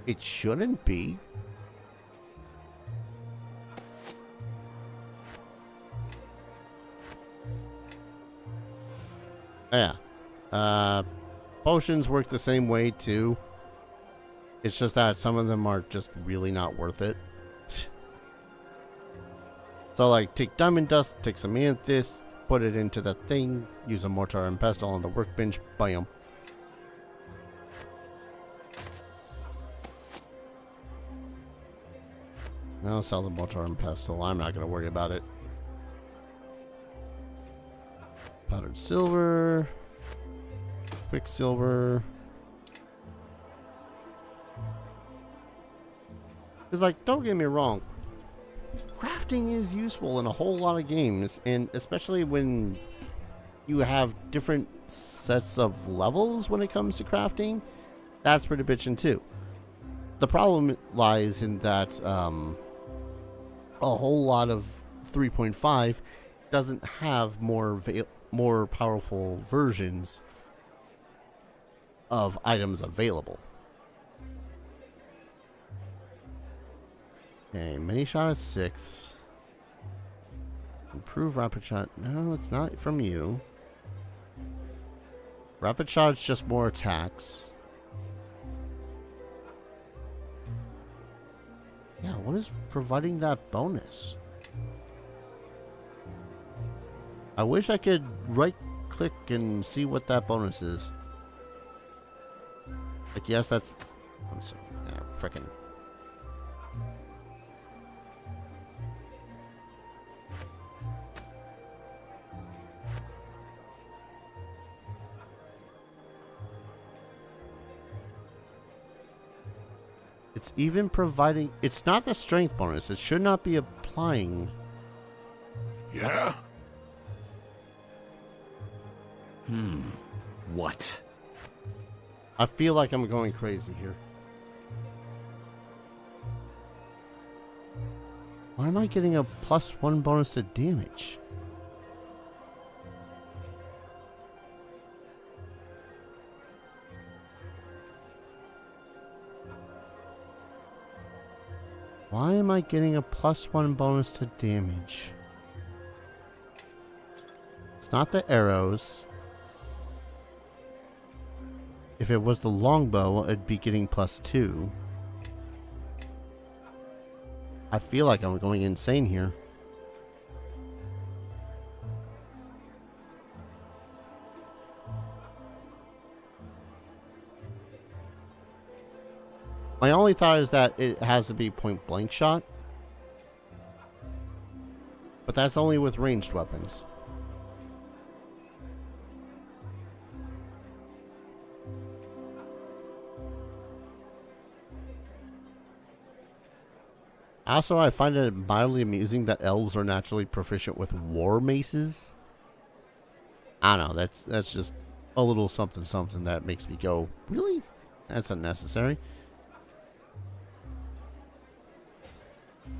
it shouldn't be. Yeah. Potions work the same way too. It's just that some of them are just really not worth it. So like, take diamond dust, take some amethyst, put it into the thing, use a mortar and pestle on the workbench, bam. I'll sell the mortar and pestle. I'm not going to worry about it. Powdered silver. Quicksilver. It's like, don't get me wrong. Crafting is useful in a whole lot of games, and especially when you have different sets of levels when it comes to crafting. That's pretty bitchin' too. The problem lies in that a whole lot of 3.5 doesn't have more powerful versions of items available. Okay, mini shot at 6. Improve rapid shot. No, it's not from you. Rapid shot is just more attacks. Yeah, what is providing that bonus? I wish I could right click and see what that bonus is. Like, yes, that's... Yeah, frickin'. It's even providing... It's not the strength bonus. It should not be applying. Yeah? What? I feel like I'm going crazy here. Why am I getting a +1 bonus to damage? Why am I getting a +1 bonus to damage? It's not the arrows. If it was the longbow, I'd be getting +2. I feel like I'm going insane here. My only thought is that it has to be point blank shot. But that's only with ranged weapons. Also, I find it mildly amusing that elves are naturally proficient with war maces. I don't know, that's just a little something that makes me go, really? That's unnecessary. You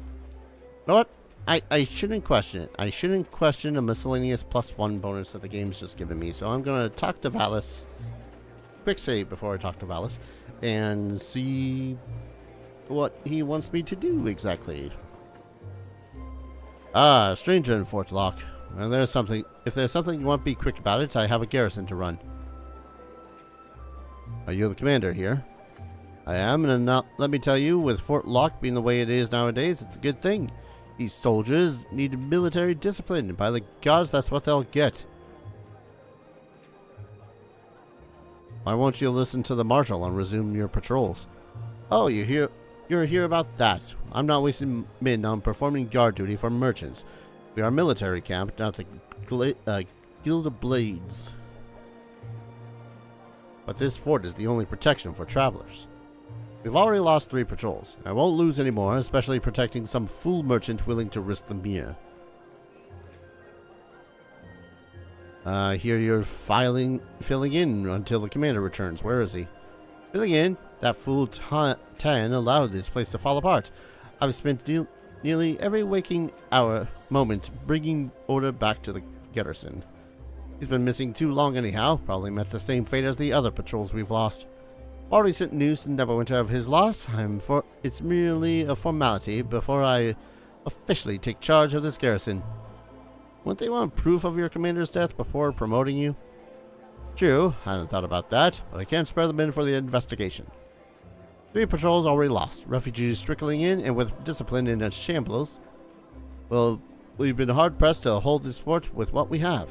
know what? I shouldn't question it. I shouldn't question a miscellaneous +1 bonus that the game's just given me. So I'm going to talk to Valis. Quick save before I talk to Valis. And see what he wants me to do exactly. Ah, stranger in Fort Lock. Well, if there's something you want to be quick about it, I have a garrison to run. Are you the commander here? I am, and let me tell you, with Fort Lock being the way it is nowadays, it's a good thing. These soldiers need military discipline. By the gods, that's what they'll get. Why won't you listen to the marshal and resume your patrols? Oh, you're here about that. I'm not wasting men on performing guard duty for merchants. We are a military camp, not the Guild of Blades. But this fort is the only protection for travelers. We've already lost 3 patrols. I won't lose any more, especially protecting some fool merchant willing to risk the mere. Here you're filling in until the commander returns. Where is he? Filling in? That fool Tan allowed this place to fall apart. I've spent nearly every waking moment bringing order back to the garrison. He's been missing too long anyhow. Probably met the same fate as the other patrols we've lost. Already sent news to Neverwinter of his loss. It's merely a formality before I officially take charge of this garrison. Wouldn't they want proof of your commander's death before promoting you? True, I hadn't thought about that, but I can't spare the men for the investigation. 3 patrols already lost, refugees trickling in, and with discipline in its shambles. Well, we've been hard-pressed to hold this fort with what we have.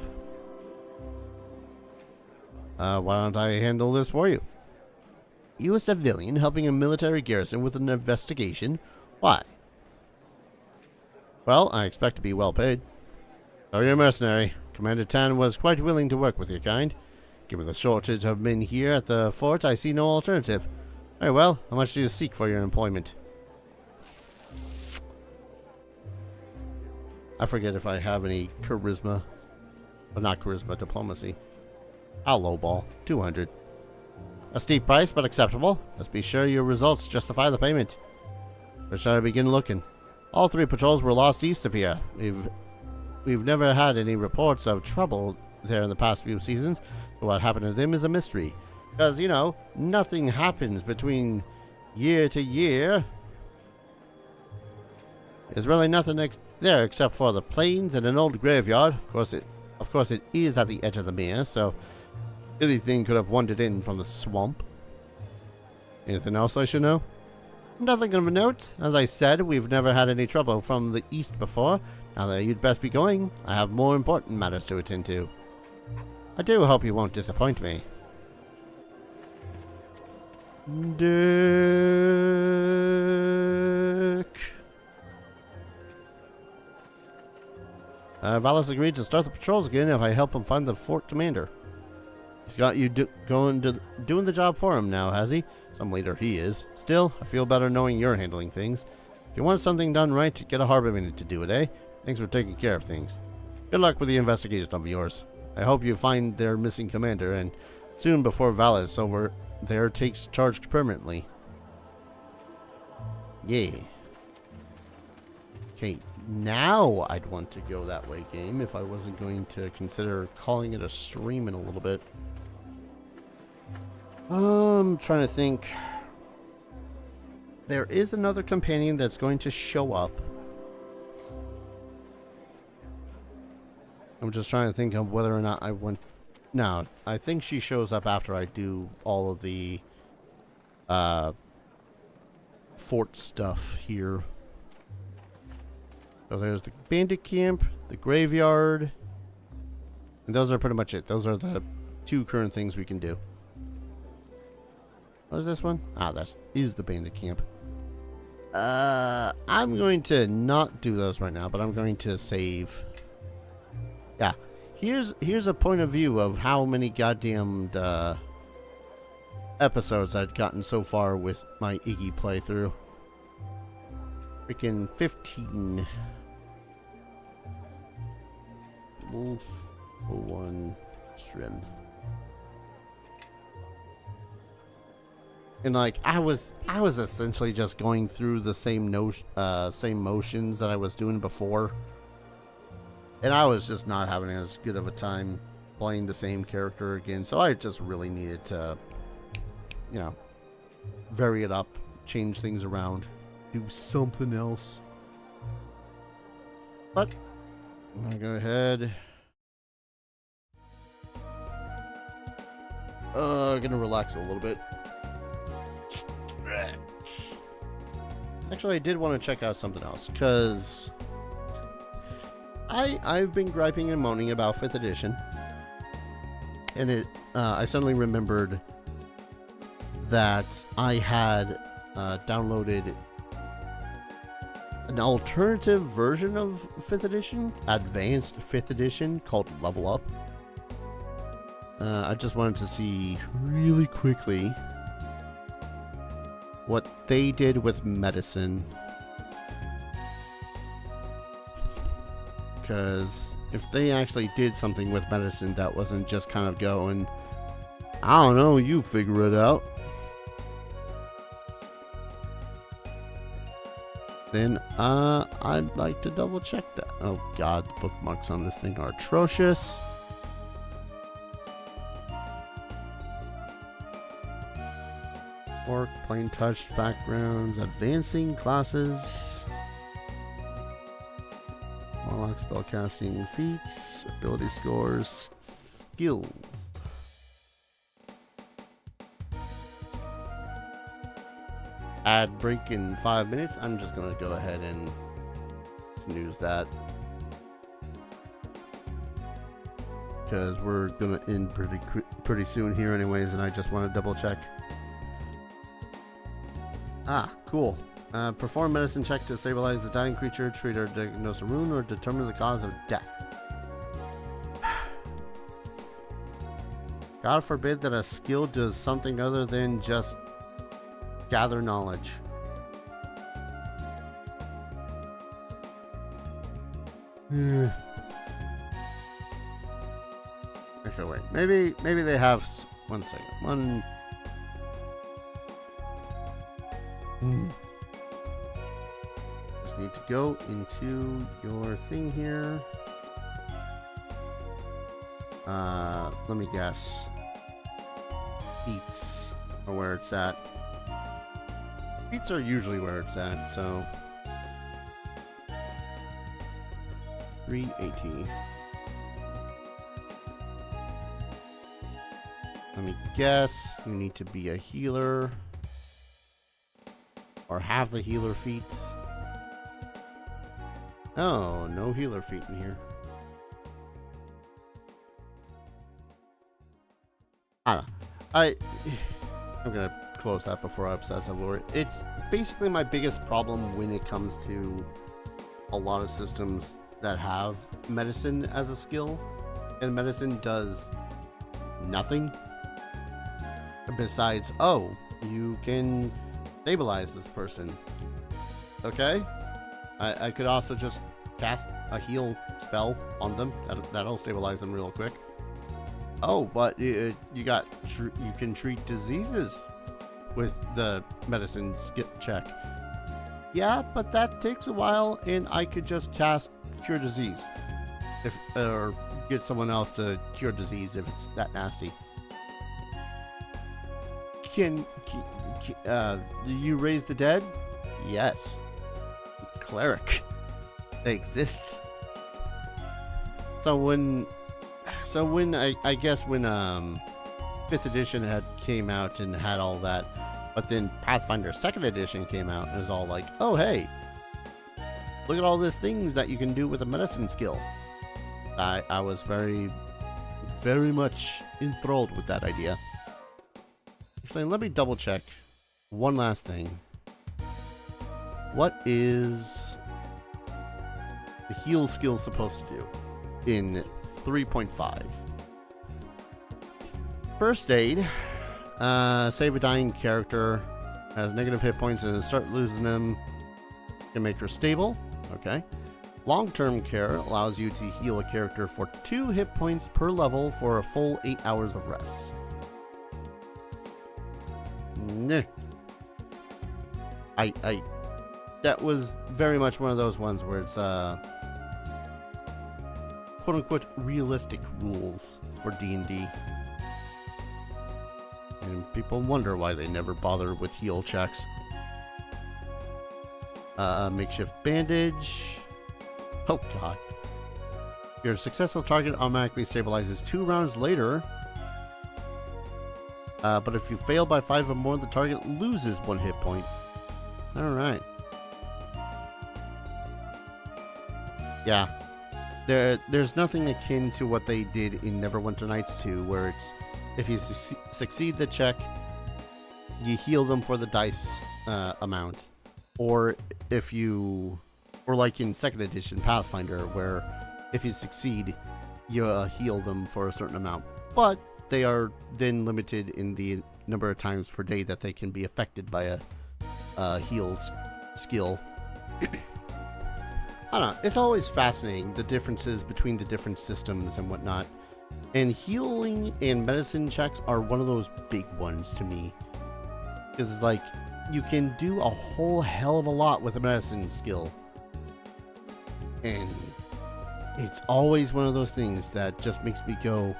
Why don't I handle this for you? You, a civilian, helping a military garrison with an investigation? Why? Well, I expect to be well paid. So you're a mercenary. Commander Tan was quite willing to work with your kind. Given the shortage of men here at the fort, I see no alternative. Very well, how much do you seek for your employment? I forget if I have any charisma. But not charisma, diplomacy. I'll lowball. 200. A steep price, but acceptable. Let's be sure your results justify the payment. Where shall I begin looking? All 3 patrols were lost east of here. We've never had any reports of trouble there in the past few seasons, but what happened to them is a mystery. Because, you know, nothing happens between year to year. There's really nothing there except for the plains and an old graveyard. Of course it is at the edge of the mere, so anything could have wandered in from the swamp. Anything else I should know? Nothing of note. As I said, we've never had any trouble from the east before. Now that you'd best be going, I have more important matters to attend to. I do hope you won't disappoint me. Dick. Valis agreed to start the patrols again if I help him find the fort commander. He's got you doing the job for him now, has he? Some leader he is. Still, I feel better knowing you're handling things. If you want something done right, get a harbor minute to do it, eh? Thanks for taking care of things. Good luck with the investigation of yours. I hope you find their missing commander, and soon before Valis over there takes charge permanently. Yeah. Okay, now I'd want to go that way, game, if I wasn't going to consider calling it a stream in a little bit. I'm trying to think. There is another companion that's going to show up. I'm just trying to think of whether or not I want... No, I think she shows up after I do all of the fort stuff here. So there's the bandit camp, the graveyard, and those are pretty much it. Those are the two current things we can do. What is this one? Ah, that is the bandit camp. I'm going to not do those right now, but I'm going to save. Yeah, here's a point of view of how many goddamn episodes I'd gotten so far with my Iggy playthrough. Freaking 15. Wolf 01 stream. And like I was essentially just going through the same motions that I was doing before. And I was just not having as good of a time playing the same character again. So I just really needed to, you know, vary it up, change things around, do something else. But I'm gonna go ahead. Gonna relax a little bit. Actually, I did want to check out something else, because I've been griping and moaning about 5th edition, and I suddenly remembered that I had downloaded an alternative version of 5th edition, advanced 5th edition, called Level Up. I just wanted to see really quickly what they did with medicine. Because if they actually did something with medicine that wasn't just kind of going, I don't know, you figure it out, then I'd like to double check that. Oh god, the bookmarks on this thing are atrocious. Orc, plain touch, backgrounds, advancing classes, Warlock spellcasting feats, ability scores, skills. Ad break in 5 minutes. I'm just gonna go ahead and snooze that, because we're gonna end pretty soon here anyways, and I just want to double check. Ah, cool. Perform medicine check to stabilize the dying creature, treat or diagnose a wound, or determine the cause of death. God forbid that a skill does something other than just gather knowledge. Actually, wait. Maybe they have. 1 second. Just need to go into your thing here. Let me guess. feats are where it's at. Feats are usually where it's at, so 380. Let me guess. You need to be a healer or have the healer feats. Oh, no healer feat in here. I don't know. I'm gonna close that before I obsess over it. It's basically my biggest problem when it comes to a lot of systems that have medicine as a skill, and medicine does nothing besides, oh, you can stabilize this person. Okay, I could also just cast a heal spell on them. That'll stabilize them real quick. Oh, but you can treat diseases with the medicine skip check. Yeah, but that takes a while, and I could just cast cure disease, or get someone else to cure disease if it's that nasty. Do you raise the dead? Yes. Cleric. They exist. So when I guess when 5th edition came out and had all that, but then Pathfinder 2nd edition came out and it was all like, oh hey, look at all these things that you can do with a medicine skill. I was very, very much enthralled with that idea. Actually, let me double check one last thing. What is the heal skill supposed to do in 3.5? First aid. Save a dying character. Has negative hit points and start losing them. Can make her stable. Okay. Long-term care allows you to heal a character for 2 hit points per level for a full 8 hours of rest. Nah. That was very much one of those ones where it's quote-unquote realistic rules for D&D. And people wonder why they never bother with heal checks. Makeshift bandage. Oh god. Your successful target automatically stabilizes 2 rounds later. But if you fail by 5 or more, the target loses 1 hit point. Alright. Yeah. There's nothing akin to what they did in Neverwinter Nights 2, where it's if you succeed the check, you heal them for the dice amount. Or like in 2nd edition Pathfinder, where if you succeed, you heal them for a certain amount. But they are then limited in the number of times per day that they can be affected by a healed skill. I don't know. It's always fascinating, the differences between the different systems and whatnot. And healing and medicine checks are one of those big ones to me. Because it's like, you can do a whole hell of a lot with a medicine skill. And it's always one of those things that just makes me go,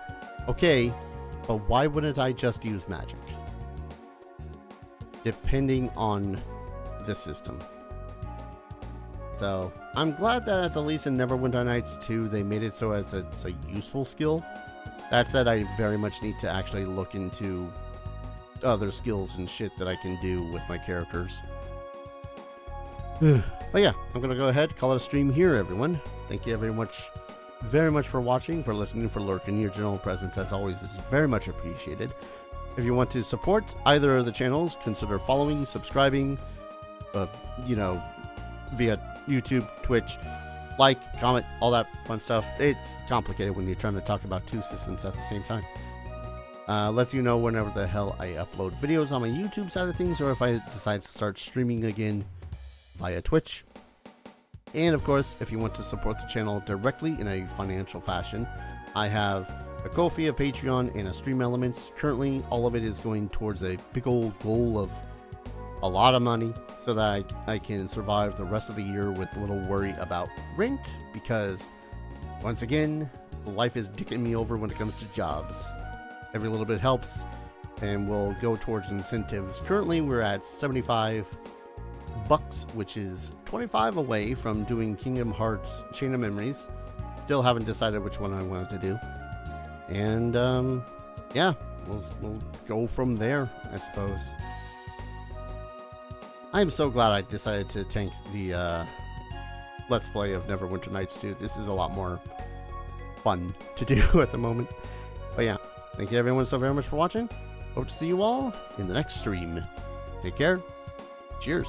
okay, but why wouldn't I just use magic? Depending on the system. So, I'm glad that at least in Neverwinter Nights 2, they made it so it's a useful skill. That said, I very much need to actually look into other skills and shit that I can do with my characters. But yeah, I'm going to go ahead, call it a stream here, everyone. Thank you very much for watching, for listening, for lurking. Your general presence, as always, is very much appreciated. If you want to support either of the channels, consider following, subscribing, via YouTube, Twitch, like, comment, all that fun stuff. It's complicated when you're trying to talk about 2 systems at the same time. Lets you know whenever the hell I upload videos on my YouTube side of things, or if I decide to start streaming again via Twitch. And of course, if you want to support the channel directly in a financial fashion, I have a Ko-fi, a Patreon, and a Stream Elements. Currently, all of it is going towards a big old goal of a lot of money, so that I can survive the rest of the year with little worry about rent, because once again, life is dicking me over when it comes to jobs. Every little bit helps, and we'll go towards incentives. Currently, we're at $75, which is 25 away from doing Kingdom Hearts Chain of Memories. Still haven't decided which one I wanted to do. And, yeah, we'll go from there, I suppose. I'm so glad I decided to tank the, Let's Play of Neverwinter Nights 2. This is a lot more fun to do at the moment. But yeah, thank you everyone so very much for watching. Hope to see you all in the next stream. Take care. Cheers.